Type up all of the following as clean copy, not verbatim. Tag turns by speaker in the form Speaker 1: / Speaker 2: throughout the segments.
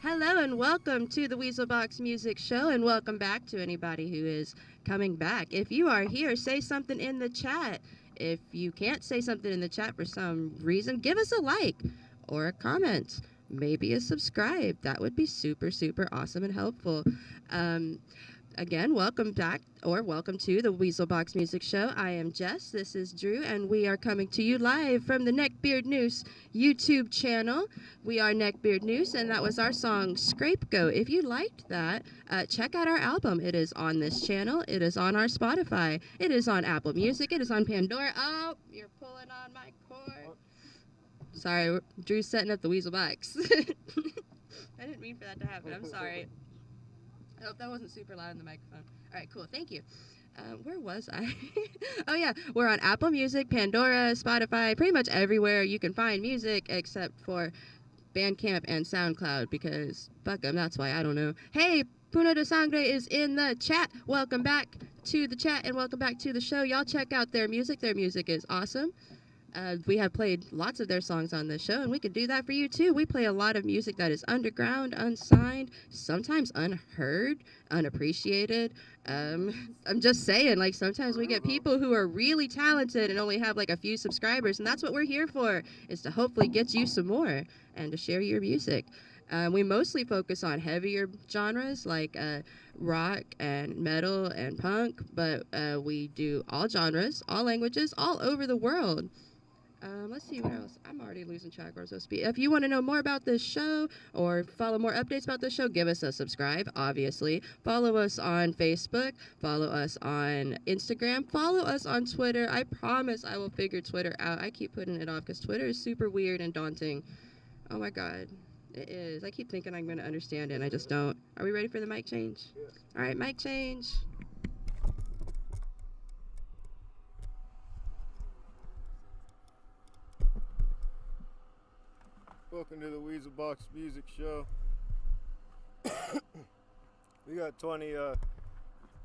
Speaker 1: Hello and welcome to the Weasel Box Music Show, and welcome back to anybody who is coming back. If you are here, say something in the chat. If you can't say something in the chat for some reason, give us a like or a comment, maybe a subscribe. That would be super, super awesome and helpful. Again, welcome back, or welcome to the Weasel Box Music Show. I am Jess, this is Drew, and we are coming to you live from the Neckbeard Noose YouTube channel. We are Neckbeard Noose, and that was our song, Scapegoat. If you liked that, check out our album. It is on this channel, it is on our Spotify, it is on Apple Music, it is on Pandora. Oh, you're pulling on my cord. Sorry, Drew's setting up the Weasel Box. I didn't mean for that to happen, I'm sorry. Oh, that wasn't super loud in the microphone. All right, cool. Thank you. Where was I? Oh, yeah. We're on Apple Music, Pandora, Spotify, pretty much everywhere you can find music except for Bandcamp and SoundCloud because, fuck them, that's why I don't know. Hey, Puno de Sangre is in the chat. Welcome back to the chat and welcome back to the show. Y'all check out their music. Their music is awesome. We have played lots of their songs on this show, and we can do that for you, too. We play a lot of music that is underground, unsigned, sometimes unheard, unappreciated. I'm just saying, like, sometimes we get people who are really talented and only have, like, a few subscribers, and that's what we're here for, is to hopefully get you some more and to share your music. We mostly focus on heavier genres like rock and metal and punk, but we do all genres, all languages, all over the world. Let's see what else. I'm already losing track where I'm supposed to be. If you want to know more about this show or follow more updates about this show, give us a subscribe, obviously. Follow us on Facebook. Follow us on Instagram. Follow us on Twitter. I promise I will figure Twitter out. I keep putting it off because Twitter is super weird and daunting. Oh, my God. It is. I keep thinking I'm going to understand it, and I just don't. Are we ready for the mic change? Yeah. All right, mic change.
Speaker 2: Welcome to the Weasel Box Music Show. We got 20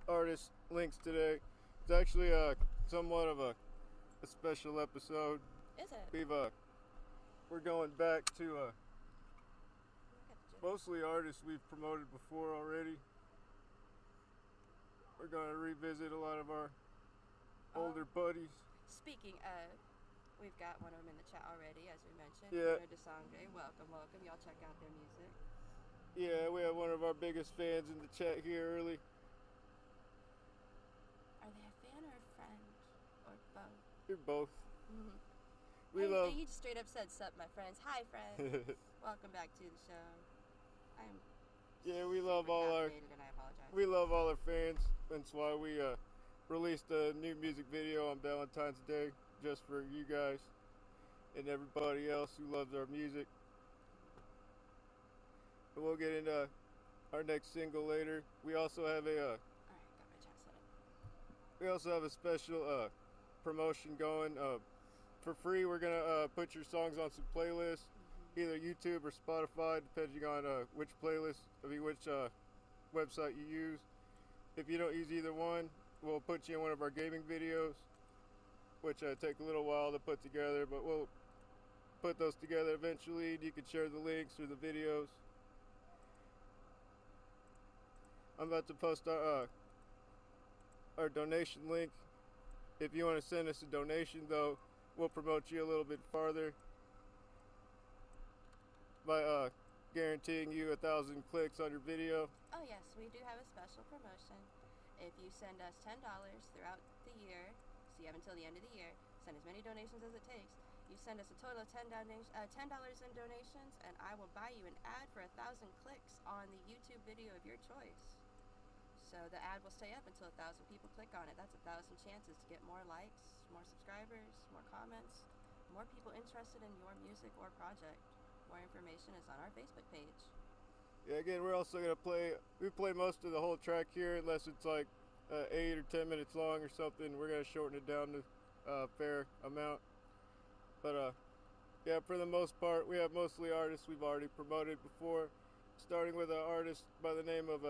Speaker 2: artist links today. It's actually somewhat of a special episode.
Speaker 1: Is it?
Speaker 2: We're going back to mostly artists we've promoted before already. We're going to revisit a lot of our older buddies.
Speaker 1: Speaking of, we've got one of them in the chat already, as we mentioned.
Speaker 2: Yeah.
Speaker 1: De Sangre. Welcome. Y'all check out their music.
Speaker 2: Yeah, we have one of our biggest fans in the chat here early.
Speaker 1: Are they a fan or a friend? Or both?
Speaker 2: You're both.
Speaker 1: Mm-hmm.
Speaker 2: We
Speaker 1: He just straight up said, "Sup, my friends." Hi, friends. Welcome back to the show.
Speaker 2: We love all our fans. That's why we released a new music video on Valentine's Day just for you guys and everybody else who loves our music. And we'll get into our next single later. We also have a special promotion going. For free, we're gonna put your songs on some playlists, either YouTube or Spotify, depending on which playlist of which website you use. If you don't use either one, we'll put you in one of our gaming videos, which take a little while to put together, but we'll put those together eventually. You can share the links or the videos. I'm about to post our donation link. If you want to send us a donation, though, we'll promote you a little bit farther by guaranteeing you 1,000 clicks on your video.
Speaker 1: Oh yes, we do have a special promotion. If you send us $10 throughout the year, so you have until the end of the year, send as many donations as it takes. You send us a total of $10 in donations, and I will buy you an ad for 1,000 clicks on the YouTube video of your choice. So the ad will stay up until 1,000 people click on it. That's 1,000 chances to get more likes, more subscribers, more comments, more people interested in your music or project. More information is on our Facebook page.
Speaker 2: Yeah, again, we're also going to we play most of the whole track here, unless it's like 8 or 10 minutes long or something. We're going to shorten it down to a fair amount. But yeah, for the most part, we have mostly artists we've already promoted before, starting with an artist by the name of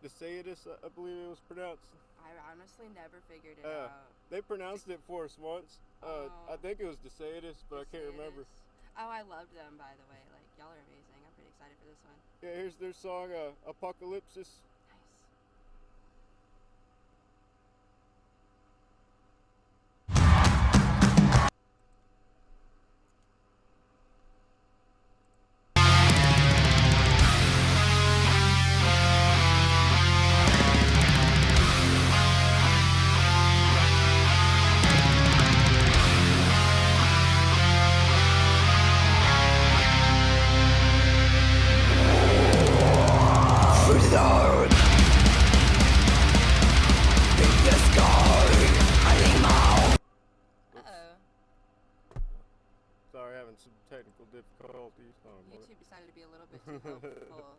Speaker 2: DeSayidus, I believe it was pronounced.
Speaker 1: I honestly never figured it out.
Speaker 2: They pronounced it for us once. I think it was DeSayidus, but I can't remember.
Speaker 1: Oh, I loved them, by the way. Like, y'all are amazing. I'm pretty excited for this one.
Speaker 2: Yeah, here's their song, Apocalypsis. Sorry, having some technical difficulties.
Speaker 1: YouTube decided to be a little bit too helpful.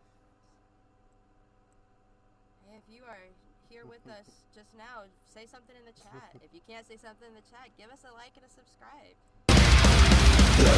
Speaker 1: Hey, if you are here with us just now, say something in the chat. If you can't say something in the chat, give us a like and a subscribe.
Speaker 3: They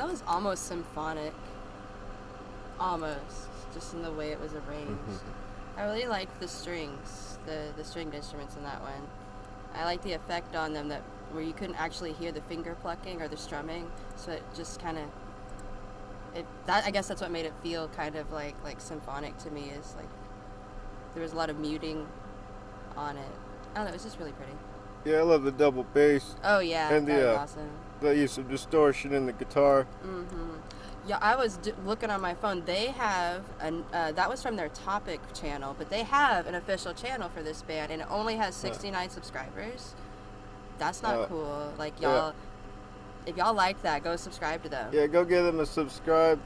Speaker 1: was almost symphonic. Almost. Just in the way it was arranged. I really liked the strings, the stringed instruments in that one. I liked the effect on them where you couldn't actually hear the finger plucking or the strumming, so it just kind of, I guess that's what made it feel kind of like symphonic to me, is like there was a lot of muting on it. I don't know, it was just really pretty.
Speaker 2: Yeah, I love the double bass.
Speaker 1: Oh yeah,
Speaker 2: and
Speaker 1: that was awesome.
Speaker 2: The use of distortion in the guitar.
Speaker 1: Yeah, I was looking on my phone. They have that was from their Topic channel, but they have an official channel for this band, and it only has 69 subscribers. That's not cool. Like, y'all, if y'all like that, go subscribe to them.
Speaker 2: Yeah, go give them a subscribe.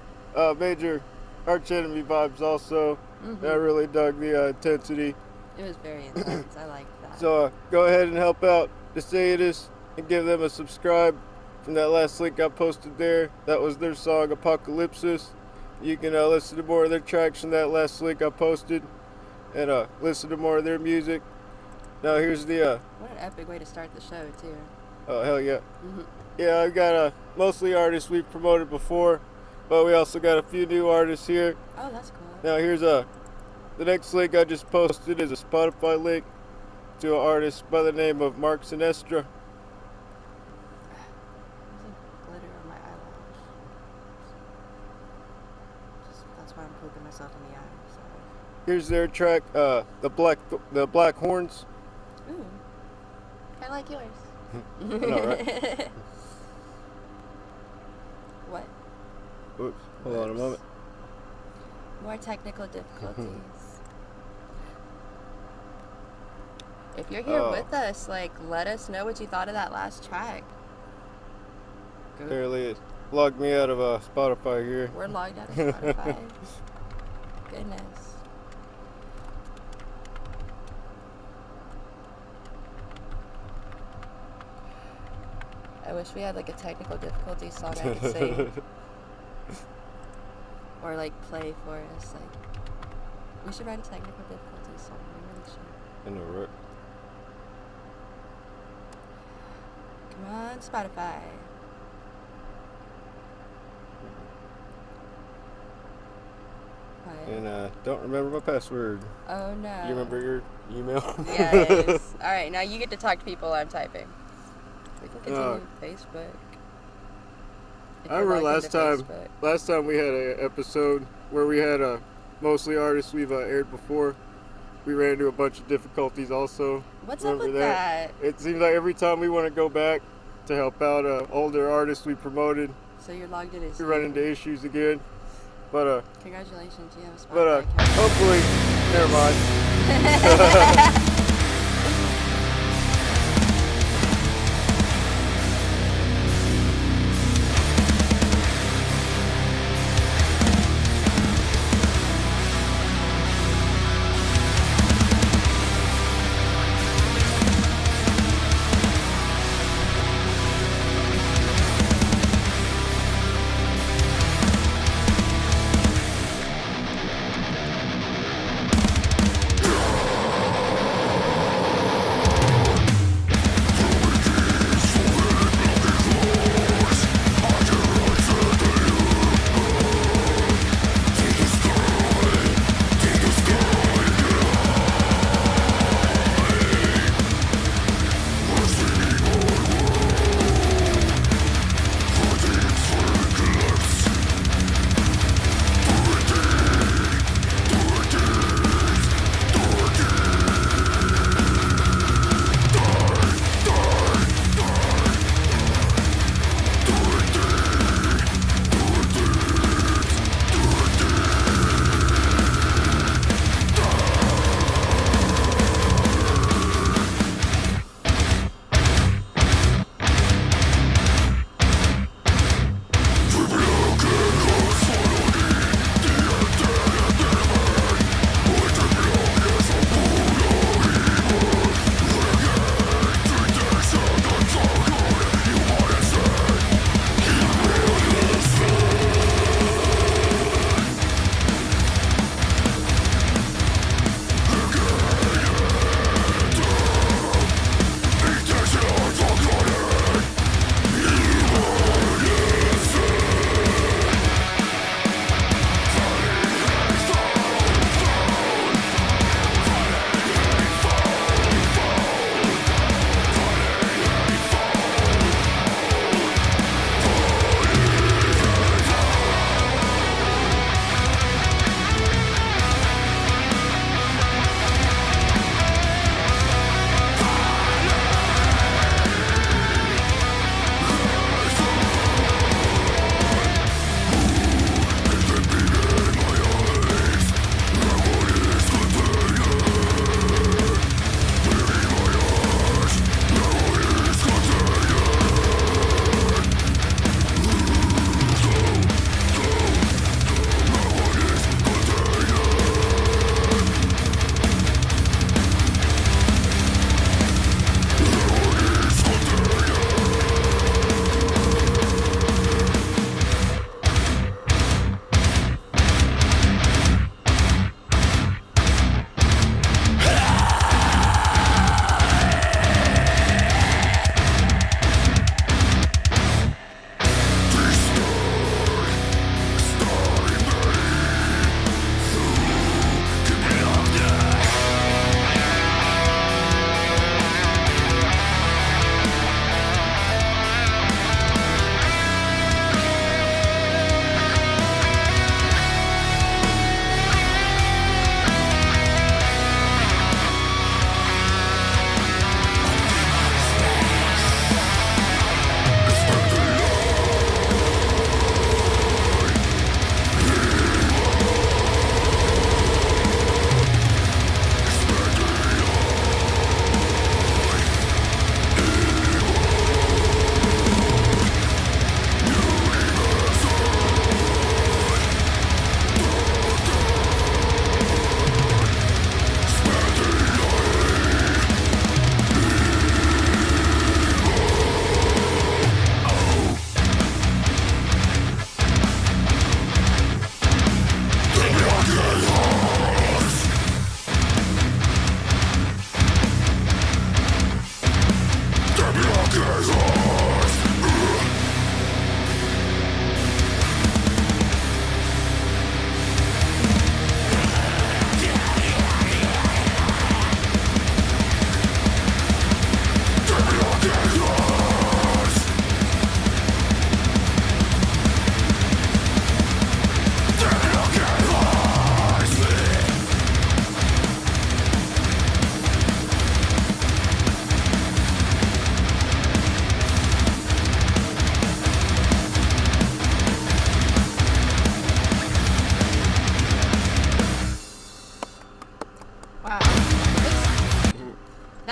Speaker 2: Major Arch Enemy vibes also. I really dug the intensity.
Speaker 1: It was very intense. I liked that.
Speaker 2: So go ahead and help out the Sadists and give them a subscribe. From that last link I posted there, that was their song Apocalypsis. You can listen to more of their tracks from that last link I posted, and listen to more of their music. Now here's the
Speaker 1: what an epic way to start the show too.
Speaker 2: Oh hell yeah. Yeah, I've got mostly artists we've promoted before, but we also got a few new artists here.
Speaker 1: Oh, that's cool.
Speaker 2: Now here's the next link I just posted is a Spotify link to an artist by the name of Mark Sinestra.
Speaker 1: Poking myself in the eye. Sorry.
Speaker 2: Here's their track, the Black Horns.
Speaker 1: Ooh, kind of like yours.
Speaker 2: I know, right?
Speaker 1: What?
Speaker 2: Oops. Hold on a moment.
Speaker 1: More technical difficulties. If you're here with us, let us know what you thought of that last track.
Speaker 2: Apparently it logged me out of Spotify here.
Speaker 1: We're logged out of Spotify. Goodness. I wish we had a technical difficulty song I could sing. Or play for us. We should write a technical difficulty song. We really should.
Speaker 2: I know, right?
Speaker 1: Come on, Spotify.
Speaker 2: And don't remember my password.
Speaker 1: Oh no.
Speaker 2: You remember your email?
Speaker 1: Yes. All right, now you get to talk to people while I'm typing. We can continue Facebook.
Speaker 2: I remember last time we had an episode where we had mostly artists we've aired before. We ran into a bunch of difficulties also.
Speaker 1: What's up with that?
Speaker 2: It seems like every time we want to go back to help out older artists we promoted,
Speaker 1: so you're logged in as
Speaker 2: we run into issues again. But
Speaker 1: congratulations, you have a spot.
Speaker 2: But hopefully, never mind.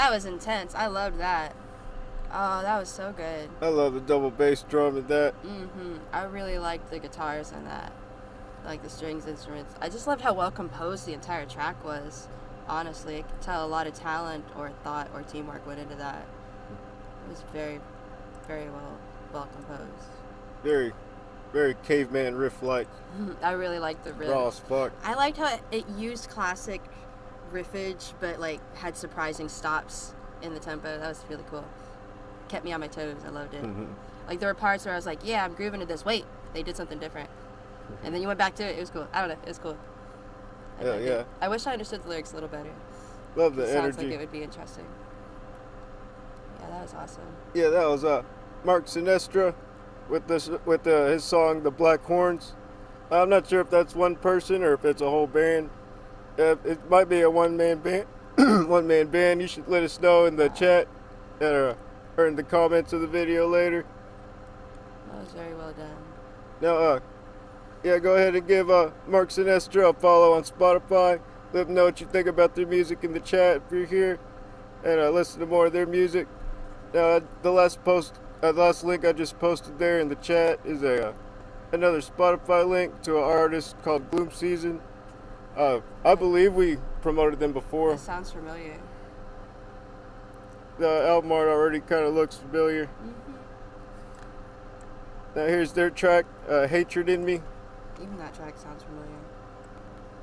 Speaker 1: That was intense. I loved that. Oh, that was so good.
Speaker 2: I love the double bass drum in that.
Speaker 1: I really liked the guitars in that. Like the strings instruments. I just loved how well composed the entire track was. Honestly, I could tell a lot of talent or thought or teamwork went into that. It was very, very well composed.
Speaker 2: Very, very caveman riff-like.
Speaker 1: I really liked the riff.
Speaker 2: Raw as fuck.
Speaker 1: I liked how it used classic riffage, but like had surprising stops in the tempo. That was really cool. Kept me on my toes. I loved it. Like there were parts where I was like, yeah, I'm grooving to this. Wait, they did something different. And then you went back to it. It was cool. I don't know. It was cool.
Speaker 2: Yeah.
Speaker 1: I wish I understood the lyrics a little better.
Speaker 2: Love the
Speaker 1: energy. Sounds like it would be interesting. Yeah, that was awesome.
Speaker 2: Yeah, that was Mark Sinestra with his song "The Black Horns." I'm not sure if that's one person or if it's a whole band. It might be a one-man band. One-man band. You should let us know in the chat or in the comments of the video later.
Speaker 1: That was very well done.
Speaker 2: Now, yeah, go ahead and give Mark Sinestra a follow on Spotify. Let them know what you think about their music in the chat if you're here, and listen to more of their music. Now, the last link I just posted there in the chat is another Spotify link to an artist called Gloom Season. I believe we promoted them before.
Speaker 1: That sounds familiar.
Speaker 2: The album art already kind of looks familiar. Now here's their track, Hatred in Me.
Speaker 1: Even that track sounds familiar.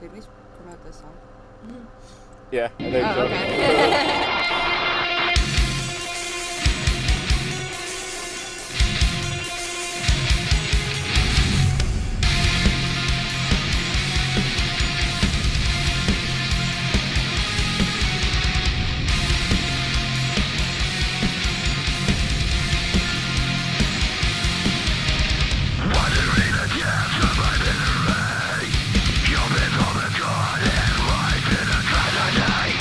Speaker 1: Did we promote this song?
Speaker 2: Yeah, I think so.
Speaker 1: Okay.
Speaker 3: You've been on the god and life in a tragedy.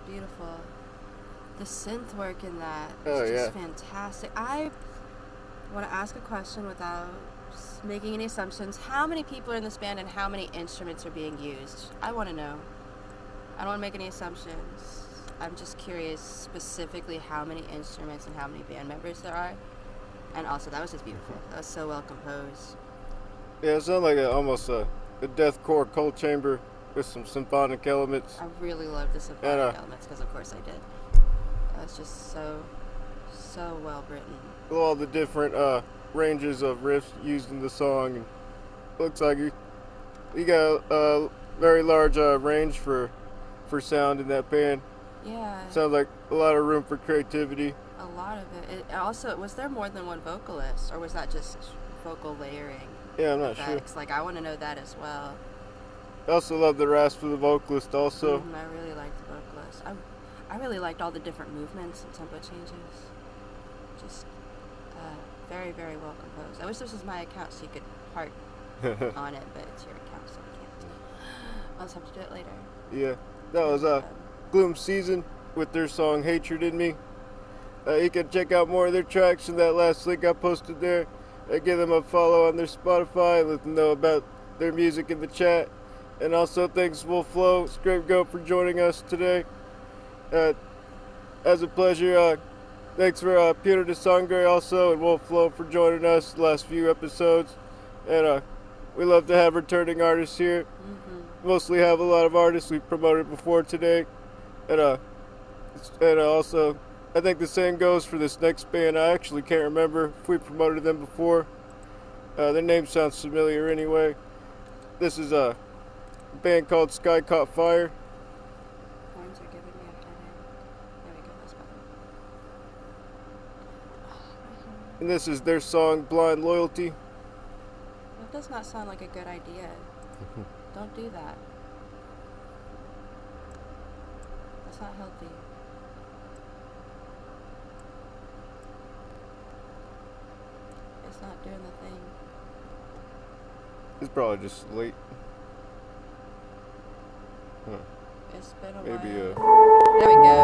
Speaker 1: beautiful. The synth work in that
Speaker 2: Oh,
Speaker 1: is
Speaker 2: yeah.
Speaker 1: just fantastic. I want to ask a question without making any assumptions. How many people are in this band and how many instruments are being used? I want to know. I don't want to make any assumptions. I'm just curious specifically how many instruments and how many band members there are. And also, that was just beautiful. That was so well composed.
Speaker 2: Yeah, it sounded like almost a deathcore cold chamber with some symphonic elements.
Speaker 1: I really loved the symphonic
Speaker 2: And,
Speaker 1: elements because, of course, I did. That was just so well written.
Speaker 2: All the different ranges of riffs used in the song. And looks like you got a very large range for sound in that band.
Speaker 1: Yeah.
Speaker 2: Sounds like a lot of room for creativity.
Speaker 1: A lot of it. Also, was there more than one vocalist, or was that just vocal layering?
Speaker 2: Yeah, I'm not
Speaker 1: effects? Like, I want to know that as well.
Speaker 2: sure. I also love the rasp of the vocalist also.
Speaker 1: I really liked the vocalist. I really liked all the different movements and tempo changes. Just very, very well composed. I wish this was my account so you could part on it, but it's your account, so we can't. I'll just have to do it later.
Speaker 2: Yeah, that was Gloom Season with their song Hatred in Me. You can check out more of their tracks in that last link I posted there. Give them a follow on their Spotify, let them know about their music in the chat. And also thanks Wolflow, Scapegoat for joining us today. As a pleasure. Thanks for Peter de Sangre also and Wolflow for joining us the last few episodes. And we love to have returning artists here. Mostly have a lot of artists we've promoted before today. And also, I think the same goes for this next band. I actually can't remember if we promoted them before. Their name sounds familiar anyway. This is a band called Sky Caught Fire.
Speaker 1: Horns are giving me a headache. There we go, that's better.
Speaker 2: And this is their song Blind Loyalty.
Speaker 1: That does not sound like a good idea. Don't do that. That's not healthy. It's not doing the thing.
Speaker 2: It's probably just late. Huh.
Speaker 1: It's been a
Speaker 2: Maybe
Speaker 1: while. There we go.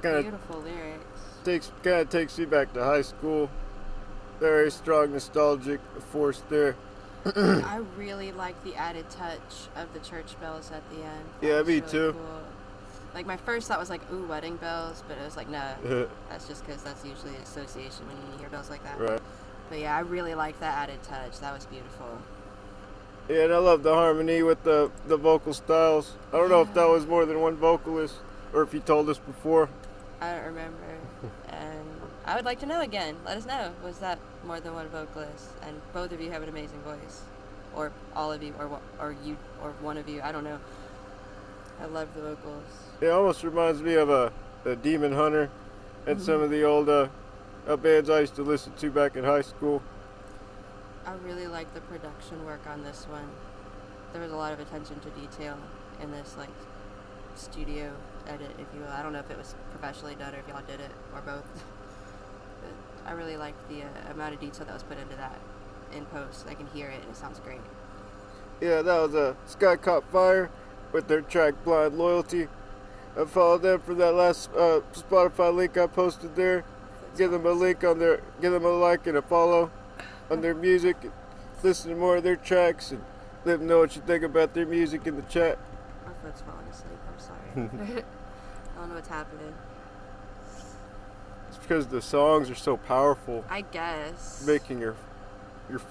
Speaker 1: Beautiful lyrics.
Speaker 2: Takes me back to high school. Very strong nostalgic force there.
Speaker 1: I really like the added touch of the church bells at the end.
Speaker 2: Yeah, me too.
Speaker 1: Cool. Like my first thought was like, ooh, wedding bells, but it was like, nah, that's just because that's usually an association when you hear bells like that.
Speaker 2: Right.
Speaker 1: But yeah, I really like that added touch. That was beautiful.
Speaker 2: Yeah, and I love the harmony with the vocal styles. I don't know if that was more than one vocalist or if you told us before.
Speaker 1: I don't remember. And I would like to know again. Let us know. Was that more than one vocalist? And both of you have an amazing voice. Or all of you, or you, or one of you. I don't know. I love the vocals.
Speaker 2: It almost reminds me of a Demon Hunter and some of the old bands I used to listen to back in high school.
Speaker 1: I really like the production work on this one. There was a lot of attention to detail in this, like, studio edit, if you will. I don't know if it was professionally done or if y'all did it, or both. But I really like the amount of detail that was put into that in post. I can hear it and it sounds great.
Speaker 2: Yeah, that was Sky Caught Fire with their track Blind Loyalty. I followed them for that last Spotify link I posted there. Give them a link on their, give them a like and a follow on their music. Listen to more of their tracks and let them know what you think about their music in the chat.
Speaker 1: My foot's falling asleep. I'm sorry. I don't know what's happening.
Speaker 2: It's because the songs are so powerful.
Speaker 1: I guess.
Speaker 2: Making your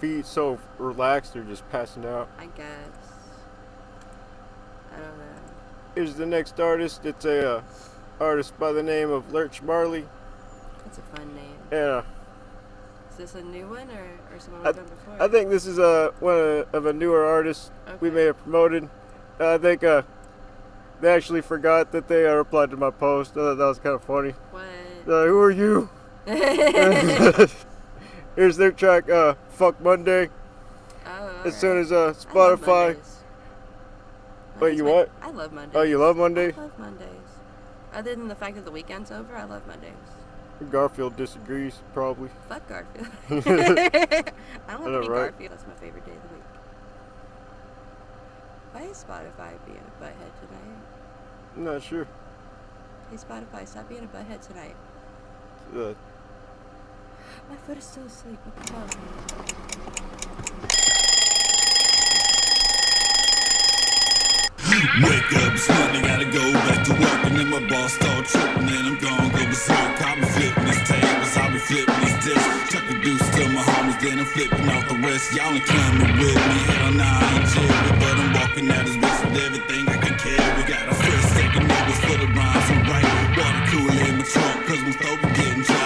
Speaker 2: feet so relaxed they're just passing out.
Speaker 1: I guess. I don't know.
Speaker 2: Here's the next artist. It's a artist by the name of Lurch Marley.
Speaker 1: That's a fun name.
Speaker 2: Yeah.
Speaker 1: Is this a new one or someone we've done before?
Speaker 2: I think this is one of a newer artists we may have promoted. I think they actually forgot that they replied to my post. I thought that was kind of funny.
Speaker 1: What?
Speaker 2: Who are you? Here's their track, Fuck Monday.
Speaker 1: Oh,
Speaker 2: as soon as Spotify. Wait, you what?
Speaker 1: I love Mondays.
Speaker 2: Oh, you love Mondays?
Speaker 1: I love Mondays. Other than the fact that the weekend's over, I love Mondays.
Speaker 2: Garfield disagrees, probably.
Speaker 1: Fuck Garfield. I don't have to be
Speaker 2: right?
Speaker 1: Garfield. That's my favorite day of the week. Why is Spotify being a butthead tonight?
Speaker 2: I'm not sure.
Speaker 1: Hey Spotify, stop being a butthead tonight. My foot is still asleep. What the hell?
Speaker 3: Wake up, Sunday, gotta go back to work, and then my boss start tripping, and I'm gonna go berserk. I'll be flipping these tables, I'll be flipping these discs. Chuck the deuce to my homies, then I'm flipping out the rest. Y'all ain't climbing with me, hell nah, I ain't chillin', but I'm walking out this bitch with everything I can carry. Got a first, second numbers for the rhymes, I'm right. Water cooler in my trunk, cause my throat be getting dry.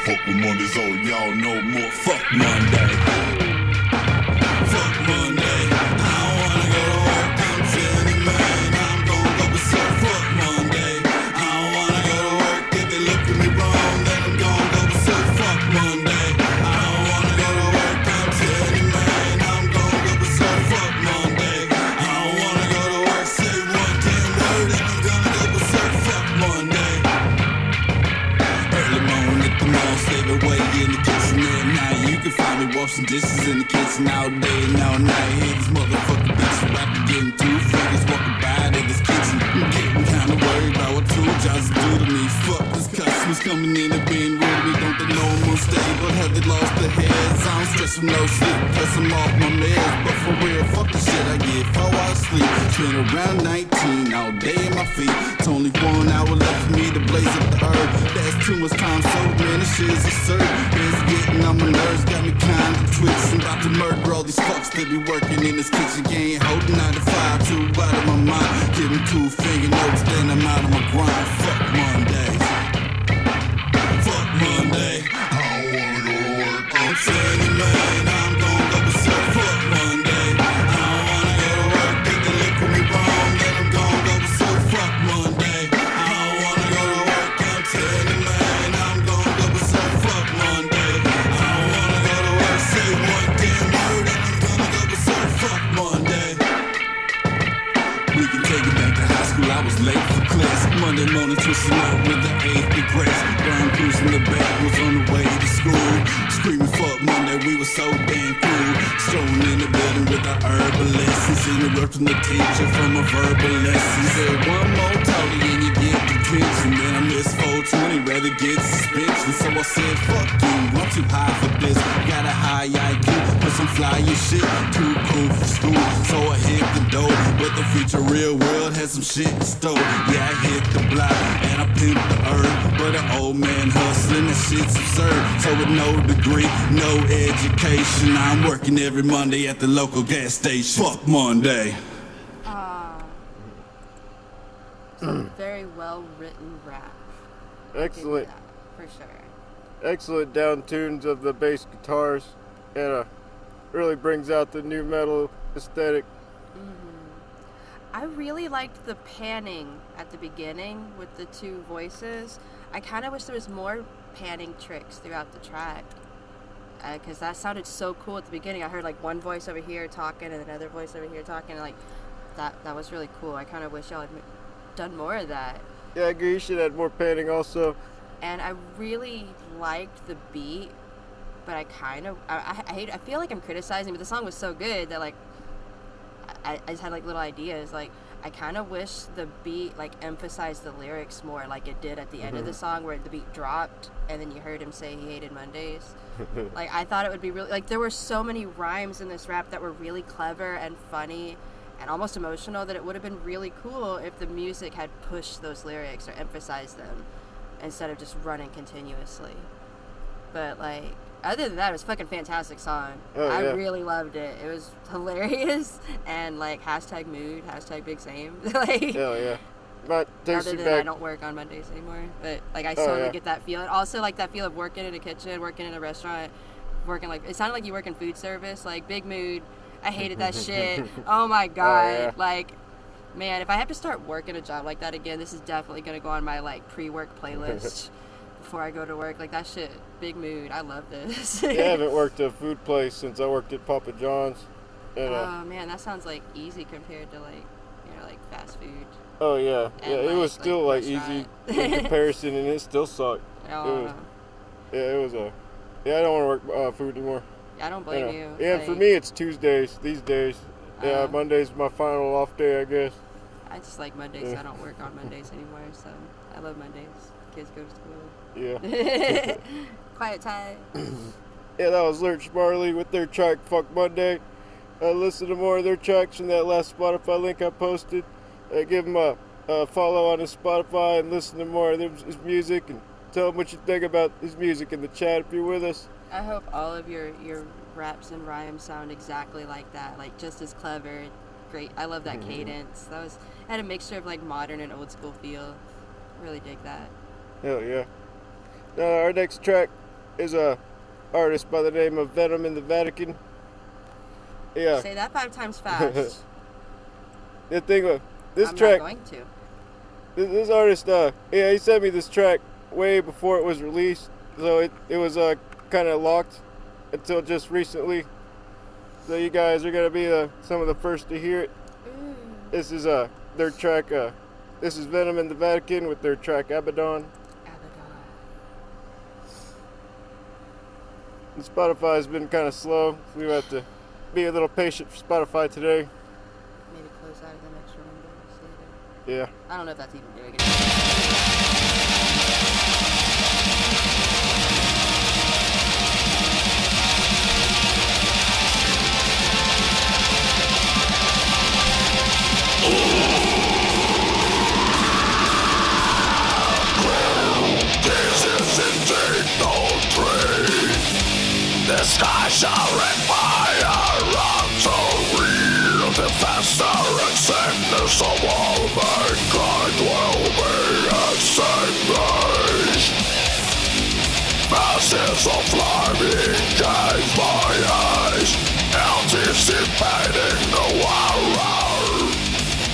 Speaker 3: Fuck with Mondays, oh y'all know more. Fuck Monday. Fuck Monday. I don't wanna go to work. I'm feeling man. I'm gon' go berserk. Fuck Monday. I don't wanna go to work. If they look at me wrong, then I'm gon' go berserk. Fuck Monday. I don't wanna go to work. I'm feeling man. I'm gon' go berserk. Fuck Monday. I don't wanna go to work. Say one damn word and I'm gonna go berserk. Fuck Monday. Early morning at the mall, slave away in the kitchen at night. You can find me washing dishes in the kitchen all day and all night. Hear this motherfucking bitch about to getting two fingers walking by to this kitchen. I'm getting kinda worried about what two jobs do to me. Fuck this customers coming in and being rude to me. Don't they know I'm unstable? Have they lost their heads? I'm stressed with no sleep, plus I'm off my meds. But for real, fuck the shit I get 4 hours sleep. Spent around 19 all day in my feet. It's only 1 hour left for me to blaze up the herb. That's too much time, so many shit's absurd. It's getting on my nerves, got me kinda twisted. About to murder all these fucks that be working in this kitchen. Game holding 9 to 5, too out of my mind. Giving 2 finger notes, then I'm out of my grind. Fuck Mondays. Fuck Monday. I don't wanna go to work. I'm saying man, I'm gon' go berserk. Fuck Monday. I don't wanna go to work. If they look at me wrong, then I'm gon' go berserk. Fuck Monday. I don't wanna go to work. I'm telling you man, I'm gon' go berserk. Fuck Monday. I don't wanna go to work. Say one damn word and I'm gonna go berserk. Fuck Monday. We can take it back to high school. I I was late for class. Monday morning twisting up with the 8th of grace. Brown cruising the back was on the way to school. Screaming fuck Monday, we were so damn cool. Strolling in the building with our herbal lessons. Interrupting the teacher from a verbal lesson. Said one more totally and you get detention. Then I missed 420, rather get suspension. So I said fuck you, I'm too high for this. Got a high IQ, put some fly your shit. Too cool for school, so I hit the door. But the future real world has some shit in store. Yeah, I hit the block and I pimped the herb. But an old man hustling, that shit's absurd. So with no degree, no education, I'm working every Monday at the local gas station. Fuck Monday.
Speaker 1: Some very well written rap.
Speaker 2: Excellent.
Speaker 1: Yeah, for sure.
Speaker 2: Excellent down tunes of the bass guitars, and really brings out the new metal aesthetic.
Speaker 1: I really liked the panning at the beginning with the two voices. I kind of wish there was more panning tricks throughout the track, because that sounded so cool at the beginning. I heard like one voice over here talking and another voice over here talking, and like that was really cool. I kind of wish y'all had done more of that.
Speaker 2: Yeah, I agree. You should add more panning also.
Speaker 1: And I really liked the beat, but I kind of I feel like I'm criticizing, but the song was so good that like I just had like little ideas. Like I kind of wish the beat like emphasized the lyrics more, like it did at the end of the song, where the beat dropped and then you heard him say he hated Mondays. Like I thought it would be really, like there were so many rhymes in this rap that were really clever and funny and almost emotional, that it would have been really cool if the music had pushed those lyrics or emphasized them instead of just running continuously. But like other than that, it was a fucking fantastic song. I really loved it. It was hilarious and like #mood, #big same. Like
Speaker 2: Hell yeah. But
Speaker 1: other than I don't work on Mondays anymore, but like I totally get that feel. Also like that feel of working in a kitchen, working in a restaurant, working like, it sounded like you work in food service. Like big mood. I hated that shit. Oh my god. Like, man, if I have to start working a job like that again, this is definitely gonna go on my like pre-work playlist before I go to work. Like that shit, big mood. I love this.
Speaker 2: Yeah, I haven't worked at a food place since I worked at Papa John's. And,
Speaker 1: oh man, that sounds like easy compared to like, you know, like fast food.
Speaker 2: Oh yeah,
Speaker 1: And,
Speaker 2: yeah. It was still like easy in comparison, and it still sucked.
Speaker 1: Oh.
Speaker 2: It was a. Yeah, I don't want to work food anymore.
Speaker 1: I don't blame you.
Speaker 2: Yeah,
Speaker 1: like,
Speaker 2: for me it's Tuesdays these days. Yeah, Monday's my final off day, I guess.
Speaker 1: I just like Mondays. I don't work on Mondays anymore, so I love Mondays. Kids go to school.
Speaker 2: Yeah.
Speaker 1: Quiet time.
Speaker 2: Yeah, that was Lurch Marley with their track Fuck Monday. Listen to more of their tracks from that last Spotify link I posted. Give him a follow on his Spotify and listen to more of his music, and tell him what you think about his music in the chat if you're with us.
Speaker 1: I hope all of your raps and rhymes sound exactly like that, like just as clever. Great. I love that cadence. Had a mixture of like modern and old school feel. Really dig that.
Speaker 2: Hell yeah. Now our next track is a artist by the name of Venom in the Vatican. Yeah.
Speaker 1: Say that 5 times fast.
Speaker 2: The thing with this
Speaker 1: I'm
Speaker 2: track,
Speaker 1: not going to.
Speaker 2: this artist, yeah, he sent me this track way before it was released, so it was kind of locked until just recently. So you guys are gonna be some of the first to hear it.
Speaker 1: Ooh.
Speaker 2: This is their track. This is Venom in the Vatican with their track Abaddon. And Spotify's been kind of slow, so we have to be a little patient for Spotify today.
Speaker 1: Maybe close out of the extra window.
Speaker 2: Yeah.
Speaker 1: I don't know if that's even doing it.
Speaker 4: The sky showering fire unto real. The faster and sickness of all mankind will be extinguished. Masses of flaming gaze my eyes, anticipating the horror.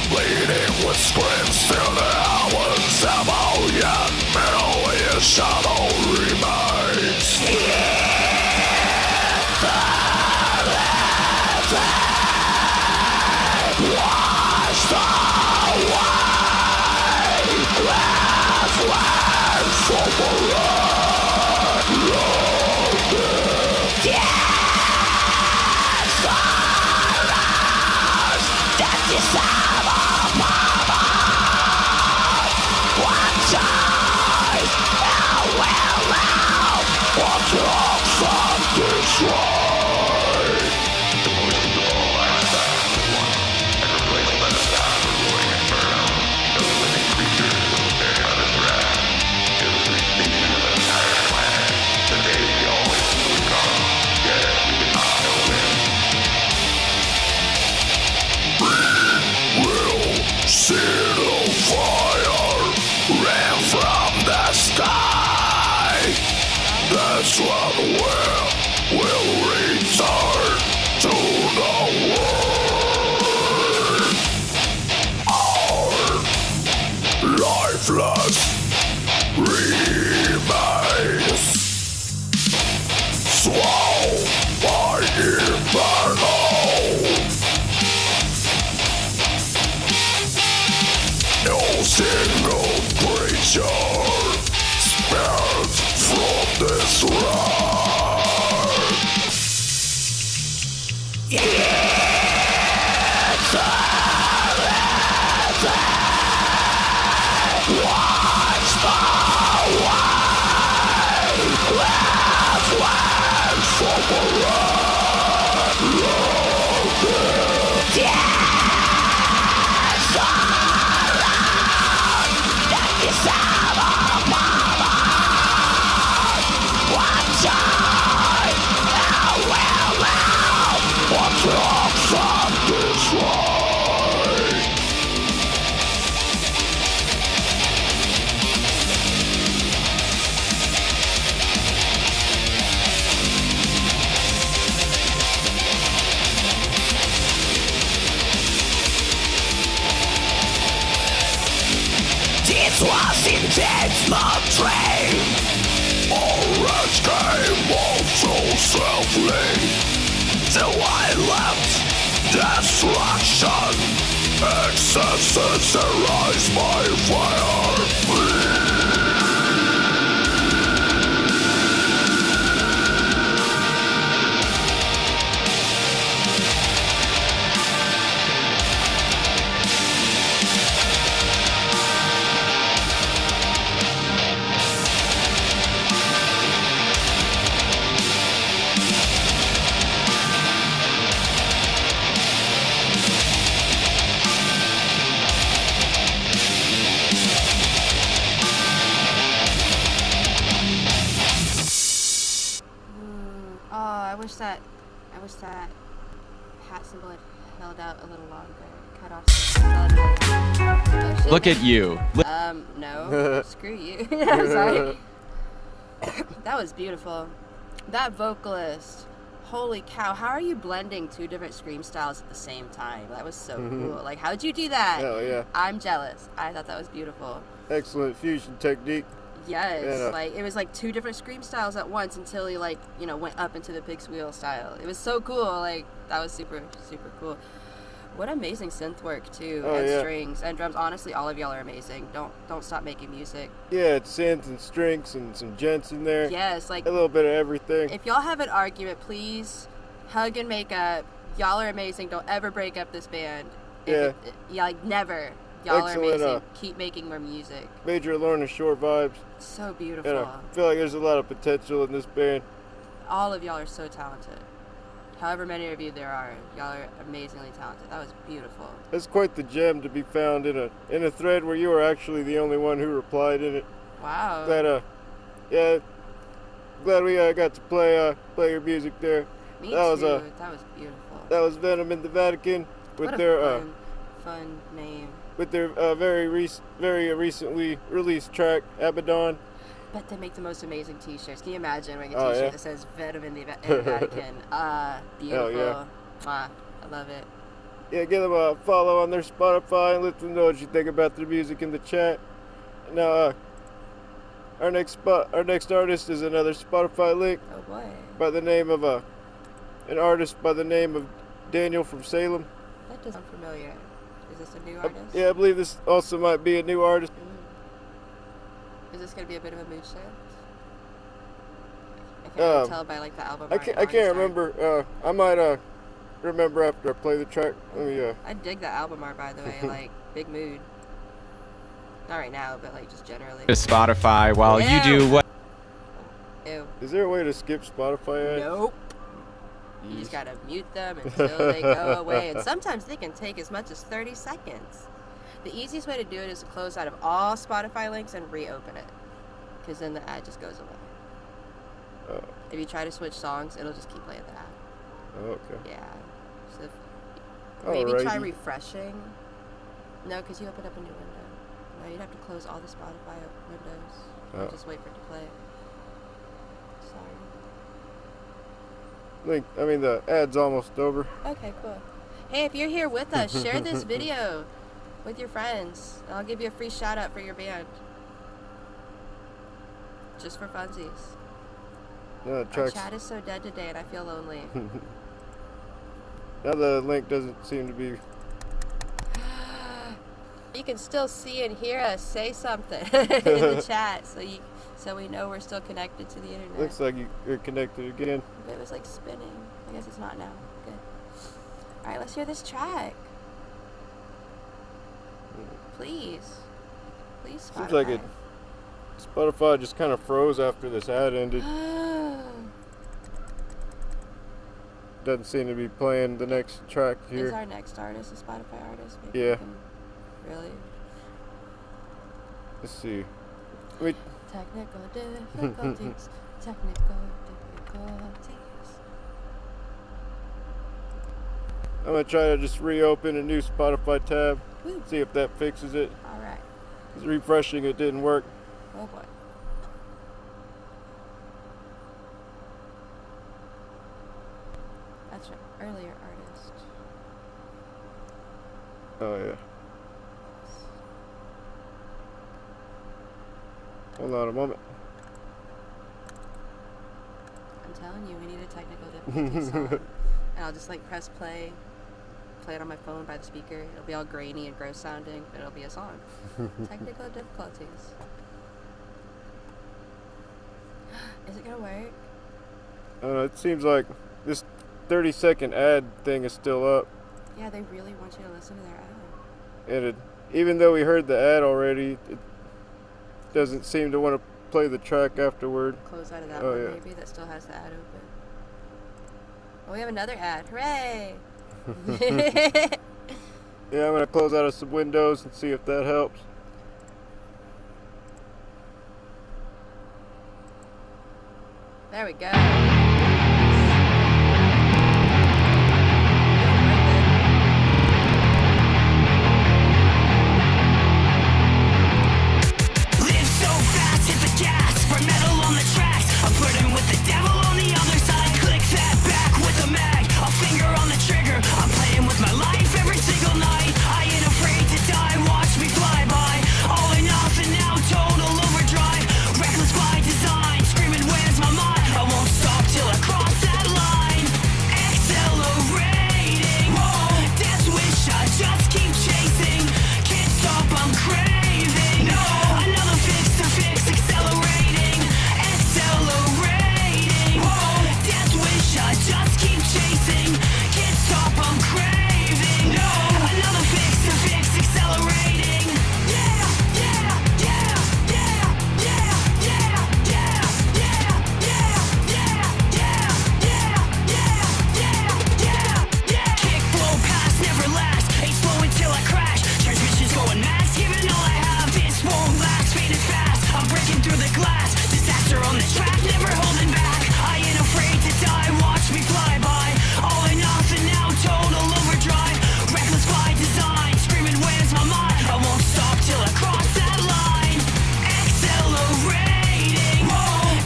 Speaker 4: Bleeding with screams till the hours echo, yet merely a shadow remains. Watch the world. rain from the sky. That's what will return to the world. Our lifeless remains, swallowed by inferno. No single creature spared from this ride. It's what's the way? Let's wait for This was indeed the dream. Orange came off so softly. The violent destruction. Excesses arise by fire.
Speaker 1: I wish that hat symbol had held out a little longer. Cut off some oh, shit.
Speaker 5: Look at you.
Speaker 1: No. Screw you. I'm sorry. That was beautiful. That vocalist. Holy cow. How are you blending two different scream styles at the same time? That was so cool. Like, how'd you do that?
Speaker 2: Hell yeah.
Speaker 1: I'm jealous. I thought that was beautiful.
Speaker 2: Excellent fusion technique.
Speaker 1: Yes,
Speaker 2: Yeah.
Speaker 1: like it was like two different scream styles at once until he like, you know, went up into the pig's wheel style. It was so cool. Like that was super cool. What amazing synth work too, and strings and drums. Honestly, all of y'all are amazing. Don't stop making music.
Speaker 2: Yeah, it's synth and strings and some gents in there.
Speaker 1: Yes, like
Speaker 2: a little bit of everything.
Speaker 1: If y'all have an argument, please hug and make up. Y'all are amazing. Don't ever break up this band.
Speaker 2: Yeah.
Speaker 1: Like never. Y'all
Speaker 2: Excellent,
Speaker 1: are amazing. Keep making more music.
Speaker 2: Major Lorna Shore vibes.
Speaker 1: So beautiful.
Speaker 2: And I feel like there's a lot of potential in this band.
Speaker 1: All of y'all are so talented. However many of you there are, y'all are amazingly talented. That was beautiful.
Speaker 2: It's quite the gem to be found in a thread where you were actually the only one who replied in it.
Speaker 1: Wow.
Speaker 2: Glad we got to play your music there.
Speaker 1: Me too. That was beautiful.
Speaker 2: That was Venom in the Vatican with
Speaker 1: what
Speaker 2: their
Speaker 1: a fun name.
Speaker 2: With their very recently released track Abaddon.
Speaker 1: But they make the most amazing T-shirts. Can you imagine wearing a
Speaker 2: Oh,
Speaker 1: T-shirt
Speaker 2: yeah.
Speaker 1: that says Venom in the Vatican? Beautiful.
Speaker 2: Hell yeah.
Speaker 1: I love it.
Speaker 2: Yeah, give them a follow on their Spotify and let them know what you think about their music in the chat. Now, our next artist is another Spotify link.
Speaker 1: Oh boy.
Speaker 2: By the name of an artist by the name of Daniel from Salem.
Speaker 1: That does sound familiar. Is this a new artist?
Speaker 2: Yeah, I believe this also might be a new artist.
Speaker 1: Is this going to be a bit of a mood shift? I can't really tell by like the album art.
Speaker 2: I can't remember. I might remember after I play the track. Let me.
Speaker 1: I dig that album art, by the way. Like big mood. Not right now, but like just generally.
Speaker 5: To Spotify while you do what?
Speaker 1: Ew.
Speaker 2: Is there a way to skip Spotify ads?
Speaker 1: Nope. You just gotta mute them until they go away, and sometimes they can take as much as 30 seconds. The easiest way to do it is to close out of all Spotify links and reopen it, because then the ad just goes away. If you try to switch songs, it'll just keep playing the ad.
Speaker 2: Okay.
Speaker 1: Yeah. So maybe try
Speaker 2: Alrighty.
Speaker 1: refreshing. No, because you opened up a new window. No, you'd have to close all the Spotify windows.
Speaker 2: Oh.
Speaker 1: Just wait for it to play. Sorry.
Speaker 2: The ad's almost over.
Speaker 1: Okay, cool. Hey, if you're here with us, share this video with your friends. I'll give you a free shout out for your band. Just for funsies.
Speaker 2: No, the
Speaker 1: Our
Speaker 2: tracks.
Speaker 1: chat is so dead today and I feel lonely.
Speaker 2: Now the link doesn't seem to be.
Speaker 1: You can still see and hear us. Say something in the chat so we know we're still connected to the internet.
Speaker 2: Looks like you're connected again.
Speaker 1: It was like spinning. I guess it's not now. Good. Alright, let's hear this track. Please. Please, Spotify.
Speaker 2: Seems like Spotify just kind of froze after this ad ended. Doesn't seem to be playing the next track here.
Speaker 1: Is our next artist a Spotify artist? Maybe
Speaker 2: Yeah.
Speaker 1: we can really?
Speaker 2: Let's see.
Speaker 1: Technical difficulties. Technical difficulties.
Speaker 2: I'm gonna try to just reopen a new Spotify tab.
Speaker 1: Woo.
Speaker 2: See if that fixes it.
Speaker 1: Alright.
Speaker 2: 'Cause refreshing it didn't work.
Speaker 1: Oh boy. That's right. Earlier artist.
Speaker 2: Oh yeah. Hold on a moment.
Speaker 1: I'm telling you, we need a technical difficulty song. And I'll just like press play it on my phone by the speaker. It'll be all grainy and gross sounding, but it'll be a song. Technical difficulties. Is it gonna work?
Speaker 2: It seems like this 30-second ad thing is still up.
Speaker 1: Yeah, they really want you to listen to their ad.
Speaker 2: And even though we heard the ad already, it doesn't seem to want to play the track afterward.
Speaker 1: Close out of that
Speaker 2: Oh,
Speaker 1: one
Speaker 2: yeah.
Speaker 1: maybe that still has the ad open. Oh, we have another ad. Hooray!
Speaker 2: Yeah, I'm going to close out of some windows and see if that helps.
Speaker 1: There we go.
Speaker 6: Live so fast, hit the gas, burn metal on the tracks. I'm flirting with the devil on the other side. Click that back with a mag, a finger on the trigger. I'm playing with my life every single night. I ain't afraid to die, watch me fly by. All or nothing now, total overdrive. Reckless by design, screaming where's my mind? I won't stop till I cross that line. Accelerating, death wish I just keep chasing. Can't stop, I'm craving. Another fix to fix, accelerating. Accelerating, death wish I just keep chasing. Can't stop, I'm craving. Another fix to fix, accelerating. Yeah, yeah, yeah, yeah, yeah, yeah, yeah, yeah, yeah, yeah, yeah, yeah, yeah. Kick, blow, pass, never last. Ain't slow until I crash. Transmission's going max, giving all I have. This won't last, faded fast. I'm breaking through the glass. Disaster on the track, never holding back. I ain't afraid to die, watch me fly by. All or nothing now, total overdrive. Reckless by design, screaming where's my mind? I won't stop till I cross that line. Accelerating,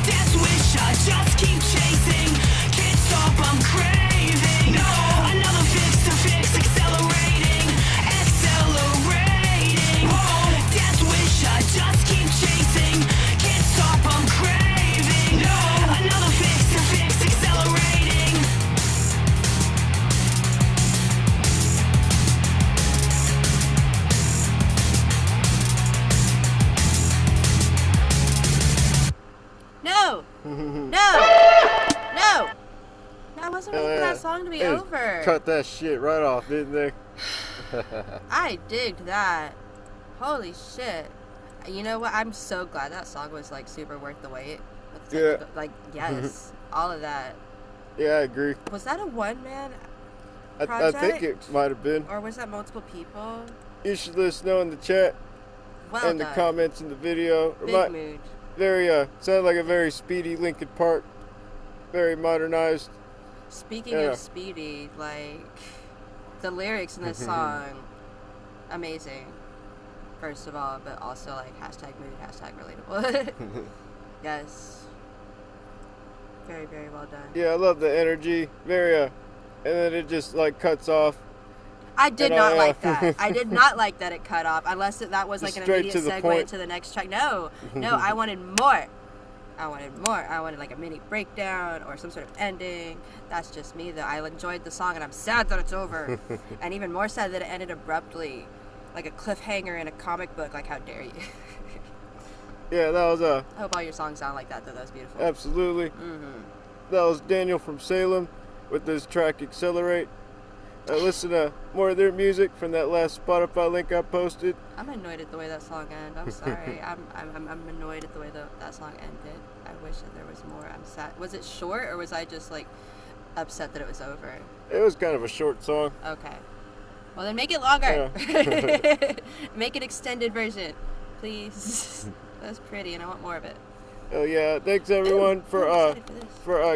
Speaker 6: death wish I just keep chasing. Can't stop, I'm craving. Another fix to fix, accelerating. Accelerating, death wish I just keep chasing. Can't stop, I'm craving. Another fix to fix, accelerating.
Speaker 1: No! No! No! I wasn't ready for that song to be
Speaker 2: They just
Speaker 1: over.
Speaker 2: Cut that shit right off, didn't they?
Speaker 1: I digged that. Holy shit. You know what? I'm so glad that song was like super worth the wait. With the
Speaker 2: Yeah.
Speaker 1: technical- Like, yes. All of that.
Speaker 2: Yeah, I agree.
Speaker 1: Was that a one-man
Speaker 2: I
Speaker 1: project?
Speaker 2: think it might have been.
Speaker 1: Or was that multiple people?
Speaker 2: You should let us know in the chat
Speaker 1: Well
Speaker 2: and the
Speaker 1: done.
Speaker 2: comments in the video.
Speaker 1: Big mood.
Speaker 2: Very, sounded like a very speedy Linkin Park. Very modernized.
Speaker 1: Speaking
Speaker 2: Yeah.
Speaker 1: of Speedy, like, the lyrics in this song, amazing. first of all, but also like hashtag mood, hashtag relatable. Yes. Very, very well done.
Speaker 2: Yeah, I love the energy. Very, and then it just like cuts off.
Speaker 1: I did not like that. I did not like that it cut off, unless that was like an immediate segue into the next track. No, I wanted more. I wanted like a mini breakdown or some sort of ending. That's just me, though. I enjoyed the song, and I'm sad that it's over. And even more sad that it ended abruptly, like a cliffhanger in a comic book. Like, how dare you?
Speaker 2: Yeah, that was
Speaker 1: I hope all your songs sound like that, though. That was beautiful.
Speaker 2: Absolutely.
Speaker 1: Mm-hmm.
Speaker 2: That was Daniel from Salem with his track Accelerate. Listen to more of their music from that last Spotify link I posted.
Speaker 1: I'm annoyed at the way that song ended. I'm sorry. I'm annoyed at the way that song ended. I wish that there was more. I'm sad. Was it short, or was I just like upset that it was over?
Speaker 2: It was kind of a short song.
Speaker 1: Okay. Well, then make it longer.
Speaker 2: Yeah.
Speaker 1: Make an extended version, please. That's pretty, and I want more of it.
Speaker 2: Oh yeah! Thanks everyone for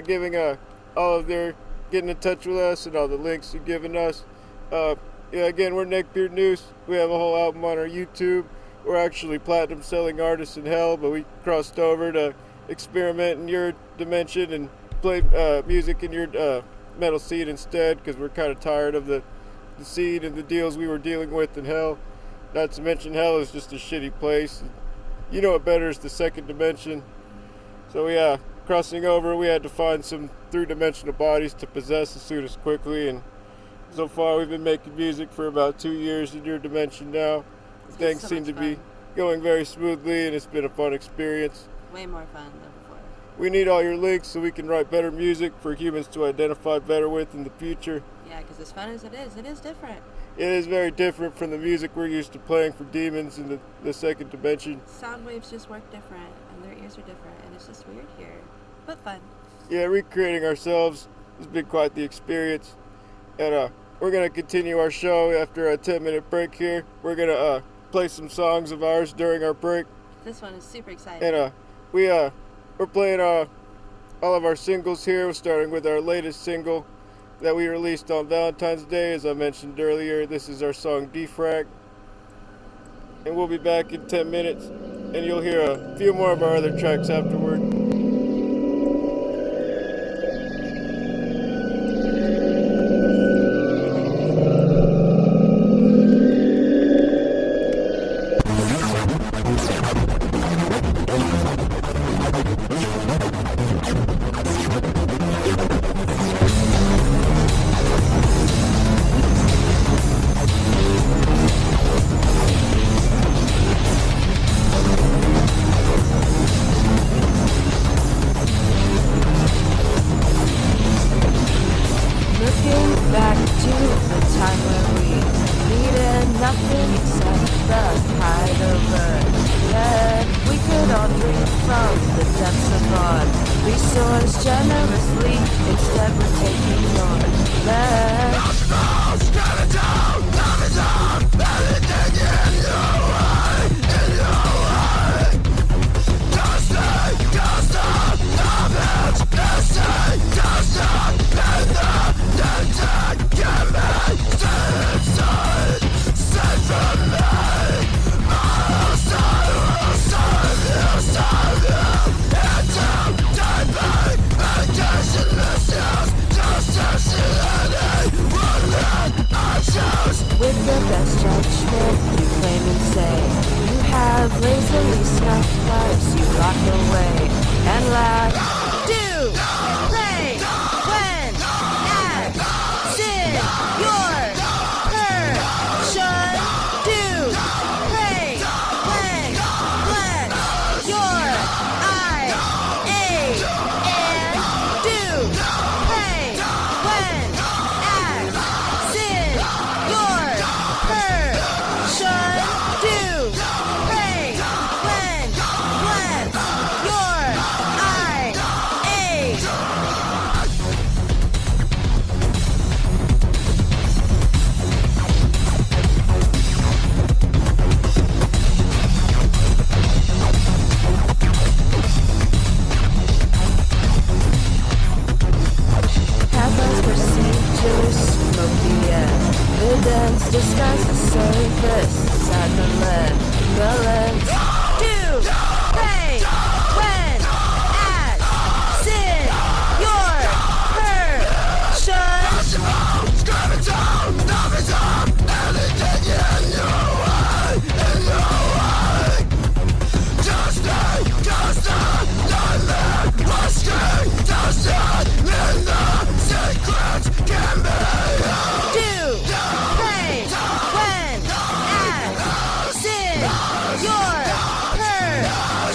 Speaker 2: giving all of their getting in touch with us and all the links you've given us. Yeah, again, we're Neckbeard Noose. We have a whole album on our YouTube. We're actually platinum selling artists in hell, but we crossed over to experiment in your dimension and play music in your metal seed instead, because we're kind of tired of the seed and the deals we were dealing with in hell. Not to mention hell is just a shitty place. You know it better is the second dimension. So yeah, crossing over, we had to find some three-dimensional bodies to possess as soon as quickly, and so far we've been making music for about 2 years in your dimension now. Things seem to be going very smoothly, and it's been a fun experience.
Speaker 1: Way more fun than before.
Speaker 2: We need all your links so we can write better music for humans to identify better with in the future.
Speaker 1: Yeah, because as fun as it is different.
Speaker 2: It is very different from the music we're used to playing for demons in the second dimension.
Speaker 1: Sound waves just work different, and their ears are different, and it's just weird here, but fun.
Speaker 2: Yeah, recreating ourselves has been quite the experience. And we're going to continue our show after a 10-minute break here. We're going to play some songs of ours during our break.
Speaker 1: This one is super exciting.
Speaker 2: And we're playing all of our singles here, starting with our latest single that we released on Valentine's Day. As I mentioned earlier, this is our song Defrag. And we'll be back in 10 minutes, and you'll hear a few more of our other tracks afterward.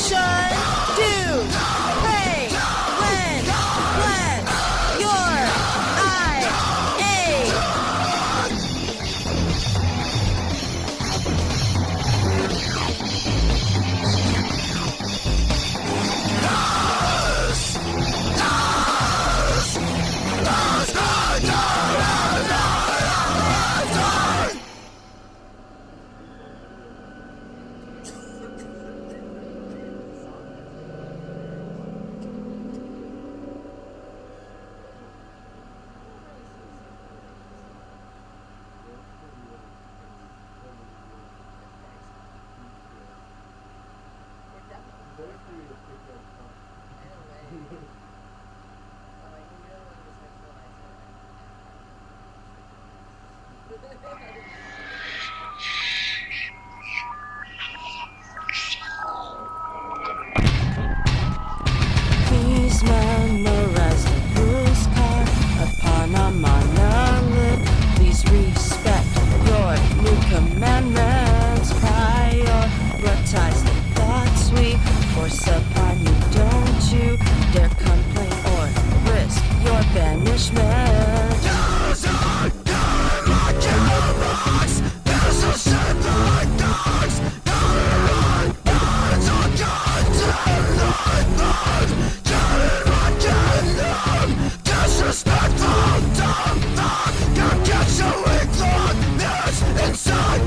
Speaker 7: Shun, do, pay, when, bless, your, Please memorize the rules carved upon a monolith. Please respect your new commandments. Prioritize the thoughts we force upon you. Don't you dare complain or risk your banishment.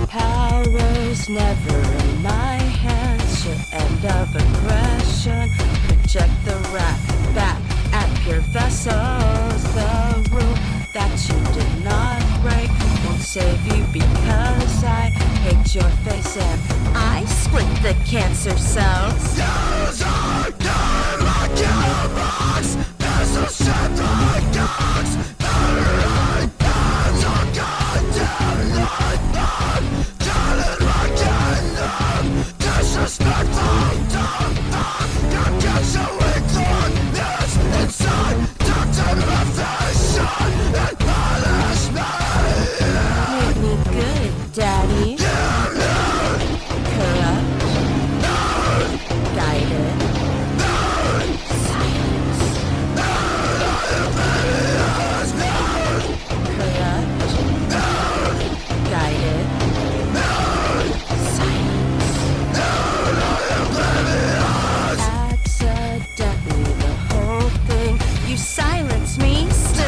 Speaker 7: Power's never in my hands. Your end of aggression. Project the wrath back at pure vessels. The rule that you did not break won't save you because I hate your face and I split the cancer cells. Make me good, Daddy. Corrupt. Guided. Silence. Corrupt. Guided. Silence. Accidentally, the whole thing. You silence me still.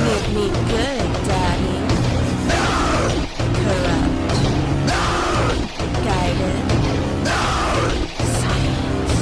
Speaker 7: Make me good, Daddy. Corrupt. Guided. Silence.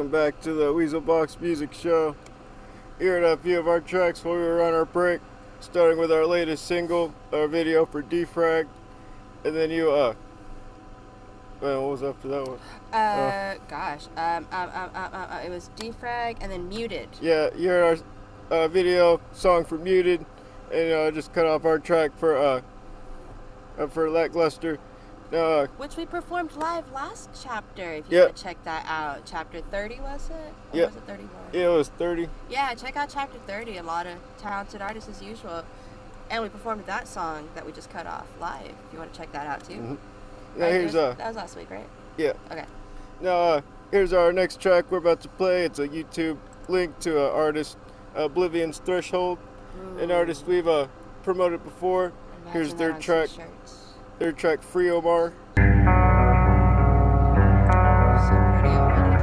Speaker 2: Welcome back to the Weasel Box Music Show. Here are a few of our tracks while we were on our break, starting with our latest single, our video for Defrag, and then you, what was after that one?
Speaker 1: It was Defrag and then Muted.
Speaker 2: Yeah, you heard our video song for Muted, and just cut off our track for Lackluster.
Speaker 1: Which we performed live last chapter, if you want to check that out. Chapter 30, was it? Or was it 31?
Speaker 2: Yeah, it was 30.
Speaker 1: Yeah, check out chapter 30. A lot of talented artists as usual. And we performed that song that we just cut off live, if you want to check that out too.
Speaker 2: Mm-hmm. Now
Speaker 1: that was last week, right?
Speaker 2: Yeah.
Speaker 1: Okay.
Speaker 2: Now, here's our next track we're about to play. It's a YouTube link to an artist, Oblivion's Threshold, an artist we've promoted before. Here's their track. Their track, Free Omar.
Speaker 1: So pretty already.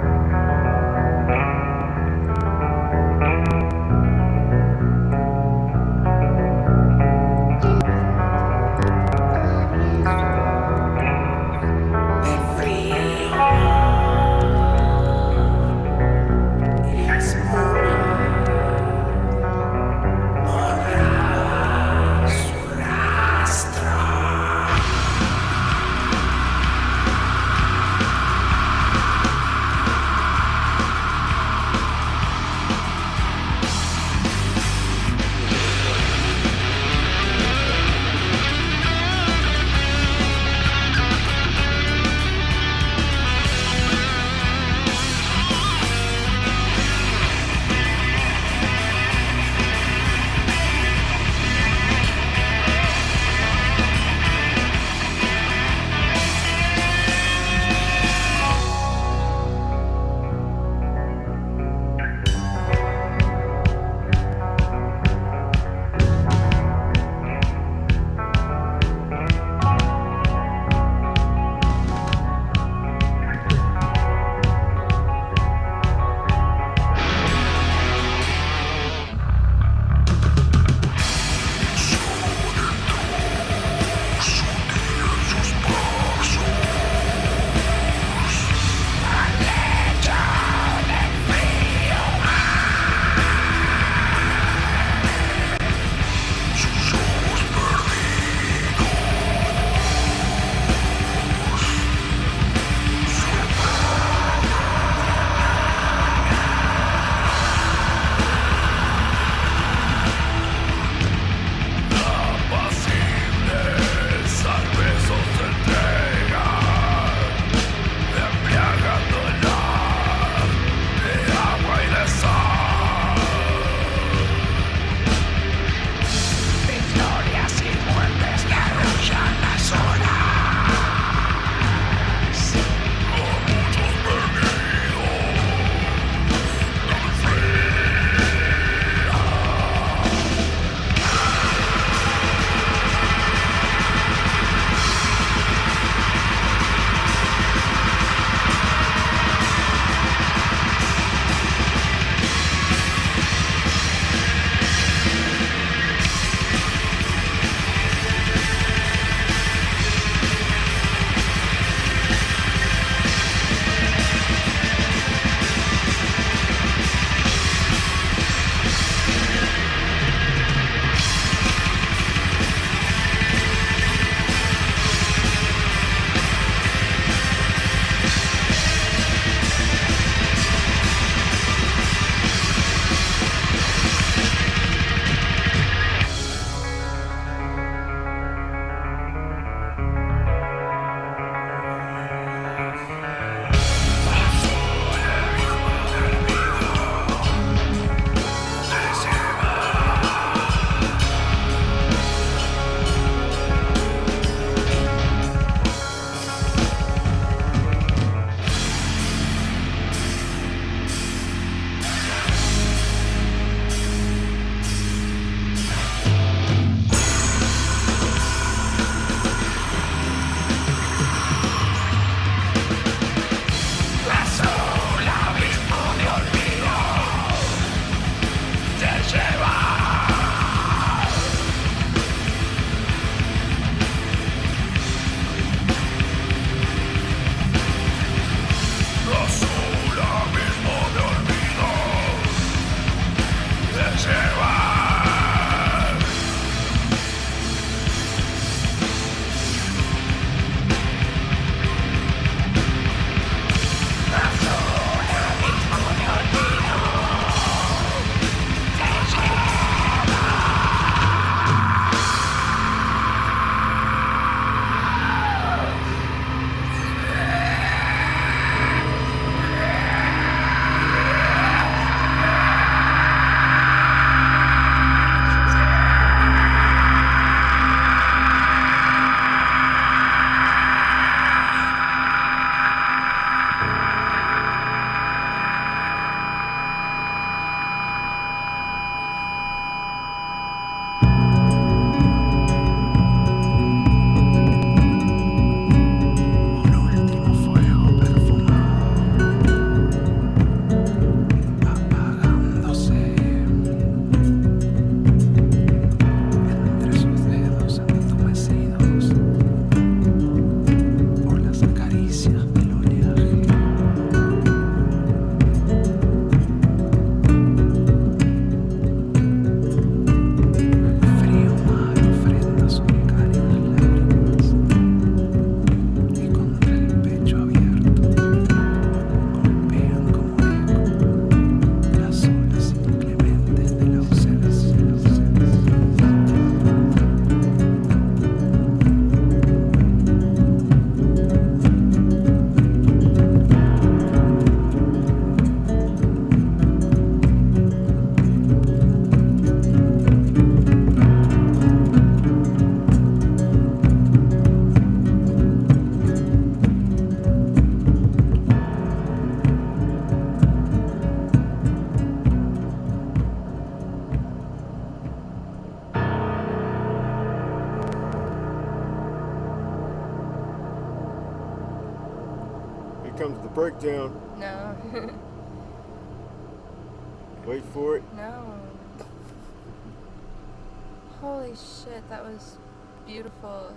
Speaker 2: comes the breakdown.
Speaker 1: No.
Speaker 2: Wait for it.
Speaker 1: No. Holy shit, that was beautiful.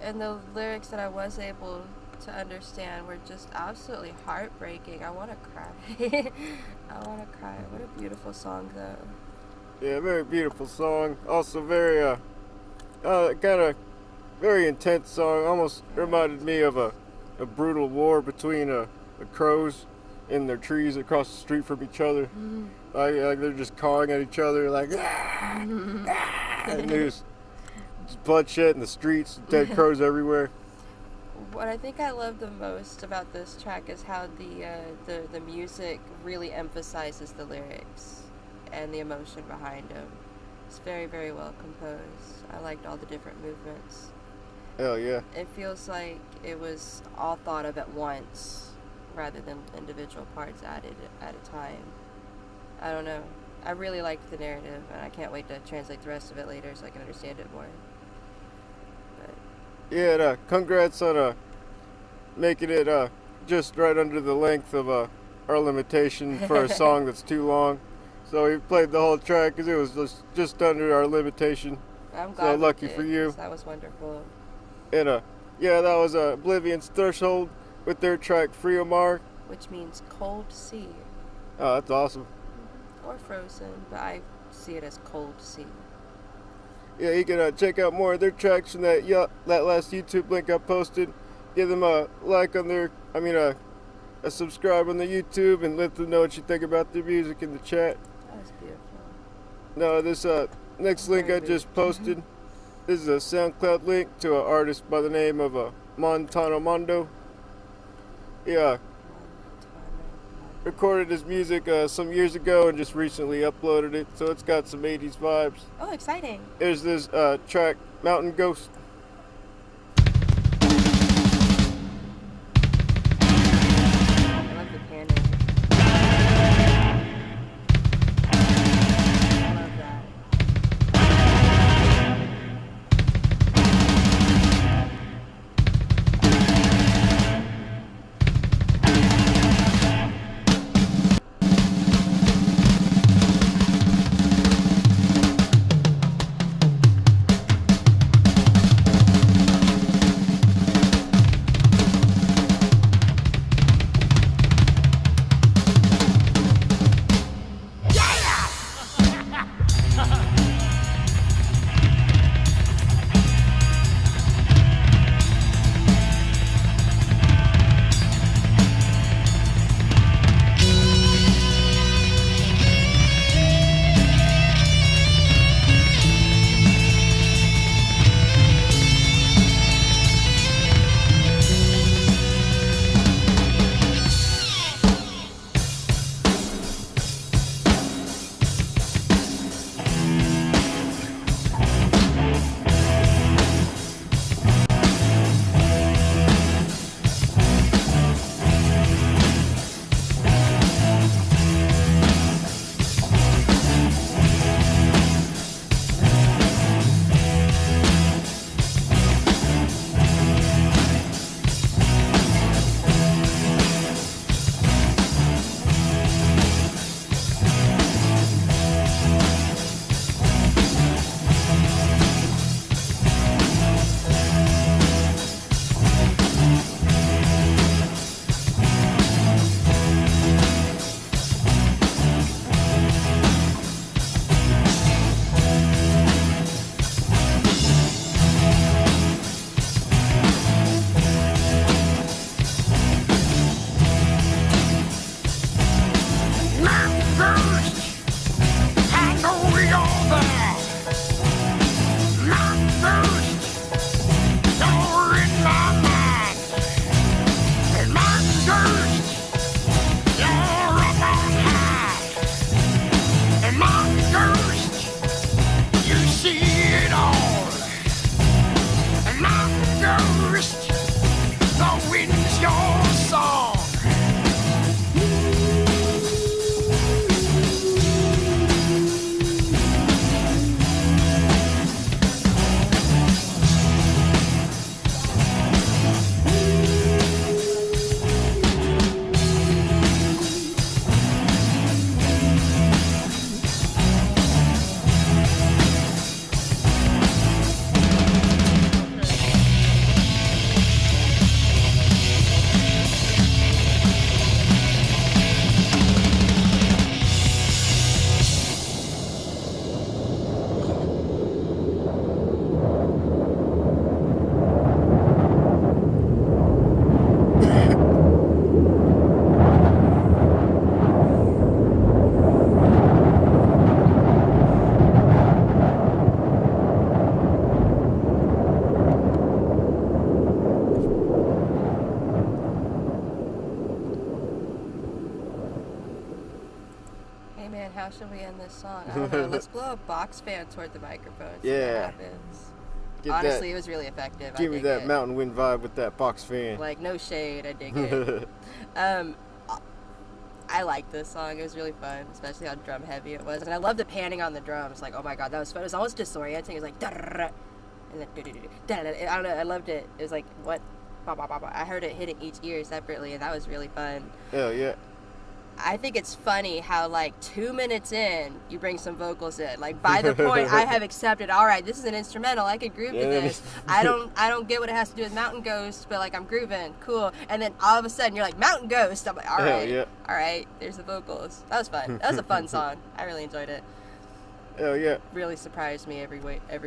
Speaker 1: And the lyrics that I was able to understand were just absolutely heartbreaking. I want to cry. I want to cry. What a beautiful song, though.
Speaker 2: Yeah, very beautiful song. Also very, kind of very intense song. Almost reminded me of a brutal war between the crows in their trees across the street from each other. Like they're just cawing at each other, like, and there's bloodshed in the streets, dead crows everywhere.
Speaker 1: What I think I love the most about this track is how the music really emphasizes the lyrics and the emotion behind them. It's very, very well composed. I liked all the different movements.
Speaker 2: Hell yeah.
Speaker 1: It feels like it was all thought of at once rather than individual parts added at a time. I don't know. I really liked the narrative, and I can't wait to translate the rest of it later so I can understand it more. But
Speaker 2: Yeah, congrats on making it just right under the length of our limitation for a song that's too long. So we played the whole track because it was just under our limitation.
Speaker 1: I'm glad.
Speaker 2: So
Speaker 1: we
Speaker 2: lucky
Speaker 1: did,
Speaker 2: for you.
Speaker 1: 'cause that was wonderful.
Speaker 2: And yeah, that was Oblivion's Threshold with their track Friomar.
Speaker 1: Which means cold sea.
Speaker 2: Oh, that's awesome.
Speaker 1: Or frozen, but I see it as cold sea.
Speaker 2: Yeah, you can check out more of their tracks from that last YouTube link I posted. Give them a like on their, a subscribe on the YouTube, and let them know what you think about their music in the chat.
Speaker 1: That was beautiful.
Speaker 2: No, this next link I just posted, this is a SoundCloud link to an artist by the name of Montano Mondo. Yeah, recorded his music some years ago and just recently uploaded it, so it's got some 80s vibes.
Speaker 1: Oh, exciting.
Speaker 2: There's this track, Mountain Ghost.
Speaker 1: I love the piano. I love that. how should we end this song? I don't know. Let's blow a box fan toward the microphone. See
Speaker 2: Yeah.
Speaker 1: what happens.
Speaker 2: Get
Speaker 1: Honestly,
Speaker 2: that,
Speaker 1: it was really effective.
Speaker 2: give me
Speaker 1: dig
Speaker 2: that
Speaker 1: it.
Speaker 2: mountain wind vibe with that box fan.
Speaker 1: Like, no shade. I dig it. I liked this song. It was really fun, especially how drum heavy it was. And I love the panning on the drums. Like, oh my god, that was fun. It was almost disorienting. It was like, da-da-da-da, and then da-da-da-da. I don't know. I loved it. It was like, what? Ba, ba, ba, ba. I heard it hitting each ear separately, and that was really fun.
Speaker 2: Hell yeah.
Speaker 1: I think it's funny how, like, 2 minutes in, you bring some vocals in. Like, by the point I have accepted, all right, this is an instrumental. I could groove to this. I don't get what it has to do with Mountain Ghost, but, like, I'm grooving. Cool. And then all of a sudden, you're like, Mountain Ghost. I'm like, all right.
Speaker 2: Yeah.
Speaker 1: All right. There's the vocals. That was fun. That was a fun song. I really enjoyed it.
Speaker 2: Hell yeah.
Speaker 1: Really surprised me every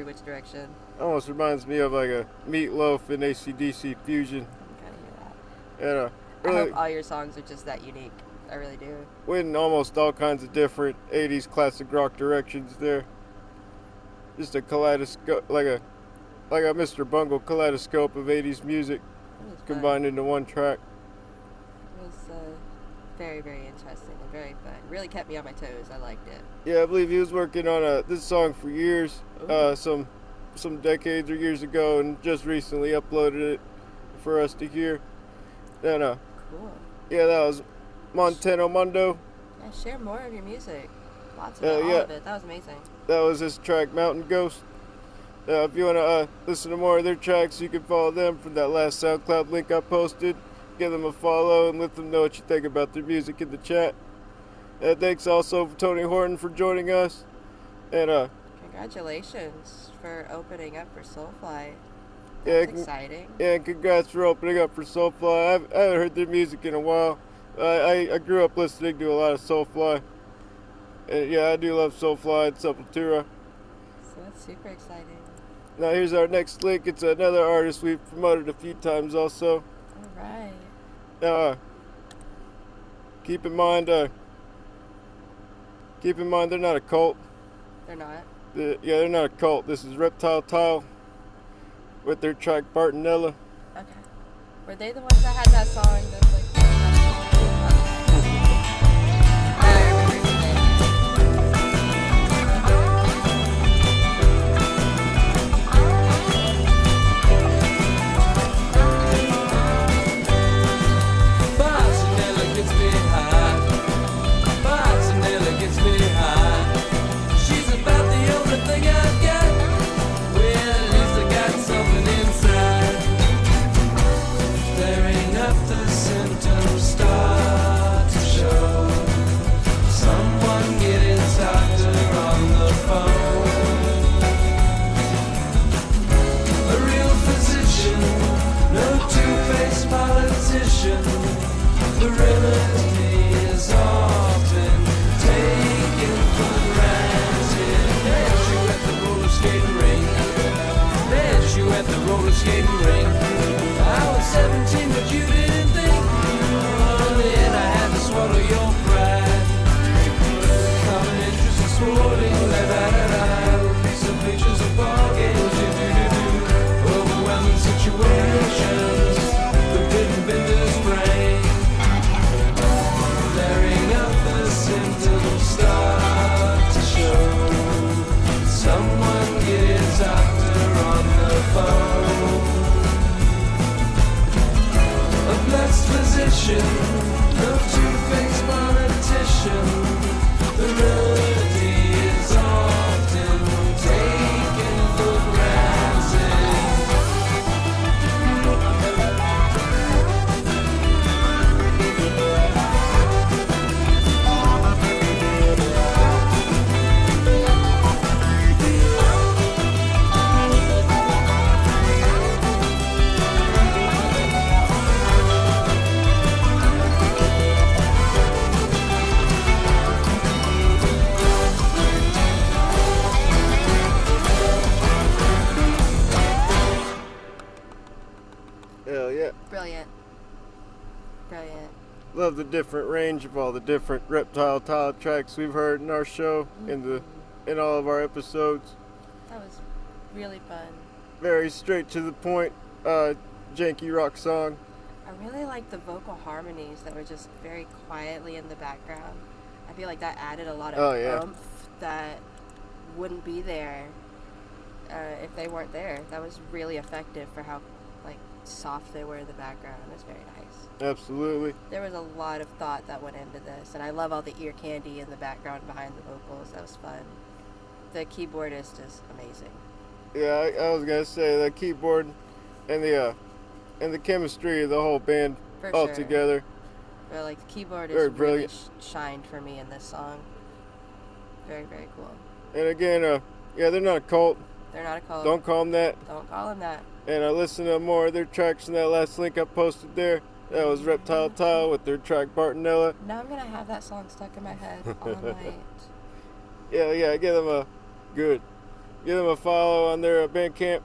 Speaker 1: which direction.
Speaker 2: Almost reminds me of like a Meatloaf and AC/DC fusion.
Speaker 1: I kind of hear that.
Speaker 2: And
Speaker 1: I
Speaker 2: really
Speaker 1: hope all your songs are just that unique. I really do.
Speaker 2: went in almost all kinds of different 80s classic rock directions there. Just a kaleidoscope, like a Mr. Bungle kaleidoscope of 80s music
Speaker 1: It was fun.
Speaker 2: combined into one track.
Speaker 1: It was very, very interesting and very fun. Really kept me on my toes. I liked it.
Speaker 2: Yeah, I believe he was working on this song for years,
Speaker 1: Ooh.
Speaker 2: some decades or years ago, and just recently uploaded it for us to hear. And
Speaker 1: Cool.
Speaker 2: yeah, that was Montano Mundo.
Speaker 1: Yeah, share more of your music. Lots of
Speaker 2: Hell
Speaker 1: it, all
Speaker 2: yeah.
Speaker 1: of it. That was amazing.
Speaker 2: That was his track, Mountain Ghost. If you want to listen to more of their tracks, you can follow them from that last SoundCloud link I posted. Give them a follow and let them know what you think about their music in the chat. Thanks also for Tony Horton for joining us. And
Speaker 1: Congratulations for opening up for Soulfly.
Speaker 2: yeah,
Speaker 1: That's exciting.
Speaker 2: yeah, and congrats for opening up for Soulfly. I haven't heard their music in a while. I grew up listening to a lot of Soulfly. And yeah, I do love Soulfly and Sepultura.
Speaker 1: So that's super exciting.
Speaker 2: Now here's our next link. It's another artist we've promoted a few times also.
Speaker 1: All right.
Speaker 2: Keep in mind they're not a cult.
Speaker 1: They're not.
Speaker 2: They're not a cult. This is Reptile Tile with their track Bartonella.
Speaker 1: Okay. Were they the ones that had that song that's like...
Speaker 3: Bartonella gets me high. Bartonella gets me high. She's about the only thing I've got. Well, at least I got something inside. There ain't enough the symptoms start to show. Someone get his doctor on the phone. A real physician, no two-faced politician. The remedy is often taken for granted. Met you at the roller skating rink. Met you at the roller skating rink. I was 17, but you didn't think. Then I had to swallow your pride. Common interest in sporting, la-da-da-da. Some pictures of ball games, do-do-do-do. Overwhelming situations, the bitten bender's brain. There ain't nothing symptoms start to show. Someone get his doctor on the phone. A blessed physician, no two-faced politician. The remedy is often taken for granted.
Speaker 2: Hell yeah.
Speaker 1: Brilliant. Brilliant.
Speaker 2: Love the different range of all the different Reptile Tile tracks we've heard in our show, in all of our episodes.
Speaker 1: That was really fun.
Speaker 2: Very straight to the point, janky rock song.
Speaker 1: I really like the vocal harmonies that were just very quietly in the background. I feel like that added a lot of
Speaker 2: Oh, yeah.
Speaker 1: oomph that wouldn't be there if they weren't there. That was really effective for how like soft they were in the background. It was very nice.
Speaker 2: Absolutely.
Speaker 1: There was a lot of thought that went into this, and I love all the ear candy in the background behind the vocals. That was fun. The keyboardist is amazing.
Speaker 2: Yeah, I was gonna say the keyboard and the chemistry of the whole band
Speaker 1: For
Speaker 2: all
Speaker 1: sure.
Speaker 2: together.
Speaker 1: But like the keyboardist
Speaker 2: Very
Speaker 1: really
Speaker 2: brilliant.
Speaker 1: shined for me in this song. Very, very cool.
Speaker 2: And again, yeah, they're not a cult.
Speaker 1: They're not a cult.
Speaker 2: Don't call them that.
Speaker 1: Don't call them that.
Speaker 2: And I listened to more of their tracks in that last link I posted there. That was Reptile Tile with their track Bartonella.
Speaker 1: Now I'm gonna have that song stuck in my head all night.
Speaker 2: Yeah, give them a follow on their Bandcamp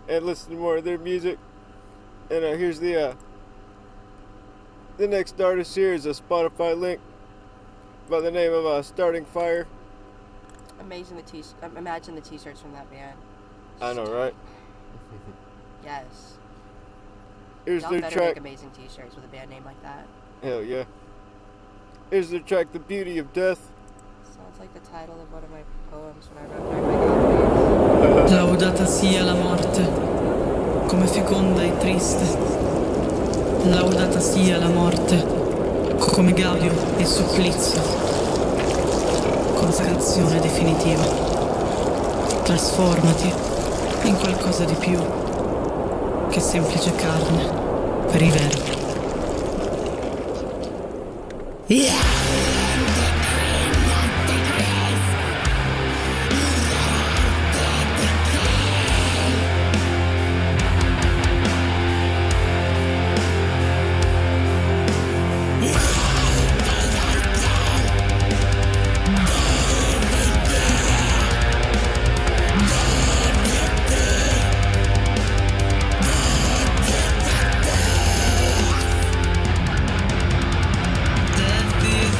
Speaker 2: and listen to more of their music. And here's the next artist here is a Spotify link by the name of Starting Fire.
Speaker 1: Amazing imagine the t-shirts from that band.
Speaker 2: I know, right?
Speaker 1: Yes.
Speaker 2: Here's
Speaker 1: Y'all
Speaker 2: their
Speaker 1: better
Speaker 2: track.
Speaker 1: make amazing t-shirts with a band name like that.
Speaker 2: Hell yeah. Here's their track, The Beauty of Death.
Speaker 1: Sounds like the title of one of my poems when I wrote Dark My God.
Speaker 8: Laudata sia la morte, come feconda e triste. Laudata sia la morte, come gaudio e supplizio. Consacrazione definitiva. Trasformati in qualcosa di più che semplice carne per i verbi. Death is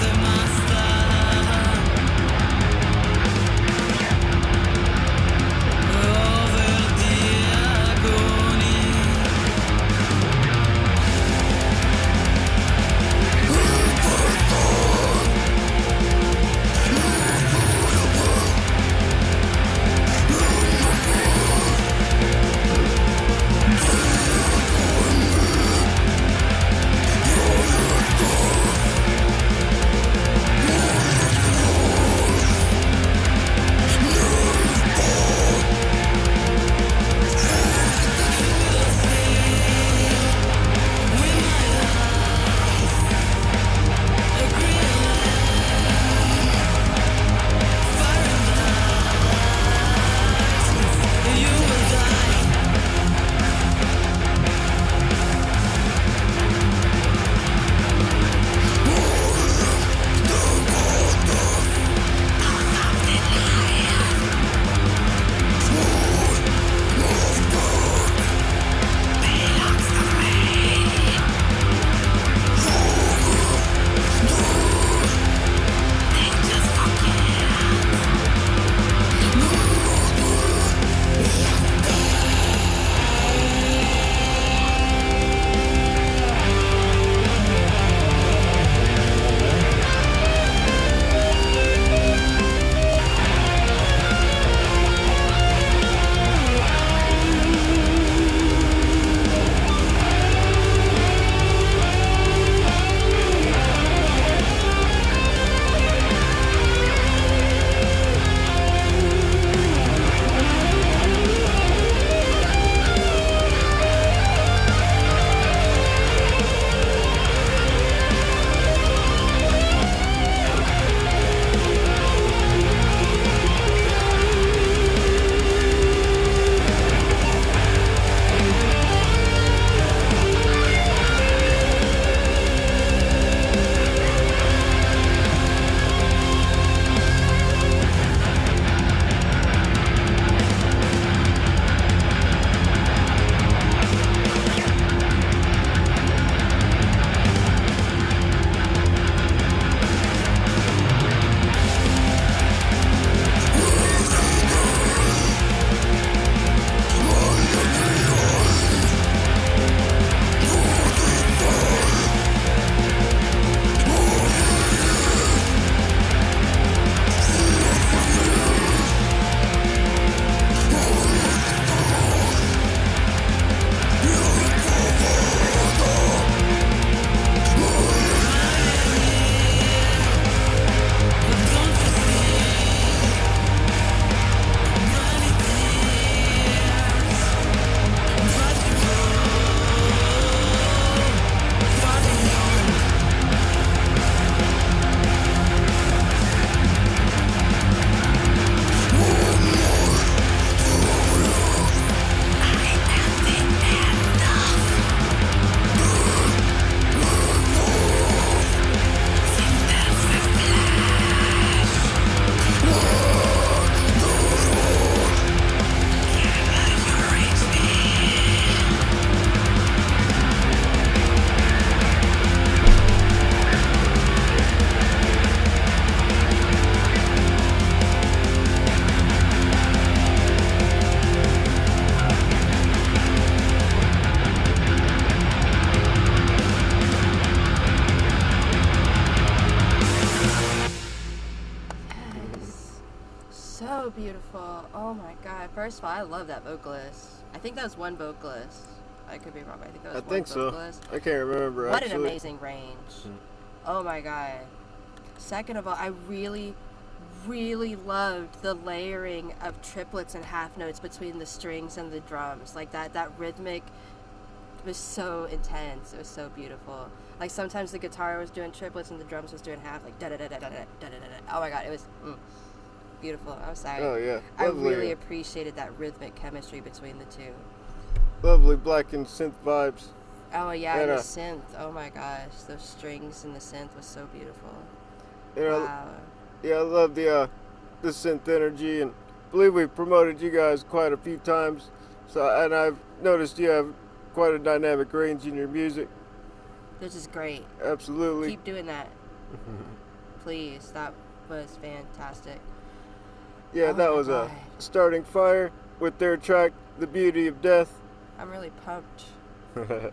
Speaker 1: beautiful. Oh my god. First of all, I love that vocalist. I think that was one vocalist. I could be wrong, but I think that was one vocalist.
Speaker 2: I can't remember,
Speaker 1: What
Speaker 2: actually.
Speaker 1: an amazing range. Oh my god. Second of all, I really, really loved the layering of triplets and half notes between the strings and the drums. Like that rhythmic was so intense. It was so beautiful. Like sometimes the guitar was doing triplets and the drums was doing half, like da da da da da da da da. Oh my god, it was beautiful. I'm sorry.
Speaker 2: Oh yeah,
Speaker 1: I
Speaker 2: lovely.
Speaker 1: really appreciated that rhythmic chemistry between the two.
Speaker 2: Lovely black and synth vibes.
Speaker 1: Oh yeah, and the synth. Oh my gosh, those strings and the synth was so beautiful. Wow.
Speaker 2: Yeah, I love the synth energy, and I believe we promoted you guys quite a few times. So, and I've noticed you have quite a dynamic range in your music.
Speaker 1: This is great.
Speaker 2: Absolutely.
Speaker 1: Keep doing that. Please. That was fantastic.
Speaker 2: Yeah,
Speaker 1: Oh
Speaker 2: that
Speaker 1: my
Speaker 2: was
Speaker 1: God.
Speaker 2: Starting Fire with their track "The Beauty of Death."
Speaker 1: I'm really pumped. But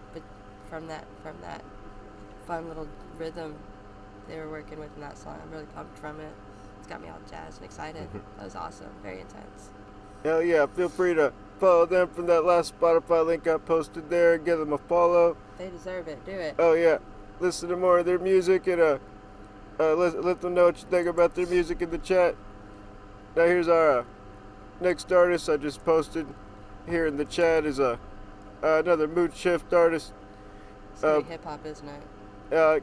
Speaker 1: from that fun little rhythm they were working with in that song, I'm really pumped from it. It's got me all jazzed and excited. That was awesome. Very intense.
Speaker 2: Hell yeah! Feel free to follow them from that last Spotify link I posted there. Give them a follow.
Speaker 1: They deserve it. Do it.
Speaker 2: Oh yeah, listen to more of their music and let them know what you think about their music in the chat. Now here's our next artist I just posted here in the chat is another mood shift artist.
Speaker 1: It's very hip hop, isn't it?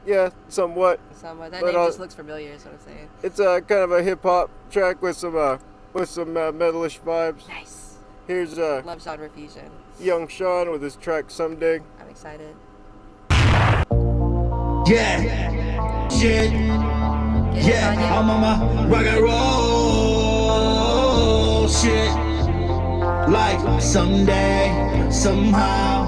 Speaker 2: Yeah, somewhat.
Speaker 1: Somewhat. That
Speaker 2: But,
Speaker 1: name just looks familiar. Is what I'm saying.
Speaker 2: It's kind of a hip hop track with some metalish vibes.
Speaker 1: Nice.
Speaker 2: Here's
Speaker 1: Love genre fusion.
Speaker 2: Young Sean with his track "Someday."
Speaker 1: I'm excited.
Speaker 3: Yeah, shit. Yeah, I'm on my rock and roll shit. Like someday, somehow,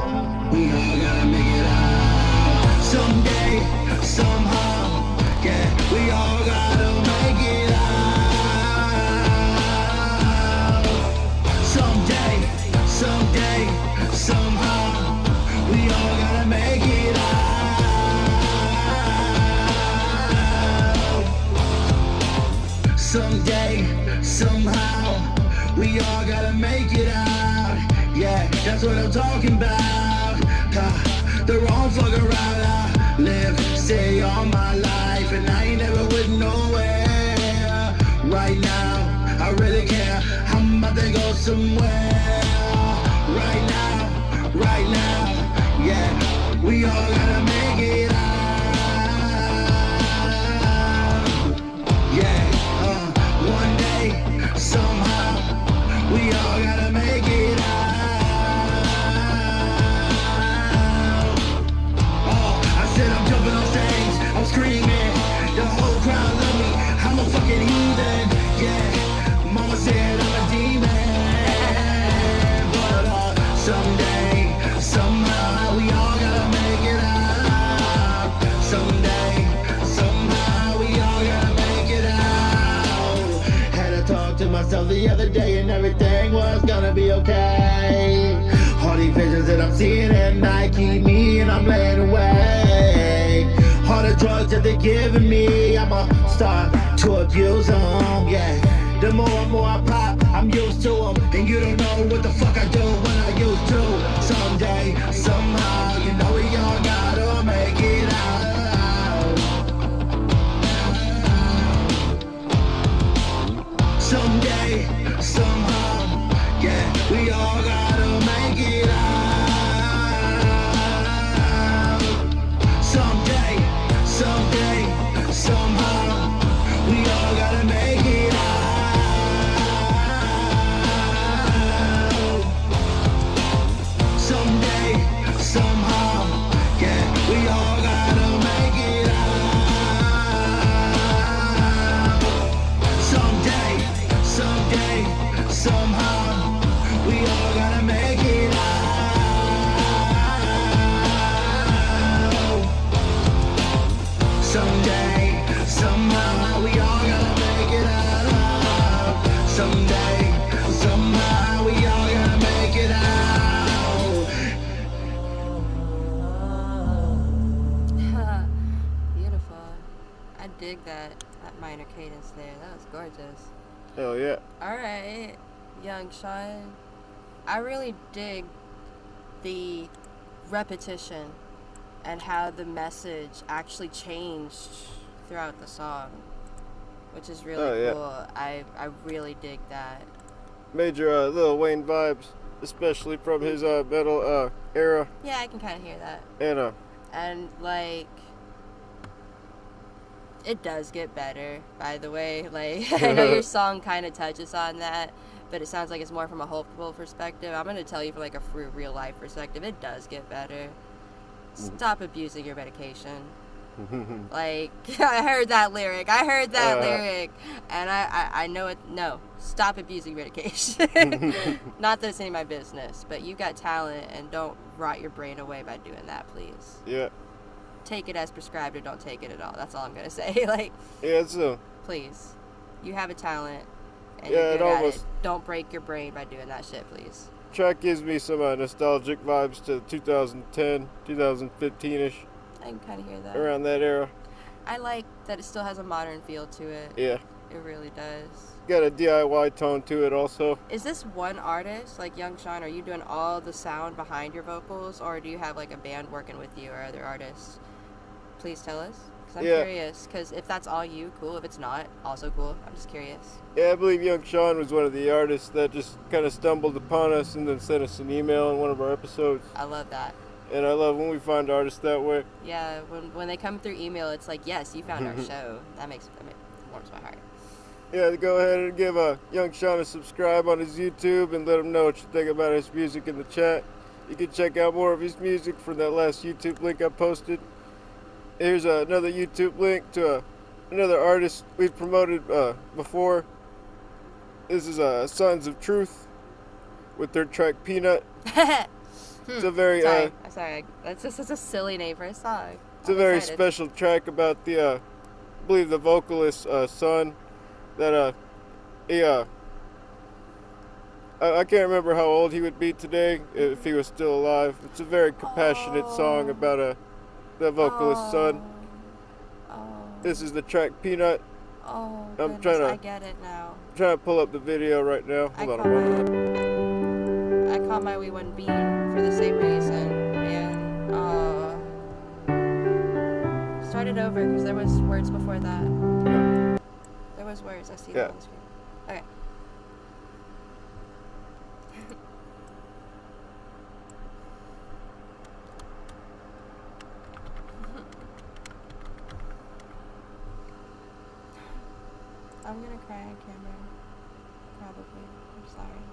Speaker 3: we all gotta make it out. Someday, somehow, yeah, we all gotta make it out. Someday, somehow, we all gotta make it out. Someday, somehow, we all gotta make it out. Yeah, that's what I'm talking about. The wrong fuck around. I live, stay all my life, and I ain't never went nowhere. Right now, I really care. I'm about to go somewhere. Right now, yeah, we all gotta make it out. Yeah. One day, somehow, we all gotta make it out. Oh, I said I'm jumping on stage, I'm screaming. The whole crowd love me, I'm a fucking heathen. Yeah, mama said I'm a demon. But someday, somehow, we all gotta make it out. Someday, somehow, we all gotta make it out. Had to talk to myself the other day and everything was gonna be okay. All these visions that I'm seeing at night keep me and I'm laying away. All the drugs that they're giving me, I'ma start to abuse them, yeah. The more and more I pop, I'm used to them. And you don't know what the fuck I do when I used to. Someday, somehow, you know we all gotta make it out. Someday, somehow, yeah, we all gotta make it out. Someday, somehow, we all gotta make it out. Someday, somehow, yeah, we all gotta make it out. Someday, somehow, we all gotta make it out. Someday, somehow, we all gotta make it out. Someday, somehow, we all gotta make it out.
Speaker 1: Beautiful. I dig that minor cadence there. That was gorgeous.
Speaker 2: Hell yeah.
Speaker 1: Alright, Young Sean. I really dig the repetition and how the message actually changed throughout the song, which is really cool. I really dig that.
Speaker 2: Major Lil Wayne vibes, especially from his metal era.
Speaker 1: Yeah, I can kind of hear that.
Speaker 2: And
Speaker 1: like, it does get better, by the way. Like, I know your song kind of touches on that, but it sounds like it's more from a hopeful perspective. I'm going to tell you from like a real life perspective, it does get better. Stop abusing your medication. Like, I heard that lyric, and I know it. No, stop abusing medication. Not that it's any of my business, but you got talent, and don't rot your brain away by doing that, please.
Speaker 2: Yeah.
Speaker 1: Take it as prescribed or don't take it at all. That's all I'm gonna say. Like,
Speaker 2: yeah, so
Speaker 1: please, you have a talent, and you're good at it. Don't break your brain by doing that shit, please.
Speaker 2: Track gives me some nostalgic vibes to 2010, 2015ish.
Speaker 1: I can kind of hear that.
Speaker 2: Around that era.
Speaker 1: I like that it still has a modern feel to it.
Speaker 2: Yeah.
Speaker 1: It really does.
Speaker 2: Got a DIY tone to it also.
Speaker 1: Is this one artist, like Young Sean, are you doing all the sound behind your vocals, or do you have like a band working with you or other artists? Please tell us. Because I'm curious, because if that's all you, cool. If it's not, also cool. I'm just curious.
Speaker 2: Yeah, I believe Young Sean was one of the artists that just kind of stumbled upon us and then sent us an email in one of our episodes.
Speaker 1: I love that.
Speaker 2: And I love when we find artists that way.
Speaker 1: Yeah, when they come through email, it's like, yes, you found our show. That warms my heart.
Speaker 2: Yeah, go ahead and give Young Sean a subscribe on his YouTube and let him know what you think about his music in the chat. You can check out more of his music from that last YouTube link I posted. Here's another YouTube link to another artist we've promoted before. This is Sons of Truth with their track Peanut. It's a very
Speaker 1: sorry. That's just such a silly name for a song.
Speaker 2: It's a very special track about the I believe the vocalist's son that I can't remember how old he would be today if he was still alive. It's a very compassionate song about the vocalist's son. This is the track Peanut.
Speaker 1: I'm trying to. I get it now.
Speaker 2: I'm trying to pull up the video right now. Hold on a moment.
Speaker 1: I caught my wee one Bean for the same reason. Man. Start it over because there was words before that. There was words. I see them on the screen. Okay. I'm gonna cry on camera. Probably. I'm sorry.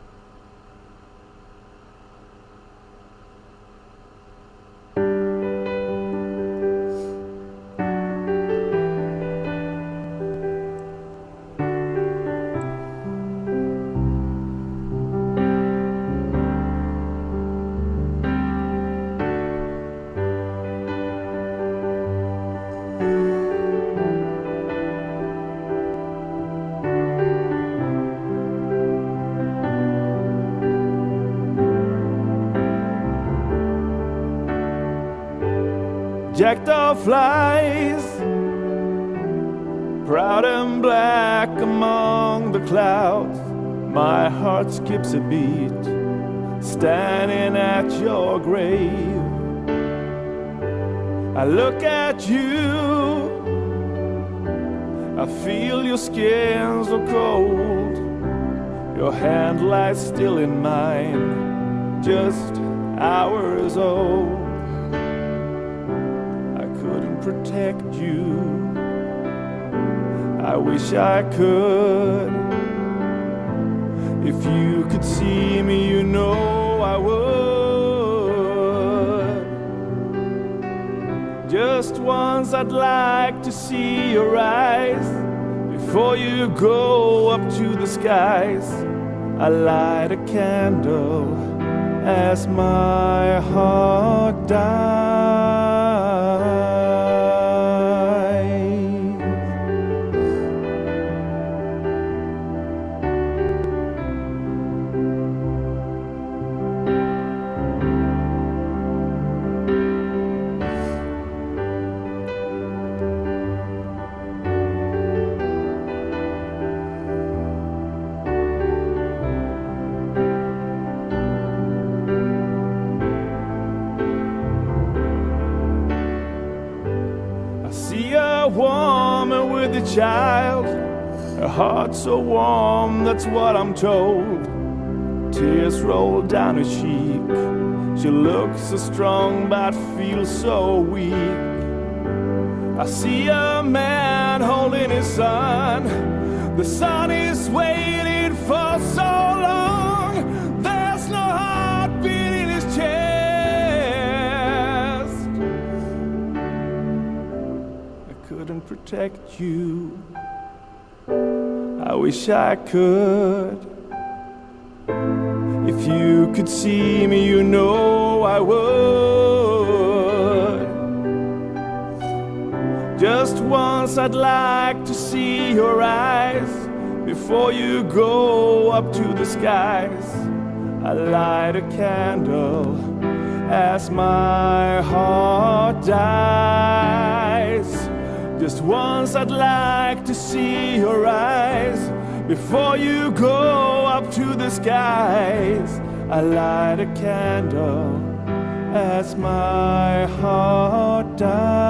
Speaker 4: Jackdaw flies, proud and black among the clouds. My heart skips a beat, standing at your grave. I look at you, I feel your skin so cold. Your hand lies still in mine, just hours old. Protect you. I wish I could. If you could see me, you know I would. Just once I'd like to see your eyes. Before you go up to the skies, I light a candle as my heart dies. woman with a child, a heart so warm, that's what I'm told. Tears roll down her cheek. She looks so strong but feels so weak. I see a man holding his son. The son is waiting for so long. There's no heartbeat in his chest. I couldn't protect you. I wish I could. If you could see me, you know I would. Just once I'd like to see your eyes before you go up to the skies. I light a candle as my heart dies. Just once I'd like to see your eyes before you go up to the skies. I light a candle as my heart dies.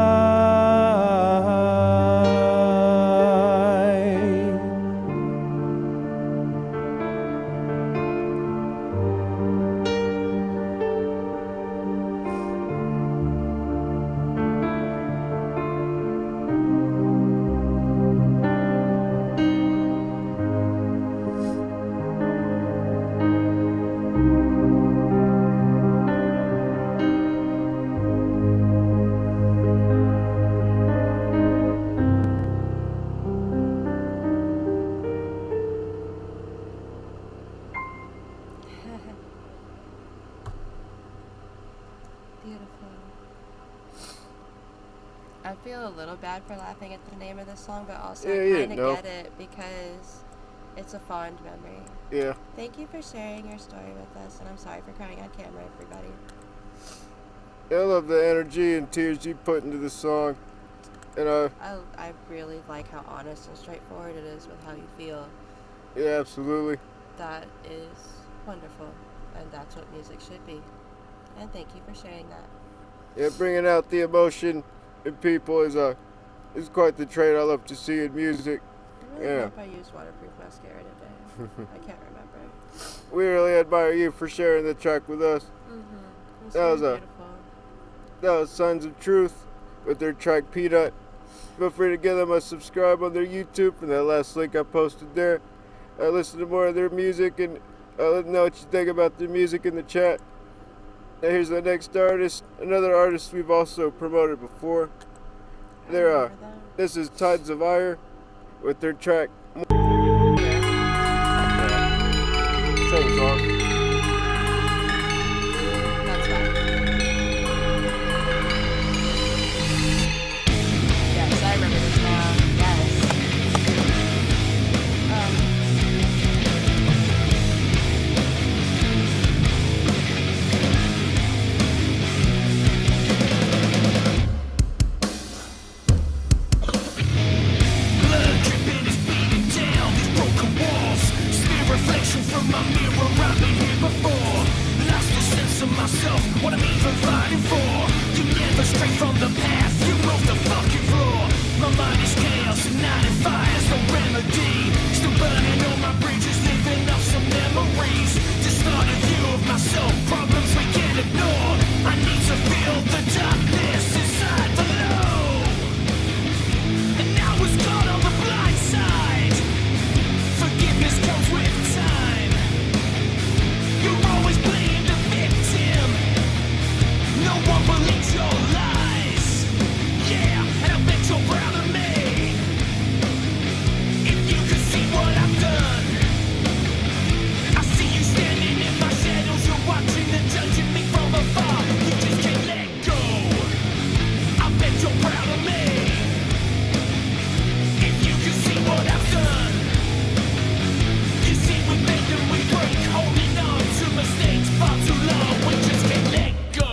Speaker 1: I feel a little bad for laughing at the name of this song, but also
Speaker 2: Yeah,
Speaker 1: I
Speaker 2: you
Speaker 1: kind of
Speaker 2: know.
Speaker 1: get it because it's a fond memory.
Speaker 2: Yeah.
Speaker 1: Thank you for sharing your story with us, and I'm sorry for crying on camera, everybody.
Speaker 2: I love the energy and tears you put into the song. And
Speaker 1: I really like how honest and straightforward it is with how you feel.
Speaker 2: yeah, absolutely.
Speaker 1: That is wonderful, and that's what music should be. And thank you for sharing that.
Speaker 2: Yeah, bringing out the emotion in people is quite the trait I love to see in music.
Speaker 1: I really
Speaker 2: Yeah.
Speaker 1: hope I used waterproof mascara today. I can't remember.
Speaker 2: We really admire you for sharing the track with us.
Speaker 1: It
Speaker 2: That was
Speaker 1: really
Speaker 2: a-
Speaker 1: beautiful.
Speaker 2: That was Sons of Truth with their track Peanut. Feel free to give them a subscribe on their YouTube and that last link I posted there. Listen to more of their music and let them know what you think about their music in the chat. Now here's the next artist, another artist we've also promoted before.
Speaker 1: Remember that?
Speaker 2: This is Tides of Ire with their track. Same song.
Speaker 1: That's fine. Yes, I remember this now. Yes.
Speaker 6: Blood dripping is beating down these broken walls. Smear reflection from my mirror, I've been here before. Lost the sense of myself, what I'm even fighting for. You never stray from the path, you move the fucking floor. My mind is chaos, ignited fires, no remedy. Still burning all my bridges, living off some memories. Distorted view of myself, problems we can't ignore. I need to feel the darkness inside the low. And now it's gone on the blind side. Forgiveness comes with time. You're always playing the victim. No one believes your lies. Yeah, and I bet you're proud of me. If you could see what I've done. I see you standing in my shadows. You're watching and judging me from afar. You just can't let go. I bet you're proud of me. If you can see what I've done. You see we make and we break. Holding on to mistakes far too long. We just can't let go.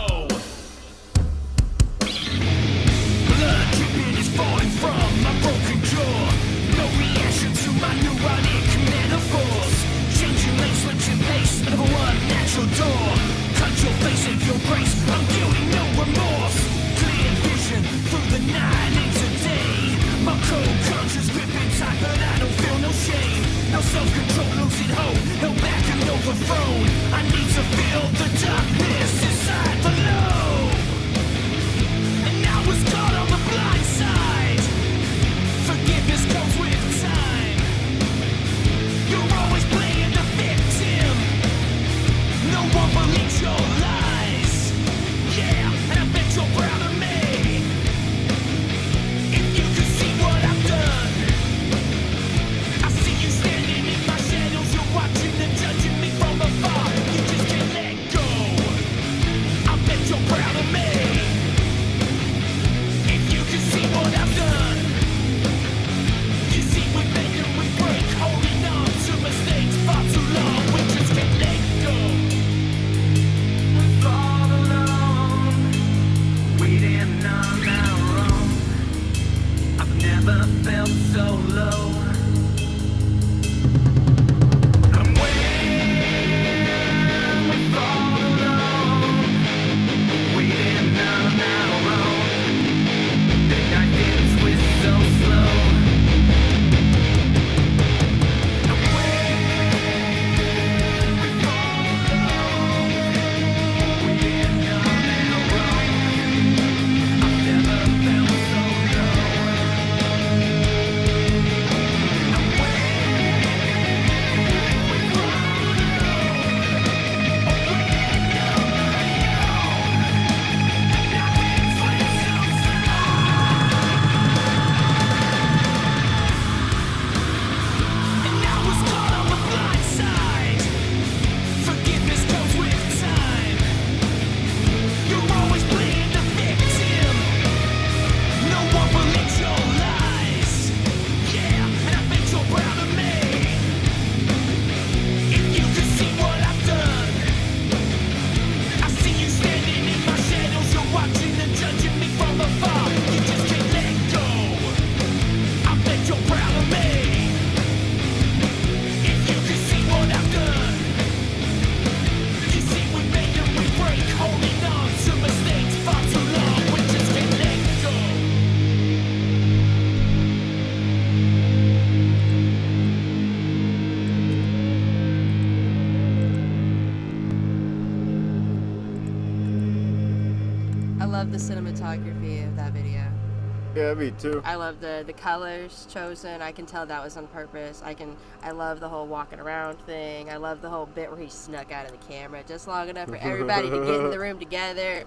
Speaker 6: you're proud of me. If you can see what I've done, you see we make and we break, holding on to mistakes far too long. We just can't let go. We're all alone, waiting on our own. I've never felt so low. I'm waiting, we're all alone, waiting on our own. The night ends with so slow. I'm waiting, we're all alone, waiting on our own. I've never felt so low. I'm waiting, we're all alone, waiting on our own. The night ends with so slow. And I was caught on the blind side. Forgiveness comes with time. You're always playing the victim. No one believes your lies. Yeah, and I bet you're proud of me. If you could see what I've done, I see you standing in my shadows. You're watching and judging me from afar. You just can't let go. I bet you're proud of me. If you could see what I've done, you see we make and we break, holding on to mistakes far too long. We just can't let go.
Speaker 1: I love the cinematography of that video.
Speaker 2: Yeah, me too.
Speaker 1: I love the colors chosen. I can tell that was on purpose. I love the whole walking around thing. I love the whole bit where he snuck out of the camera just long enough for everybody to get in the room together.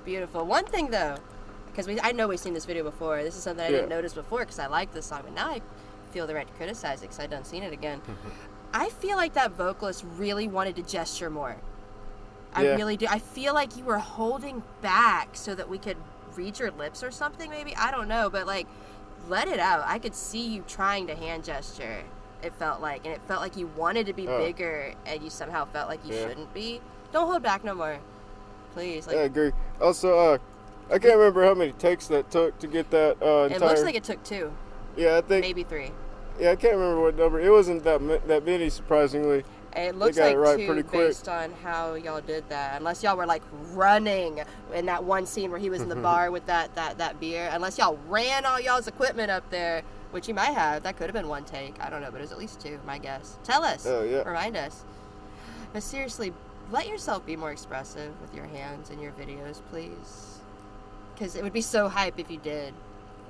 Speaker 1: Beautiful. One thing though, because I know we've seen this video before. This is something I didn't notice before because I like this song, but now I feel the right to criticize it because I done seen it again. I feel like that vocalist really wanted to gesture more. I
Speaker 2: Yeah.
Speaker 1: really do. I feel like you were holding back so that we could read your lips or something, maybe. I don't know, but like, let it out. I could see you trying to hand gesture. It felt like, and it felt like you wanted to be bigger, and you somehow felt like you shouldn't be. Don't hold back no more, please. Like,
Speaker 2: I agree. Also, I can't remember how many takes that took to get that entire.
Speaker 1: it looks like it took 2,
Speaker 2: Yeah, I think.
Speaker 1: maybe 3.
Speaker 2: Yeah, I can't remember what number. It wasn't that many, surprisingly.
Speaker 1: It looks
Speaker 2: got
Speaker 1: like
Speaker 2: it right
Speaker 1: 2
Speaker 2: pretty quick.
Speaker 1: based on how y'all did that. Unless y'all were like running in that one scene where he was in the bar with that beer. Unless y'all ran all y'all's equipment up there, which you might have. That could have been 1 take. I don't know, but it was at least 2, my guess. Tell us.
Speaker 2: Oh, yeah.
Speaker 1: Remind us. But seriously, let yourself be more expressive with your hands in your videos, please. Because it would be so hype if you did.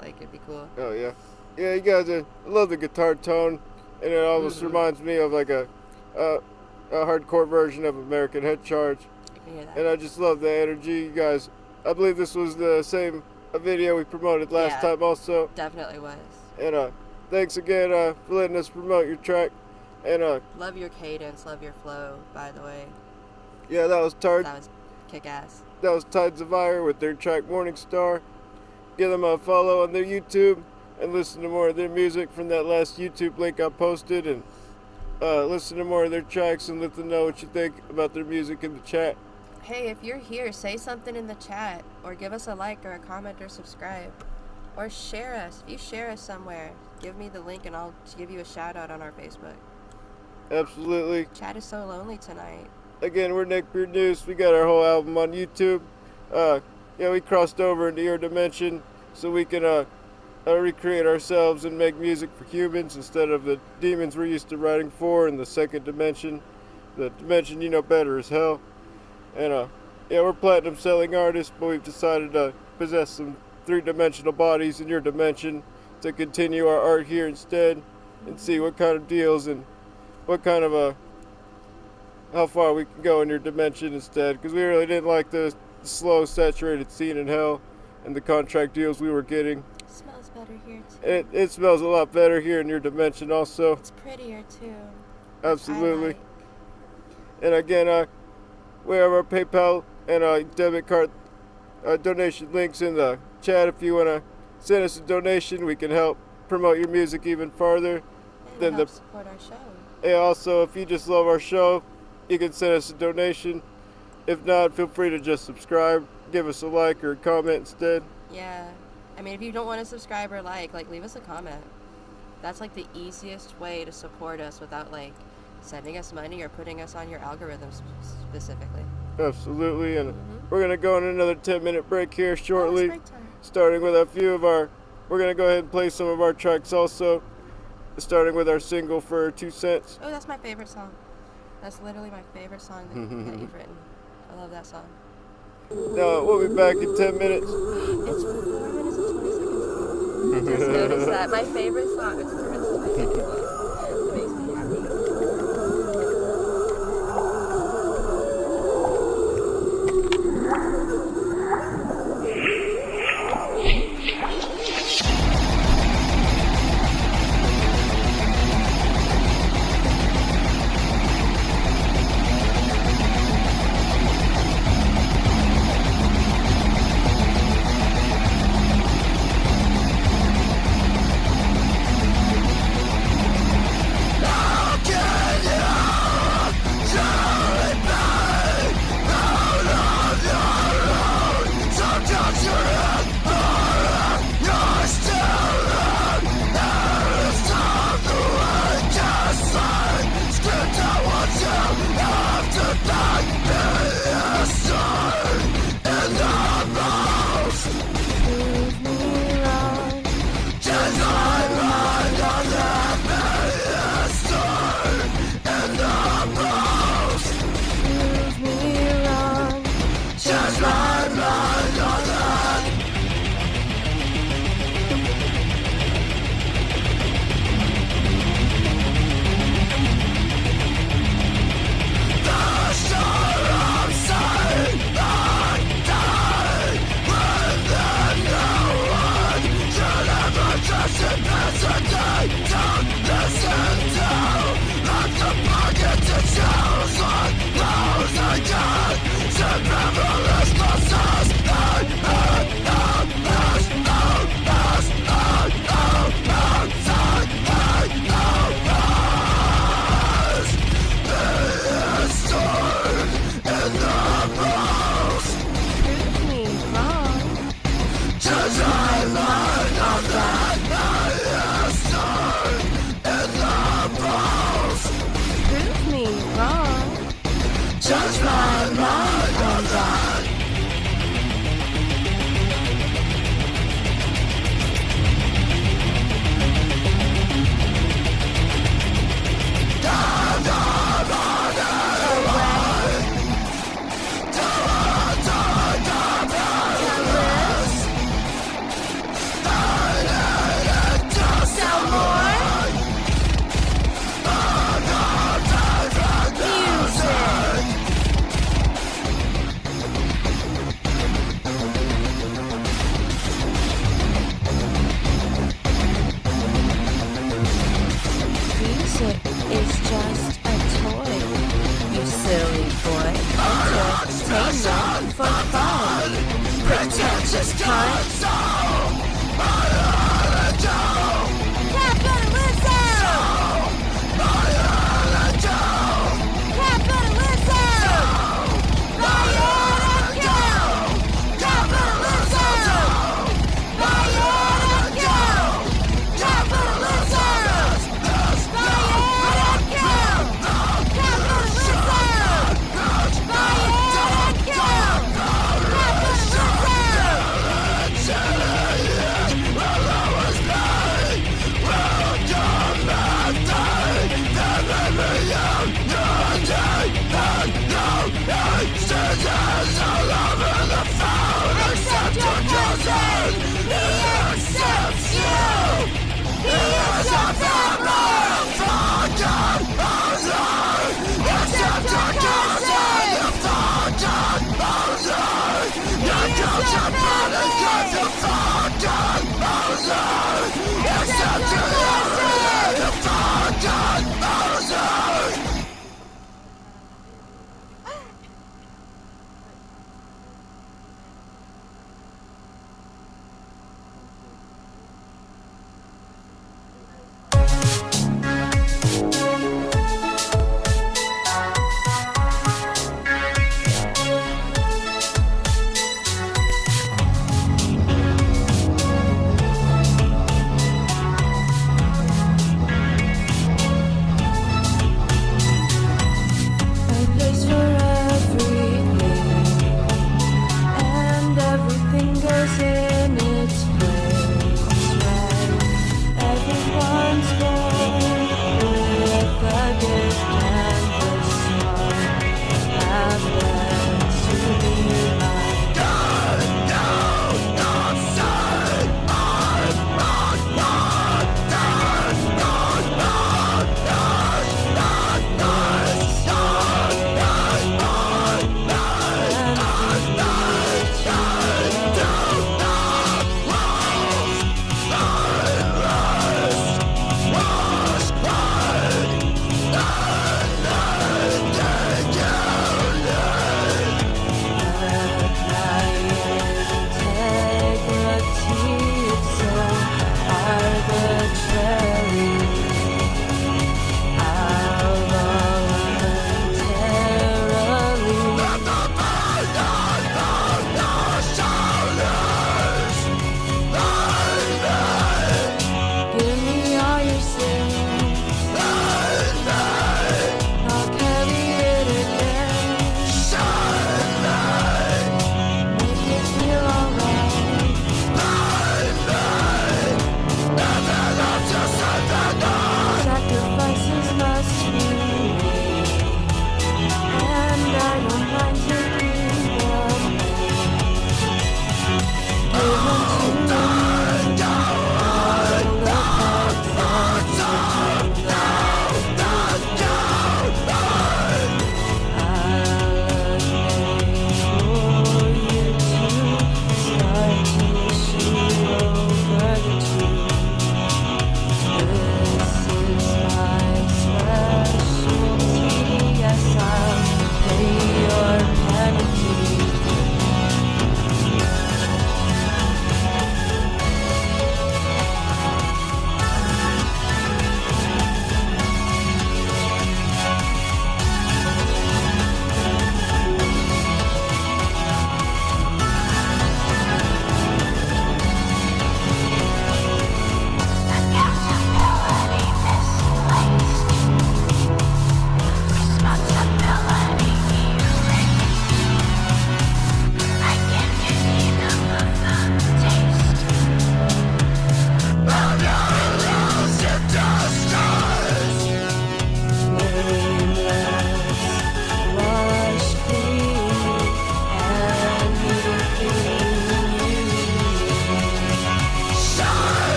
Speaker 1: Like, it'd be cool.
Speaker 2: Oh, yeah. Yeah, you guys, I love the guitar tone, and it almost reminds me of like a hardcore version of American Head Charge.
Speaker 1: I can hear that.
Speaker 2: And I just love the energy, you guys. I believe this was the same video we promoted last time also.
Speaker 1: Definitely was.
Speaker 2: And thanks again for letting us promote your track. And
Speaker 1: Love your cadence, love your flow, by the way.
Speaker 2: yeah, that was Tard.
Speaker 1: That was kick-ass.
Speaker 2: That was Tides of Fire with their track Morning Star. Give them a follow on their YouTube and listen to more of their music from that last YouTube link I posted. And listen to more of their tracks and let them know what you think about their music in the chat.
Speaker 1: Hey, if you're here, say something in the chat, or give us a like or a comment or subscribe, or share us. If you share us somewhere, give me the link and I'll give you a shout out on our Facebook.
Speaker 2: Absolutely.
Speaker 1: Chat is so lonely tonight.
Speaker 2: Again, we're Neckbeard Noose. We got our whole album on YouTube. Yeah, we crossed over into your dimension so we can recreate ourselves and make music for humans instead of the demons we're used to writing for in the second dimension. The dimension you know better as hell. And yeah, we're platinum selling artists, but we've decided to possess some three-dimensional bodies in your dimension to continue our art here instead and see what kind of deals and what kind of how far we can go in your dimension instead, because we really didn't like the slow, saturated scene in hell and the contract deals we were getting.
Speaker 1: It smells better here too.
Speaker 2: It smells a lot better here in your dimension also.
Speaker 1: It's prettier too.
Speaker 2: Absolutely.
Speaker 1: I like.
Speaker 2: And again, we have our PayPal and debit card donation links in the chat. If you want to send us a donation, we can help promote your music even farther.
Speaker 1: And help support our show.
Speaker 2: And also, if you just love our show, you can send us a donation. If not, feel free to just subscribe, give us a like or a comment instead.
Speaker 1: Yeah. I mean, if you don't want to subscribe or like leave us a comment. That's like the easiest way to support us without like sending us money or putting us on your algorithms specifically.
Speaker 2: Absolutely, and we're going to go on another 10-minute break here shortly.
Speaker 1: Oh, it's break time.
Speaker 2: Starting with a few of our, we're going to go ahead and play some of our tracks also. Starting with our single for 2 cents.
Speaker 1: Oh, that's my favorite song. That's literally my favorite song that you've written. I love that song.
Speaker 2: Now, we'll be back in 10 minutes.
Speaker 1: It's 4 minutes and 20 seconds long. Just noticed that. My favorite song is 4 minutes and 20 seconds long. It makes me happy.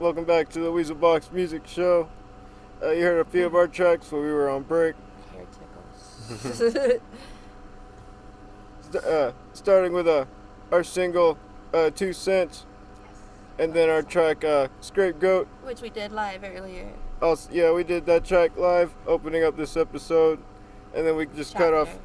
Speaker 2: Welcome back to the Weasel Box Music Show. You heard a few of our tracks while we were on break.
Speaker 1: Hair tickles.
Speaker 2: Starting with our single 2 Cents, and then our track Scapegoat.
Speaker 1: Which we did live earlier.
Speaker 2: Also, yeah, we did that track live, opening up this episode, and then we just cut off.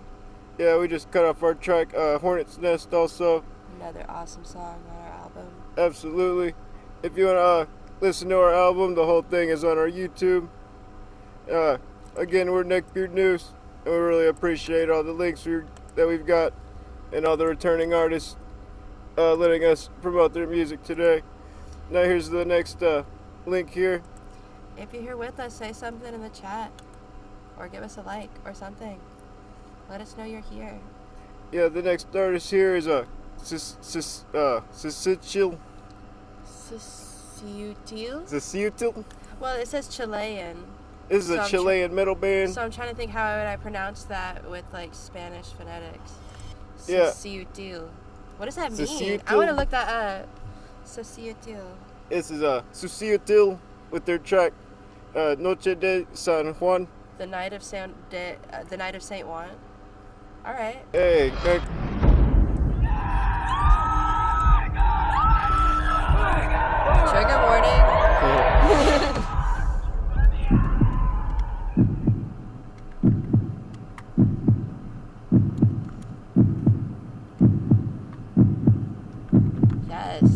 Speaker 2: Yeah, we just cut off our track Hornet's Nest also.
Speaker 1: Another awesome song on our album.
Speaker 2: Absolutely. If you want to listen to our album, the whole thing is on our YouTube. Again, we're Neckbeard Noose, and we really appreciate all the links that we've got and all the returning artists letting us promote their music today. Now here's the next link here.
Speaker 1: If you're here with us, say something in the chat, or give us a like or something. Let us know you're here.
Speaker 2: Yeah, the next artist here is Cecil. Cecil?
Speaker 1: Well, it says Chilean.
Speaker 2: This is a Chilean metal band.
Speaker 1: So I'm trying to think how would I pronounce that with like Spanish phonetics.
Speaker 2: Yeah.
Speaker 1: Cecil. What does that mean?
Speaker 2: Cecil.
Speaker 1: I want to look that up. Cecil.
Speaker 2: This is Cecil with their track Noche de San Juan.
Speaker 1: The night of Saint Juan. All right.
Speaker 2: Hey.
Speaker 1: Trigger warning. Yes.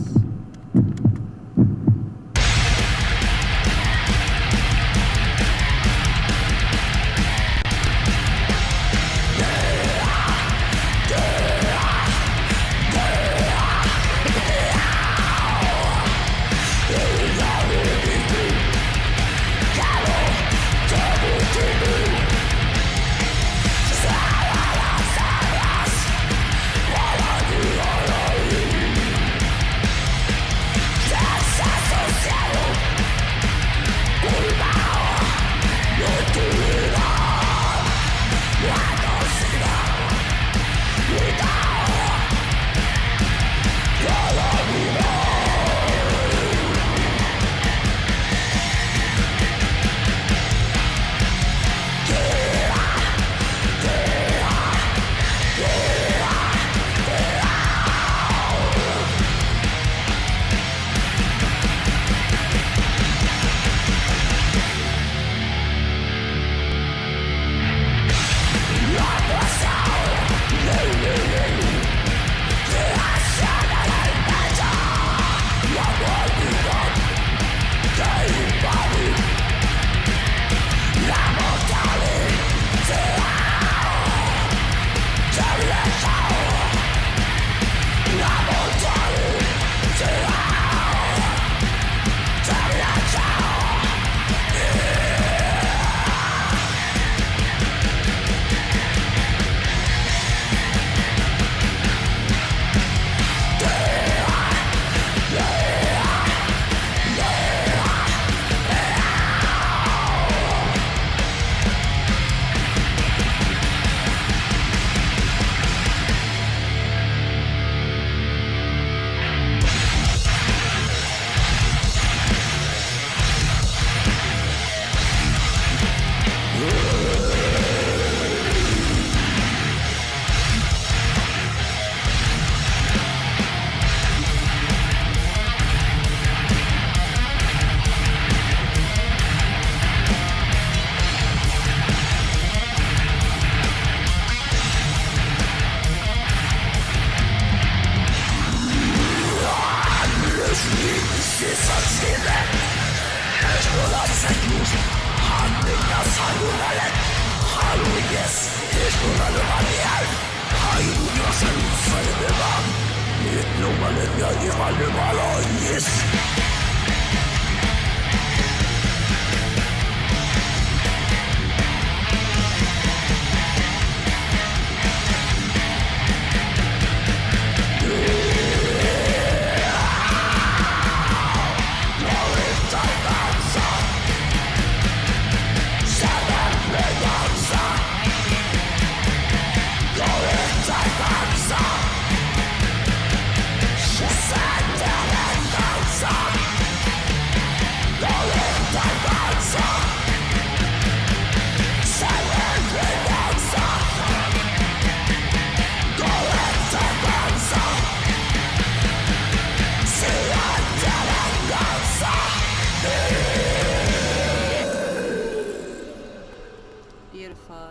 Speaker 1: Beautiful.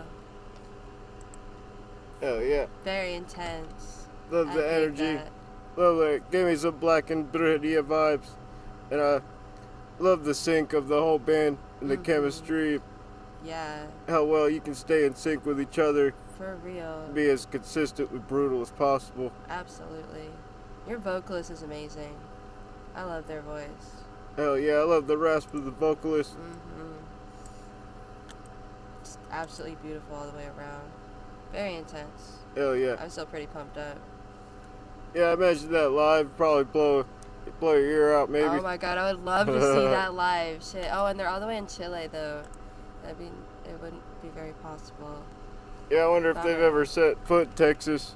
Speaker 2: Hell yeah.
Speaker 1: Very intense.
Speaker 2: Love
Speaker 1: I
Speaker 2: the
Speaker 1: dig
Speaker 2: energy.
Speaker 1: that.
Speaker 2: Love it. Gave me some Black and Britia vibes. And I love the sync of the whole band and the chemistry.
Speaker 1: Yeah,
Speaker 2: How well you can stay in sync with each other.
Speaker 1: for real.
Speaker 2: Be as consistently brutal as possible.
Speaker 1: Absolutely. Your vocalist is amazing. I love their voice.
Speaker 2: Hell yeah, I love the rasp of the vocalist.
Speaker 1: It's absolutely beautiful all the way around. Very intense.
Speaker 2: Hell yeah.
Speaker 1: I'm still pretty pumped up.
Speaker 2: Yeah, I imagine that live probably blow your ear out maybe.
Speaker 1: Oh my god, I would love to see that live. Shit. Oh, and they're all the way in Chile though. That'd be, it wouldn't be very possible.
Speaker 2: Yeah, I wonder if they've ever set foot in Texas.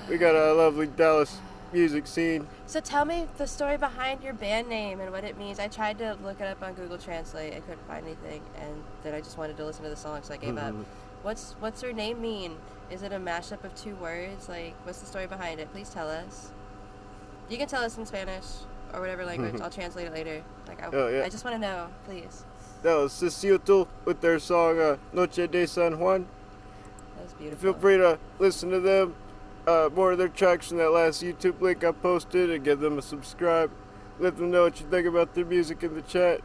Speaker 2: We got a lovely Dallas music scene.
Speaker 1: So tell me the story behind your band name and what it means. I tried to look it up on Google Translate. I couldn't find anything, and then I just wanted to listen to the song, so I gave up. What's your name mean? Is it a mashup of two words? Like, what's the story behind it? Please tell us. You can tell us in Spanish or whatever language. I'll translate it later. Like, I just want to know, please.
Speaker 2: That was Ceciotl with their song Noche de San Juan.
Speaker 1: That was beautiful.
Speaker 2: Feel free to listen to them. More of their tracks from that last YouTube link I posted, and give them a subscribe. Let them know what you think about their music in the chat.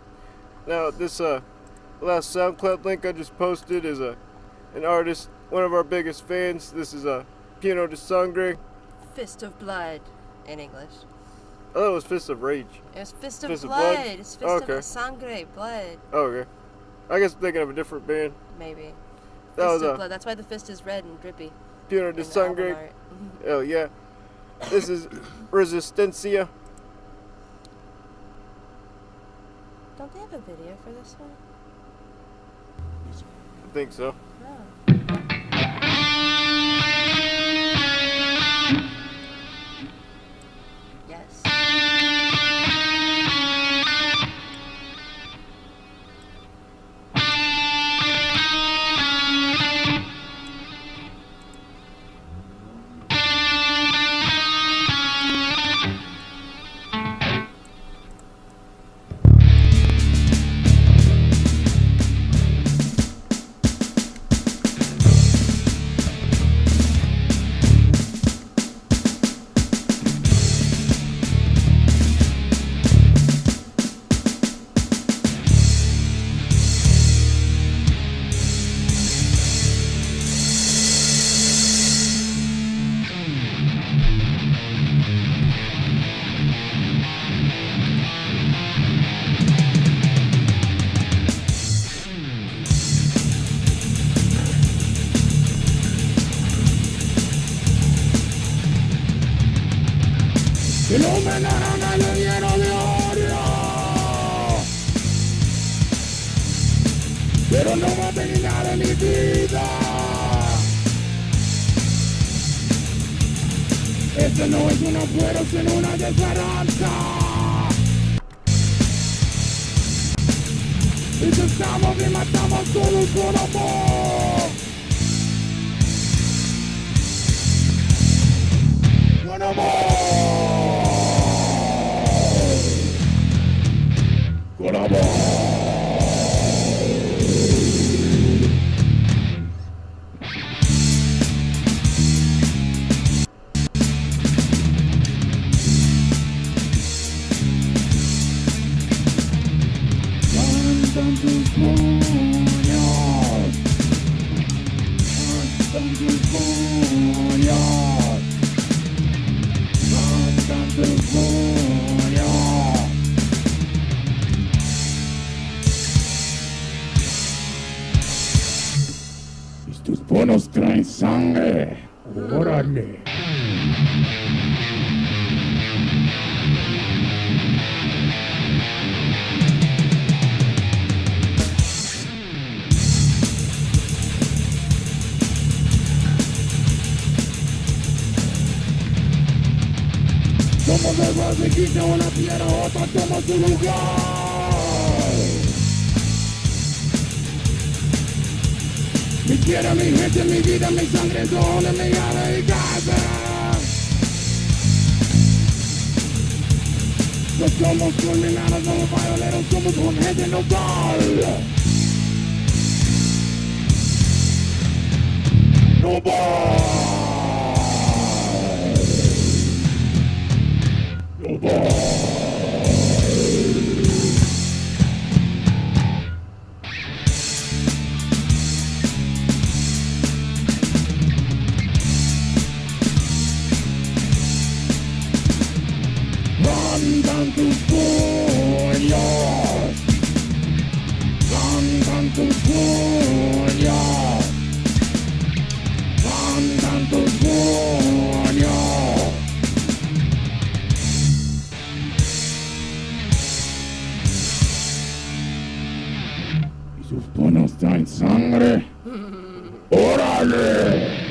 Speaker 2: Now, this last SoundCloud link I just posted is an artist, one of our biggest fans. This is Puno de Sangre.
Speaker 1: Fist of Blood in English.
Speaker 2: I thought it was Fist of Rage.
Speaker 1: It was Fist of
Speaker 2: Fist of
Speaker 1: Blood.
Speaker 2: Blood?
Speaker 1: It's Fist
Speaker 2: Okay.
Speaker 1: of Sangre, blood.
Speaker 2: Oh, okay. I guess I'm thinking of a different band.
Speaker 1: Maybe.
Speaker 2: That
Speaker 1: Fist
Speaker 2: was
Speaker 1: of Blood. That's why the fist is red and drippy.
Speaker 2: Puno de
Speaker 1: in the album
Speaker 2: Sangre.
Speaker 1: art.
Speaker 2: Hell yeah. This is Resistencia.
Speaker 1: Don't they have a video for this one?
Speaker 2: I think so.
Speaker 1: No. Yes.
Speaker 9: Y los homenajes le dieron de odio. Pero no va a venir nada en mi vida. Este no es un afuero, sino una desesperanza. Y si estamos y matamos todos por amor. Con amor. Con amor. Mandan tus puños. Mandan tus puños. Mandan tus puños. Y tus poros traen sangre. Órale. Somos el más de quita una piedra, otra toma su lugar. Mi tierra, mi gente, mi vida, mi sangre, son de mi alma y casa. No somos criminales, somos violeros, somos un gente normal. No va. Mandan tus puños. Mandan tus puños. Mandan tus puños. Y sus puños traen sangre. ¡Órale!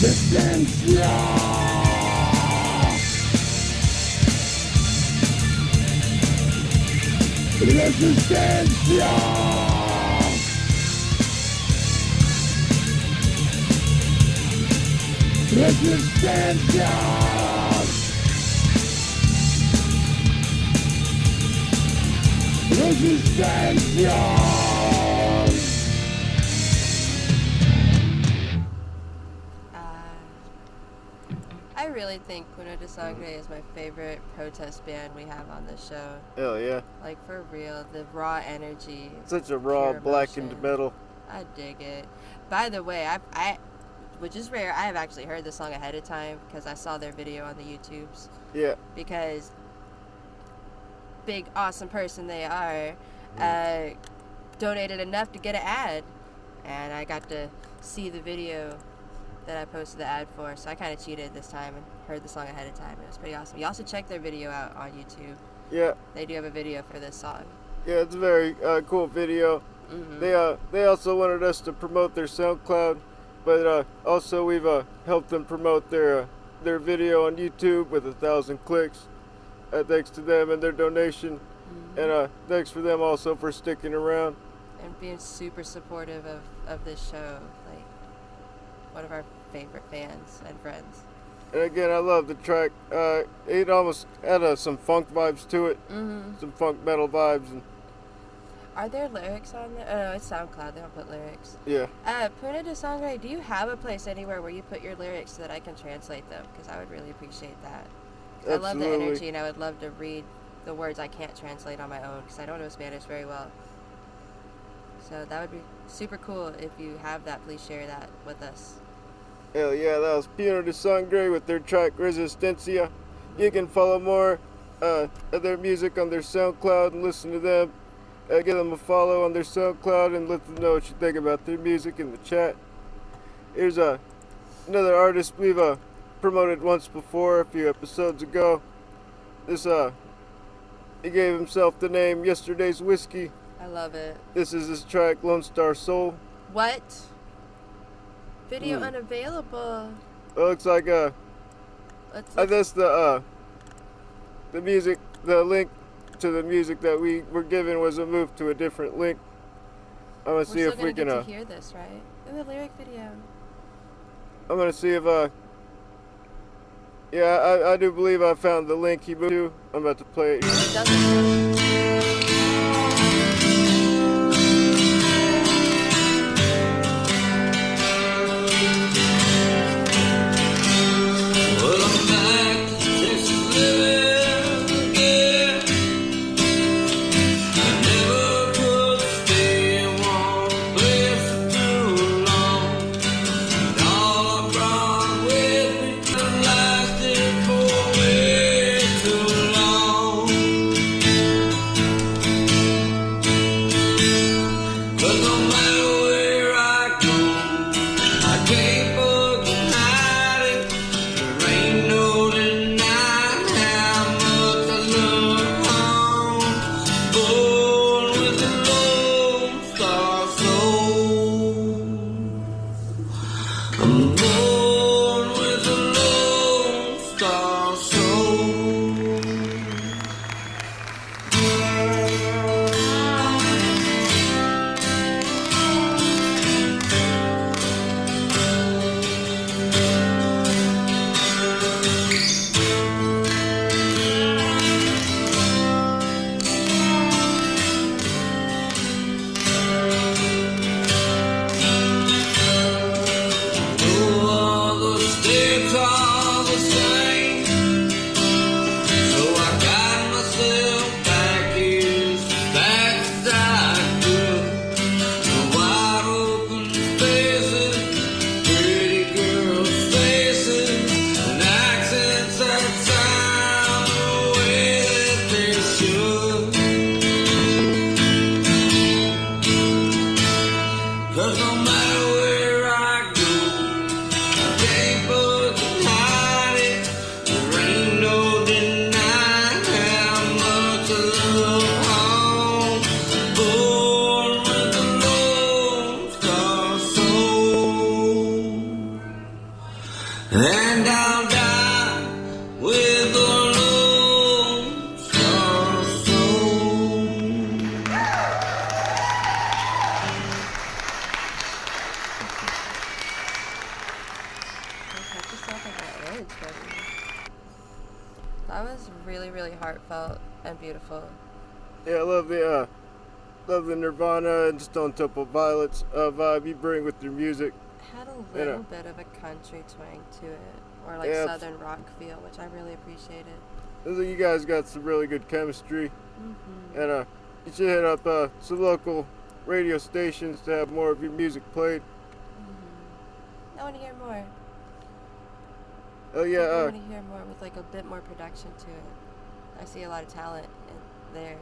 Speaker 9: Resistencia. Resistencia. Resistencia. Resistencia.
Speaker 1: I really think Puno de Sangre is my favorite protest band we have on this show.
Speaker 2: Hell yeah.
Speaker 1: Like, for real, the raw energy.
Speaker 2: Such a raw,
Speaker 1: pure
Speaker 2: blackened
Speaker 1: emotion.
Speaker 2: metal.
Speaker 1: I dig it. By the way, which is rare, I have actually heard the song ahead of time because I saw their video on the YouTubes.
Speaker 2: Yeah.
Speaker 1: Because big, awesome person they are, donated enough to get an ad. And I got to see the video that I posted the ad for, so I kind of cheated this time and heard the song ahead of time. It was pretty awesome. You also check their video out on YouTube.
Speaker 2: Yeah.
Speaker 1: They do have a video for this song.
Speaker 2: Yeah, it's a very cool video.
Speaker 1: Mm-hmm.
Speaker 2: They also wanted us to promote their SoundCloud, but also we've helped them promote their video on YouTube with 1,000 clicks. Thanks to them and their donation, and thanks for them also for sticking around
Speaker 1: and being super supportive of this show. Like, one of our favorite fans and friends.
Speaker 2: And again, I love the track. It almost had some funk vibes to it, some funk metal vibes. And
Speaker 1: are there lyrics on there? Oh, no, it's SoundCloud. They don't put lyrics.
Speaker 2: Yeah.
Speaker 1: Puno de Sangre, do you have a place anywhere where you put your lyrics so that I can translate them? Because I would really appreciate that. I love the energy, and I would love to read the words I can't translate on my own because I don't know Spanish very well. So that would be super cool if you have that. Please share that with us.
Speaker 2: Hell yeah, that was Puno de Sangre with their track Resistencia. You can follow more of their music on their SoundCloud and listen to them. Give them a follow on their SoundCloud and let them know what you think about their music in the chat. Here's another artist we've promoted once before, a few episodes ago. This he gave himself the name Yesterday's Whiskey.
Speaker 1: I love it.
Speaker 2: This is his track Lone Star Soul.
Speaker 1: What? Video unavailable.
Speaker 2: It looks like I guess the music, the link to the music that we were given was a move to a different link. I'm gonna see if we can.
Speaker 1: Get to hear this, right? Ooh, a lyric video.
Speaker 2: I'm gonna see if yeah, I do believe I found the link he moved to. I'm about to play it.
Speaker 1: and beautiful.
Speaker 2: Yeah, I love the Nirvana and Stone Temple Pilots vibe you bring with your music.
Speaker 1: Had a little bit of a country twang to it, or like southern rock feel, which I really appreciated.
Speaker 2: You guys got some really good chemistry, and you should hit up some local radio stations to have more of your music played.
Speaker 1: I want to hear more.
Speaker 2: Oh yeah.
Speaker 1: I want to hear more with like a bit more production to it. I see a lot of talent in there.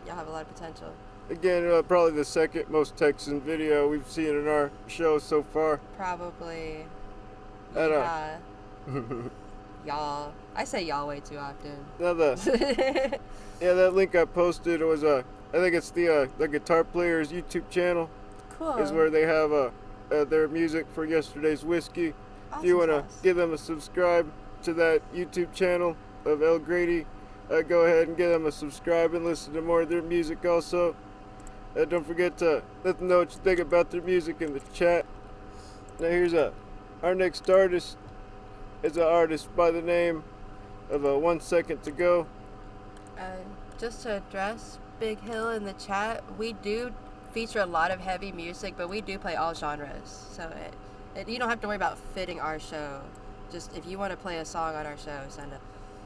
Speaker 1: Y'all have a lot of potential.
Speaker 2: Again, probably the second most Texan video we've seen in our show so far.
Speaker 1: Probably.
Speaker 2: And,
Speaker 1: yeah. Y'all. I say y'all way too often.
Speaker 2: Now that link I posted was I think it's the Guitar Players YouTube channel.
Speaker 1: Cool.
Speaker 2: Is where they have their music for Yesterday's Whiskey. If you want to give them a subscribe to that YouTube channel of El Grady, go ahead and give them a subscribe and listen to more of their music also. Don't forget to let them know what you think about their music in the chat. Now here's our next artist is an artist by the name of 1 Second to Go.
Speaker 1: Just to address Big Hill in the chat, we do feature a lot of heavy music, but we do play all genres. So you don't have to worry about fitting our show. Just if you want to play a song on our show, send it.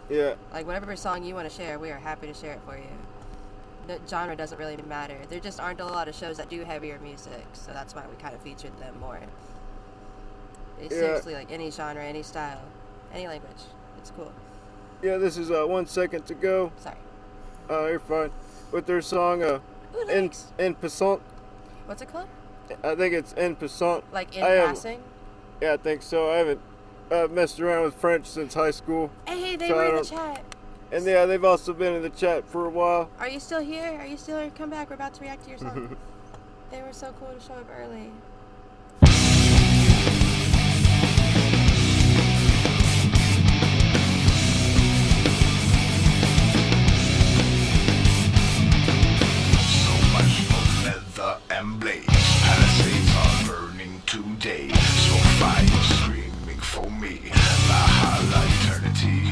Speaker 2: Yeah.
Speaker 1: Like whatever song you want to share, we are happy to share it for you. The genre doesn't really matter. There just aren't a lot of shows that do heavier music, so that's why we kind of featured them more. It's seriously like any genre, any style, any language. It's cool.
Speaker 2: Yeah, this is 1 Second to Go.
Speaker 1: Sorry.
Speaker 2: You're fine. With their song En Passant.
Speaker 1: What's it called?
Speaker 2: I think it's En Passant.
Speaker 1: Like in passing?
Speaker 2: Yeah, I think so. I haven't messed around with French since high school.
Speaker 1: Hey, they were in the chat.
Speaker 2: And yeah, they've also been in the chat for a while.
Speaker 1: Are you still here? Are you still here? Come back. We're about to react to your song. They were so cool to show up early.
Speaker 3: So much for leather and blade. Palisades are burning today. So fire screaming for me. Valhalla eternity.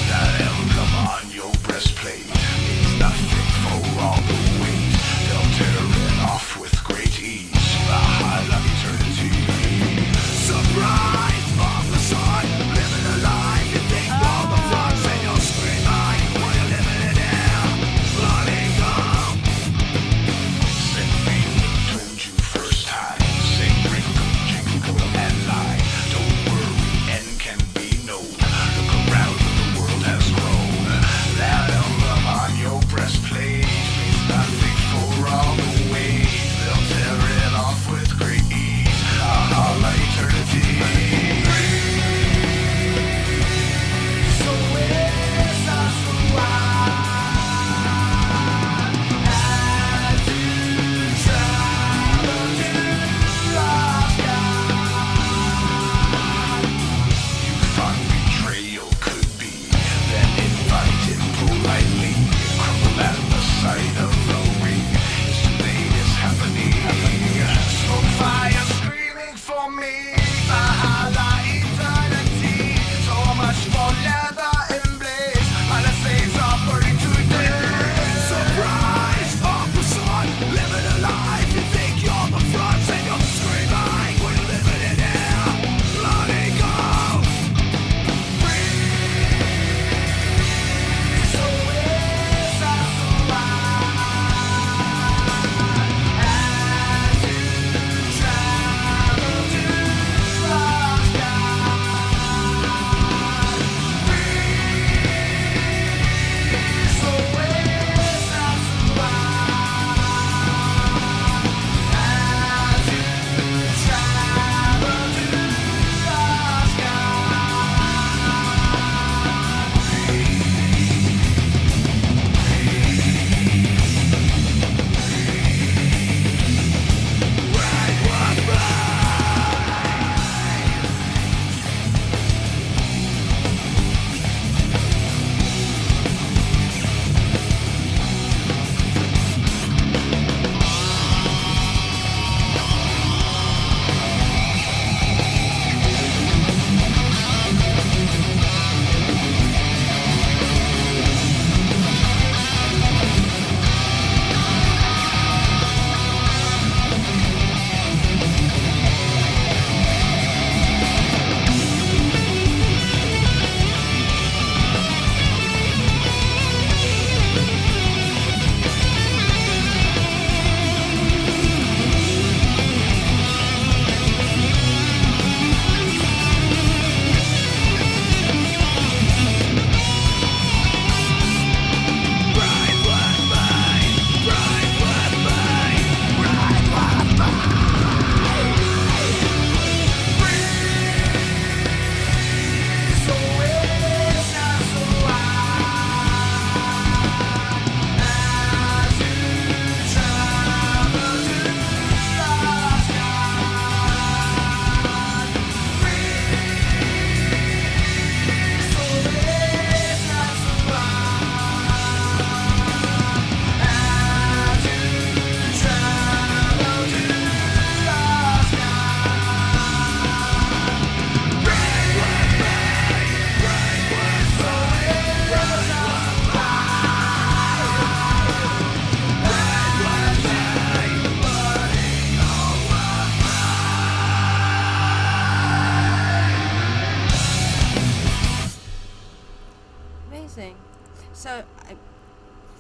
Speaker 3: That emblem on your breastplate means nothing for all the weight. They'll tear it off with great ease. Valhalla eternity. Surprise from the sun, living a life. You think all the flaws and you'll scream like when you're living it down. Bloody gum. Sing me told you first time. Sing wrinkle, jingle and lie. Don't worry, end can be known. Look around, the world has grown. That emblem on your breastplate means nothing.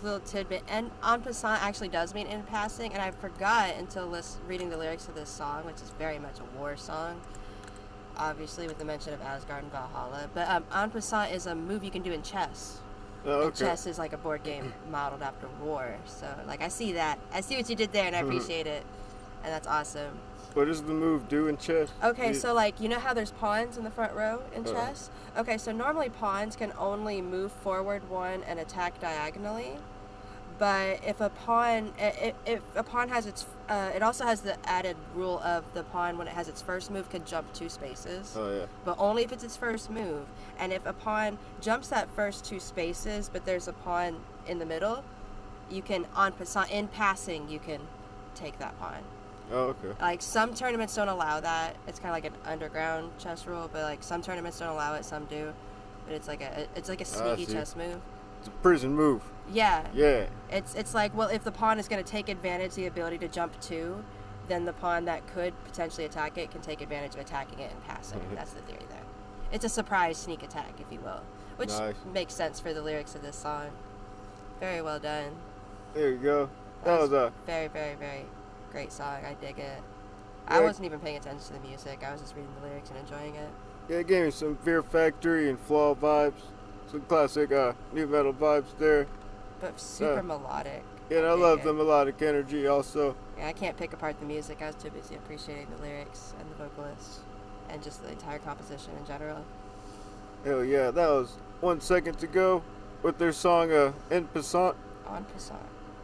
Speaker 1: little tidbit. And en passant actually does mean in passing, and I forgot until reading the lyrics of this song, which is very much a war song, obviously with the mention of Asgard and Valhalla. But en passant is a move you can do in chess.
Speaker 2: Oh, okay.
Speaker 1: And chess is like a board game modeled after war. So, like, I see that. I see what you did there, and I appreciate it. And that's awesome.
Speaker 2: What does the move do in chess?
Speaker 1: Okay, so like, you know how there's pawns in the front row in chess? Okay, so normally pawns can only move forward one and attack diagonally. But if a pawn, if a pawn has its, it also has the added rule of the pawn when it has its first move can jump 2 spaces.
Speaker 2: Oh, yeah.
Speaker 1: But only if it's its first move. And if a pawn jumps that first 2 spaces, but there's a pawn in the middle, you can, in passing, you can take that pawn.
Speaker 2: Oh, okay.
Speaker 1: Like, some tournaments don't allow that. It's kind of like an underground chess rule, but like some tournaments don't allow it, some do. But it's like a sneaky chess move.
Speaker 2: It's a prison move.
Speaker 1: Yeah.
Speaker 2: Yeah.
Speaker 1: It's like, well, if the pawn is going to take advantage of the ability to jump 2, then the pawn that could potentially attack it can take advantage of attacking it and passing. That's the theory there. It's a surprise sneak attack, if you will, which makes sense for the lyrics of this song. Very well done.
Speaker 2: There you go. That was a
Speaker 1: very, very, very great song. I dig it. I wasn't even paying attention to the music. I was just reading the lyrics and enjoying it.
Speaker 2: Yeah, it gave me some Fear Factory and Flaw vibes. Some classic new metal vibes there.
Speaker 1: But super melodic.
Speaker 2: Yeah, and I love the melodic energy also.
Speaker 1: Yeah, I can't pick apart the music. I was too busy appreciating the lyrics and the vocalists and just the entire composition in general.
Speaker 2: Hell yeah, that was 1 second to go with their song En Passant.
Speaker 1: En Passant.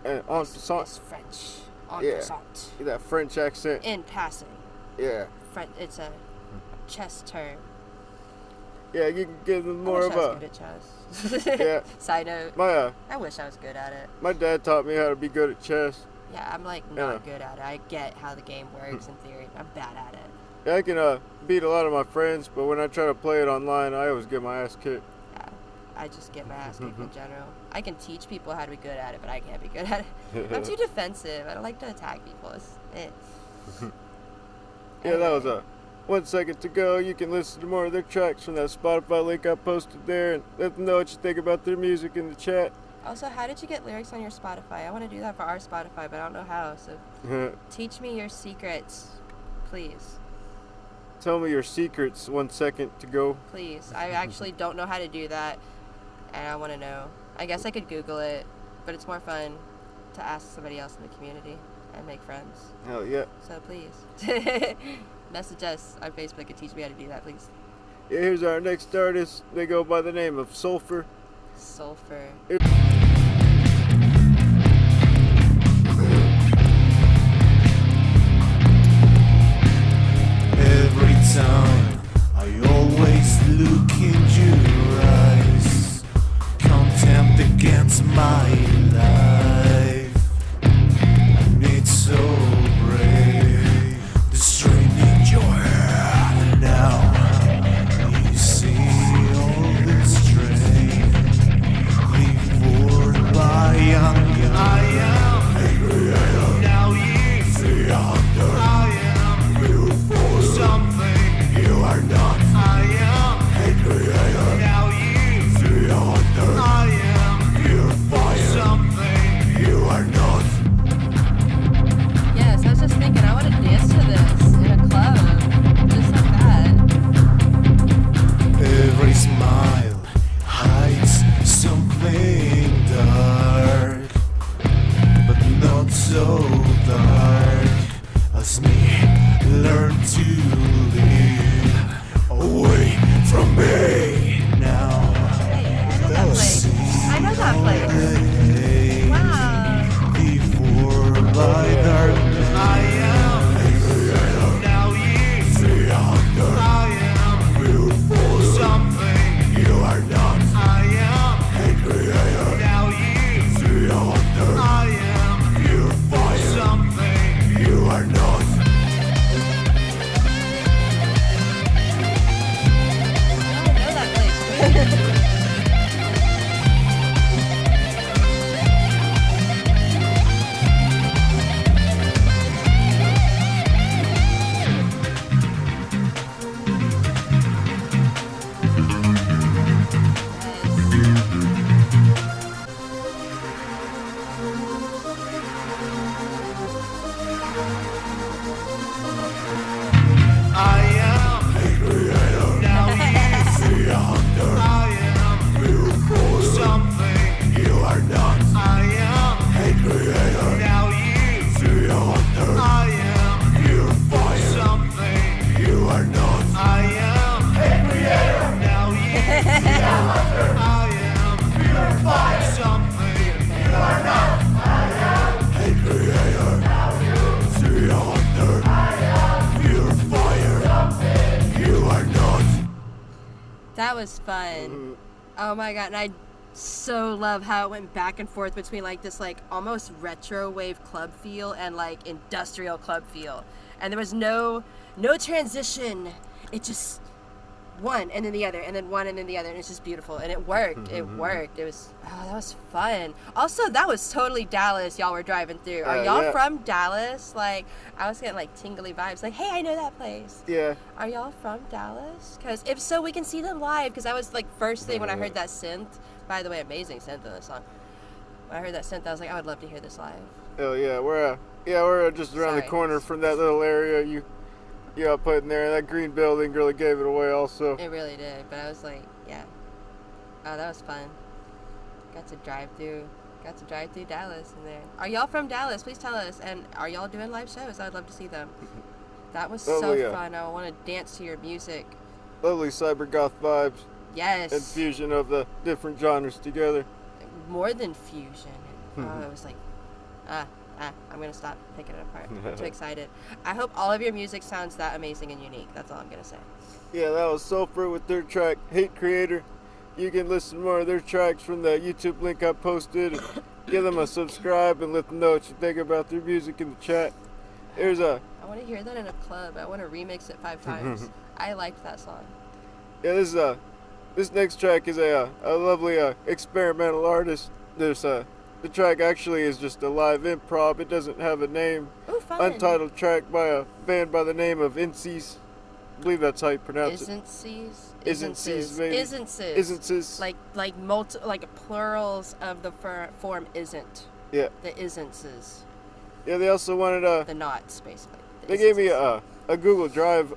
Speaker 2: En Passant.
Speaker 1: It's French. En Passant.
Speaker 2: That French accent.
Speaker 1: In passing.
Speaker 2: Yeah.
Speaker 1: It's a chess term.
Speaker 2: Yeah, you can give them more
Speaker 1: I
Speaker 2: of
Speaker 1: wish I
Speaker 2: a.
Speaker 1: was good at chess.
Speaker 2: Yeah.
Speaker 1: Side note. I wish I was good at it.
Speaker 2: My dad taught me how to be good at chess.
Speaker 1: Yeah, I'm like not good at it. I get how the game works in theory. I'm bad at it.
Speaker 2: Yeah, I can beat a lot of my friends, but when I try to play it online, I always get my ass kicked.
Speaker 1: Yeah, I just get my ass kicked in general. I can teach people how to be good at it, but I can't be good at it. I'm too defensive. I don't like to attack people.
Speaker 2: Yeah, that was 1 second to go. You can listen to more of their tracks from that Spotify link I posted there, and let them know what you think about their music in the chat.
Speaker 1: Also, how did you get lyrics on your Spotify? I want to do that for our Spotify, but I don't know how. So teach me your secrets, please.
Speaker 2: Tell me your secrets. 1 second to go.
Speaker 1: Please. I actually don't know how to do that, and I want to know. I guess I could Google it, but it's more fun to ask somebody else in the community and make friends.
Speaker 2: Hell yeah.
Speaker 1: So please. Message us on Facebook and teach me how to do that, please.
Speaker 2: Yeah, here's our next artist. They go by the name of Sulfur.
Speaker 1: Sulfur.
Speaker 4: Every time I always look into your eyes, contempt against my life, and it's so brave, the strain in your hand now. You see all this strain, before by young I am angry, now you see under. Something you are not. I am a creator. Now you see under. I am your fire.
Speaker 1: fun. Oh my god, and I so love how it went back and forth between like this like almost retro wave club feel and like industrial club feel. And there was no transition. It just one and then the other and then one and then the other, and it's just beautiful, and it worked. It worked. It was that was fun. Also, that was totally Dallas y'all were driving through. Are y'all from Dallas? Like, I was getting like tingly vibes, like, hey, I know that place.
Speaker 2: Yeah.
Speaker 1: Are y'all from Dallas? Because if so, we can see them live, because that was like first thing when I heard that synth. By the way, amazing synth in this song. When I heard that synth, I was like, I would love to hear this live.
Speaker 2: Oh yeah, we're just around the corner from that little area you put in there. That green building really gave it away also.
Speaker 1: It really did, but I was like, yeah. Oh, that was fun. Got to drive through Dallas in there. Are y'all from Dallas? Please tell us. And are y'all doing live shows? I'd love to see them. That was so fun. I want to dance to your music.
Speaker 2: Lovely cyber goth vibes.
Speaker 1: Yes.
Speaker 2: And fusion of the different genres together.
Speaker 1: More than fusion. It was like, I'm going to stop picking it apart. I'm too excited. I hope all of your music sounds that amazing and unique. That's all I'm going to say.
Speaker 2: Yeah, that was Sulfur with their track, Hate Creator. You can listen to more of their tracks from the YouTube link I posted. Give them a subscribe and let them know what you think about their music in the chat. I
Speaker 1: want to hear that in a club. I want to remix it 5 times. I liked that song.
Speaker 2: Yeah, this next track is a lovely experimental artist. The track actually is just a live improv. It doesn't have a name.
Speaker 1: Ooh, fun.
Speaker 2: Untitled track by a band by the name of Incies. I believe that's how you pronounce it.
Speaker 1: Isn't-cies, maybe. Isn't-cies. Like plurals of the form isn't.
Speaker 2: Yeah.
Speaker 1: The isn't-cies.
Speaker 2: Yeah, they also wanted
Speaker 1: the nots, basically.
Speaker 2: They gave me a Google Drive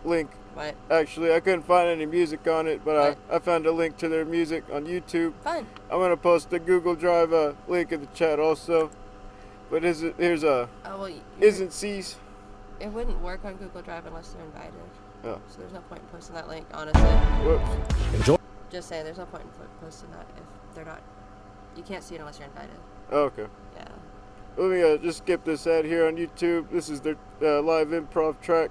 Speaker 2: link.
Speaker 1: What?
Speaker 2: Actually, I couldn't find any music on it, but I found a link to their music on YouTube.
Speaker 1: Fun.
Speaker 2: I'm gonna post the Google Drive link in the chat also. But Isn't-cies.
Speaker 1: It wouldn't work on Google Drive unless they're invited.
Speaker 2: Oh.
Speaker 1: So there's no point in posting that link, honestly.
Speaker 2: Whoops.
Speaker 5: Enjoy.
Speaker 1: Just saying, there's no point in posting that if they're not. You can't see it unless you're invited.
Speaker 2: Oh, okay.
Speaker 1: Yeah.
Speaker 2: Let me just skip this ad here on YouTube. This is their live improv track.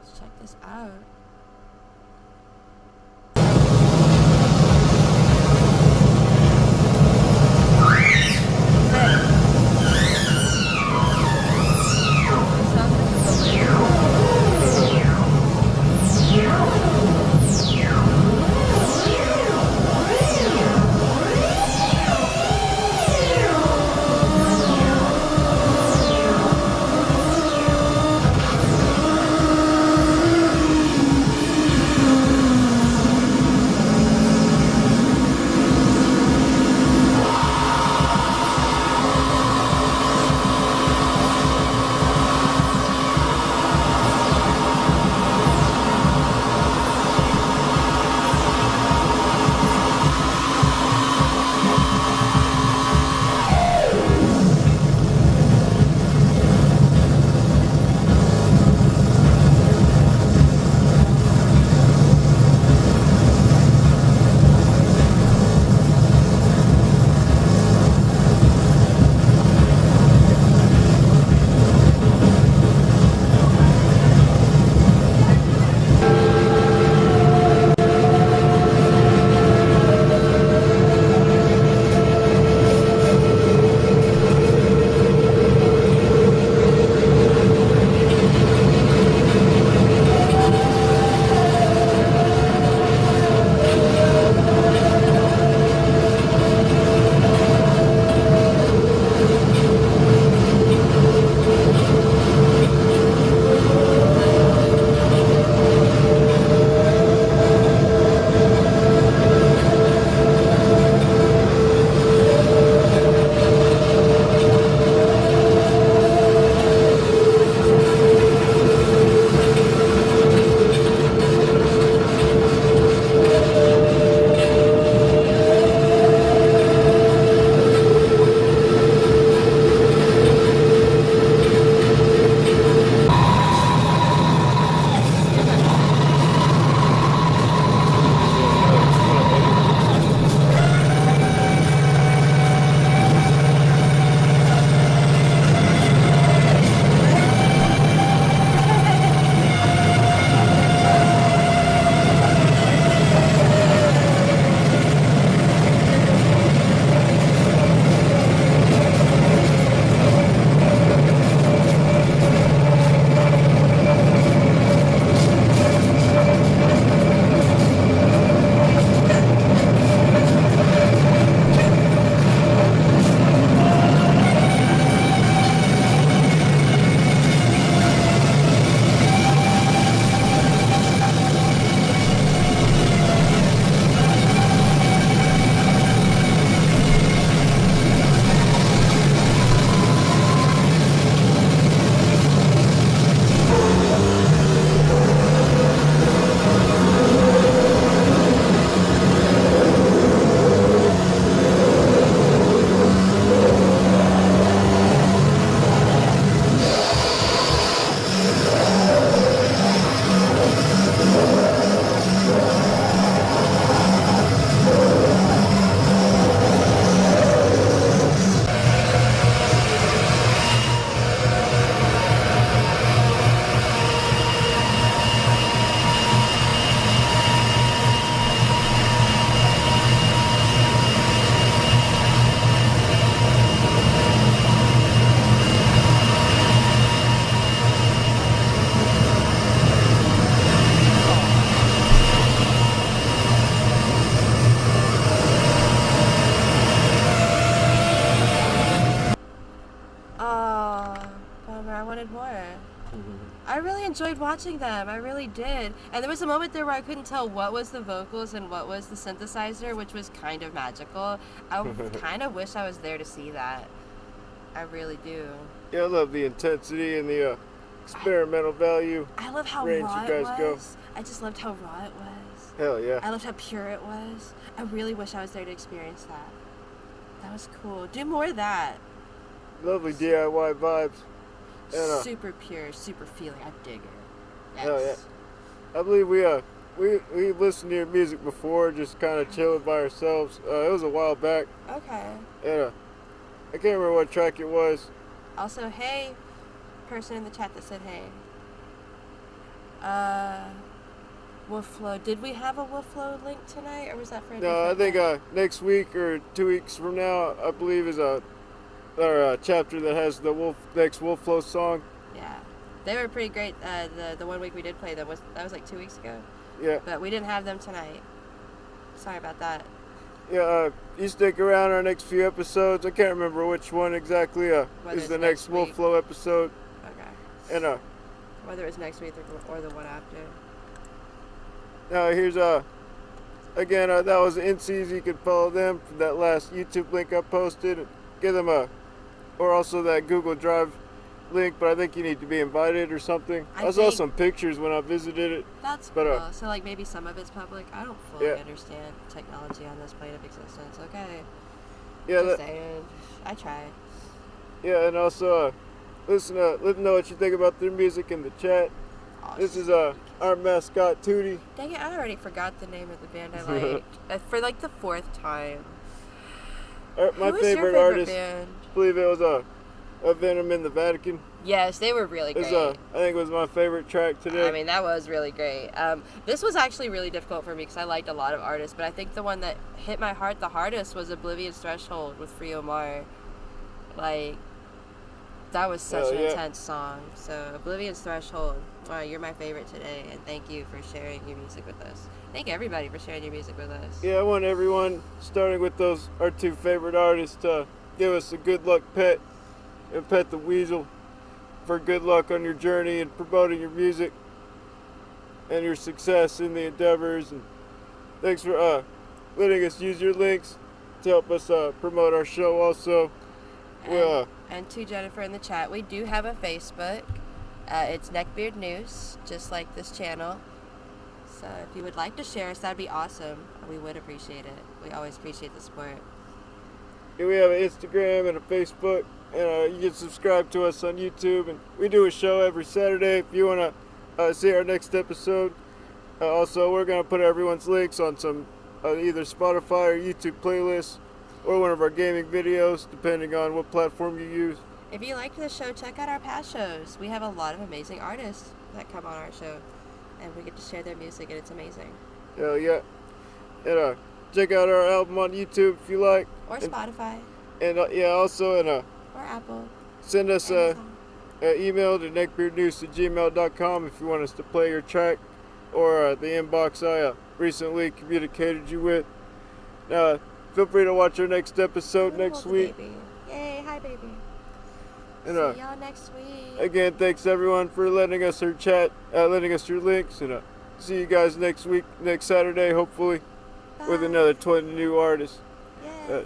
Speaker 1: Let's check this out. I really enjoyed watching them. I really did. And there was a moment there where I couldn't tell what was the vocals and what was the synthesizer, which was kind of magical. I kind of wish I was there to see that. I really do.
Speaker 2: Yeah, I love the intensity and the experimental value.
Speaker 1: I love how
Speaker 2: range
Speaker 1: raw
Speaker 2: you guys
Speaker 1: it
Speaker 2: go.
Speaker 1: was. I just loved how raw it was.
Speaker 2: Hell yeah.
Speaker 1: I loved how pure it was. I really wish I was there to experience that. That was cool. Do more of that.
Speaker 2: Lovely DIY vibes. And,
Speaker 1: super pure, super feeling. I dig it. Yes.
Speaker 2: Hell yeah. I believe we listened to your music before, just kind of chilling by ourselves. It was a while back.
Speaker 1: Okay.
Speaker 2: And I can't remember what track it was.
Speaker 1: Also, hey, person in the chat that said hey. Wolfflow. Did we have a Wolfflow link tonight, or was that for a
Speaker 2: No, I
Speaker 1: different
Speaker 2: think
Speaker 1: day?
Speaker 2: next week or 2 weeks from now, I believe is our chapter that has the next Wolfflow song.
Speaker 1: Yeah, they were pretty great. The 1 week we did play them was like 2 weeks ago.
Speaker 2: Yeah.
Speaker 1: But we didn't have them tonight. Sorry about that.
Speaker 2: Yeah, you stick around our next few episodes. I can't remember which one exactly is
Speaker 1: it's
Speaker 2: the
Speaker 1: next
Speaker 2: next
Speaker 1: week.
Speaker 2: Wolfflow episode.
Speaker 1: Okay.
Speaker 2: And
Speaker 1: whether it's next week or the one after.
Speaker 2: here's again that was the NCs. You can follow them from that last YouTube link I posted. And give them or also that Google Drive link. But I think you need to be invited or something. I saw some pictures when I visited it.
Speaker 1: That's
Speaker 2: but,
Speaker 1: cool. So like maybe some of it's public. I don't fully
Speaker 2: Yeah.
Speaker 1: understand technology on this plane of existence. Okay.
Speaker 2: Yeah.
Speaker 1: Just saying. I try.
Speaker 2: Yeah, and also let them know what you think about their music in the chat.
Speaker 1: Awesome.
Speaker 2: This is our mascot Tootie.
Speaker 1: Dang it! I already forgot the name of the band I liked for like the 4th time.
Speaker 2: My
Speaker 1: Who was your
Speaker 2: favorite artist,
Speaker 1: band?
Speaker 2: I believe it was a Venom in the Vatican.
Speaker 1: Yes, they were really great.
Speaker 2: I think it was my favorite track today.
Speaker 1: I mean, that was really great. This was actually really difficult for me because I liked a lot of artists, but I think the one that hit my heart the hardest was Oblivion's Threshold with Free Omar. Like, that was such an intense song. So, Oblivion's Threshold, wow, you're my favorite today, and thank you for sharing your music with us. Thank everybody for sharing your music with us.
Speaker 2: Yeah, I want everyone, starting with our 2 favorite artists, to give us a good luck pet and pet the Weasel for good luck on your journey and promoting your music and your success in the endeavors. And thanks for letting us use your links to help us promote our show also.
Speaker 1: And to Jennifer in the chat, we do have a Facebook. It's Neckbeard Noose, just like this channel. So if you would like to share us, that'd be awesome. We would appreciate it. We always appreciate the support.
Speaker 2: Yeah, we have an Instagram and a Facebook, and you can subscribe to us on YouTube. And we do a show every Saturday if you want to see our next episode. Also, we're going to put everyone's links on some either Spotify or YouTube playlists or one of our gaming videos, depending on what platform you use.
Speaker 1: If you liked the show, check out our past shows. We have a lot of amazing artists that come on our show, and we get to share their music, and it's amazing.
Speaker 2: Hell yeah. And check out our album on YouTube if you like.
Speaker 1: Or Spotify.
Speaker 2: And also,
Speaker 1: or Apple.
Speaker 2: Send us an email to neckbeardnoose@gmail.com if you want us to play your track, or the inbox I recently communicated you with. Feel free to watch our next episode next week.
Speaker 1: Baby. Yay, hi baby.
Speaker 2: And,
Speaker 1: see y'all next week.
Speaker 2: Again, thanks everyone for letting us your links, and see you guys next week, next Saturday, hopefully, with another 20 new artists.
Speaker 1: Yay.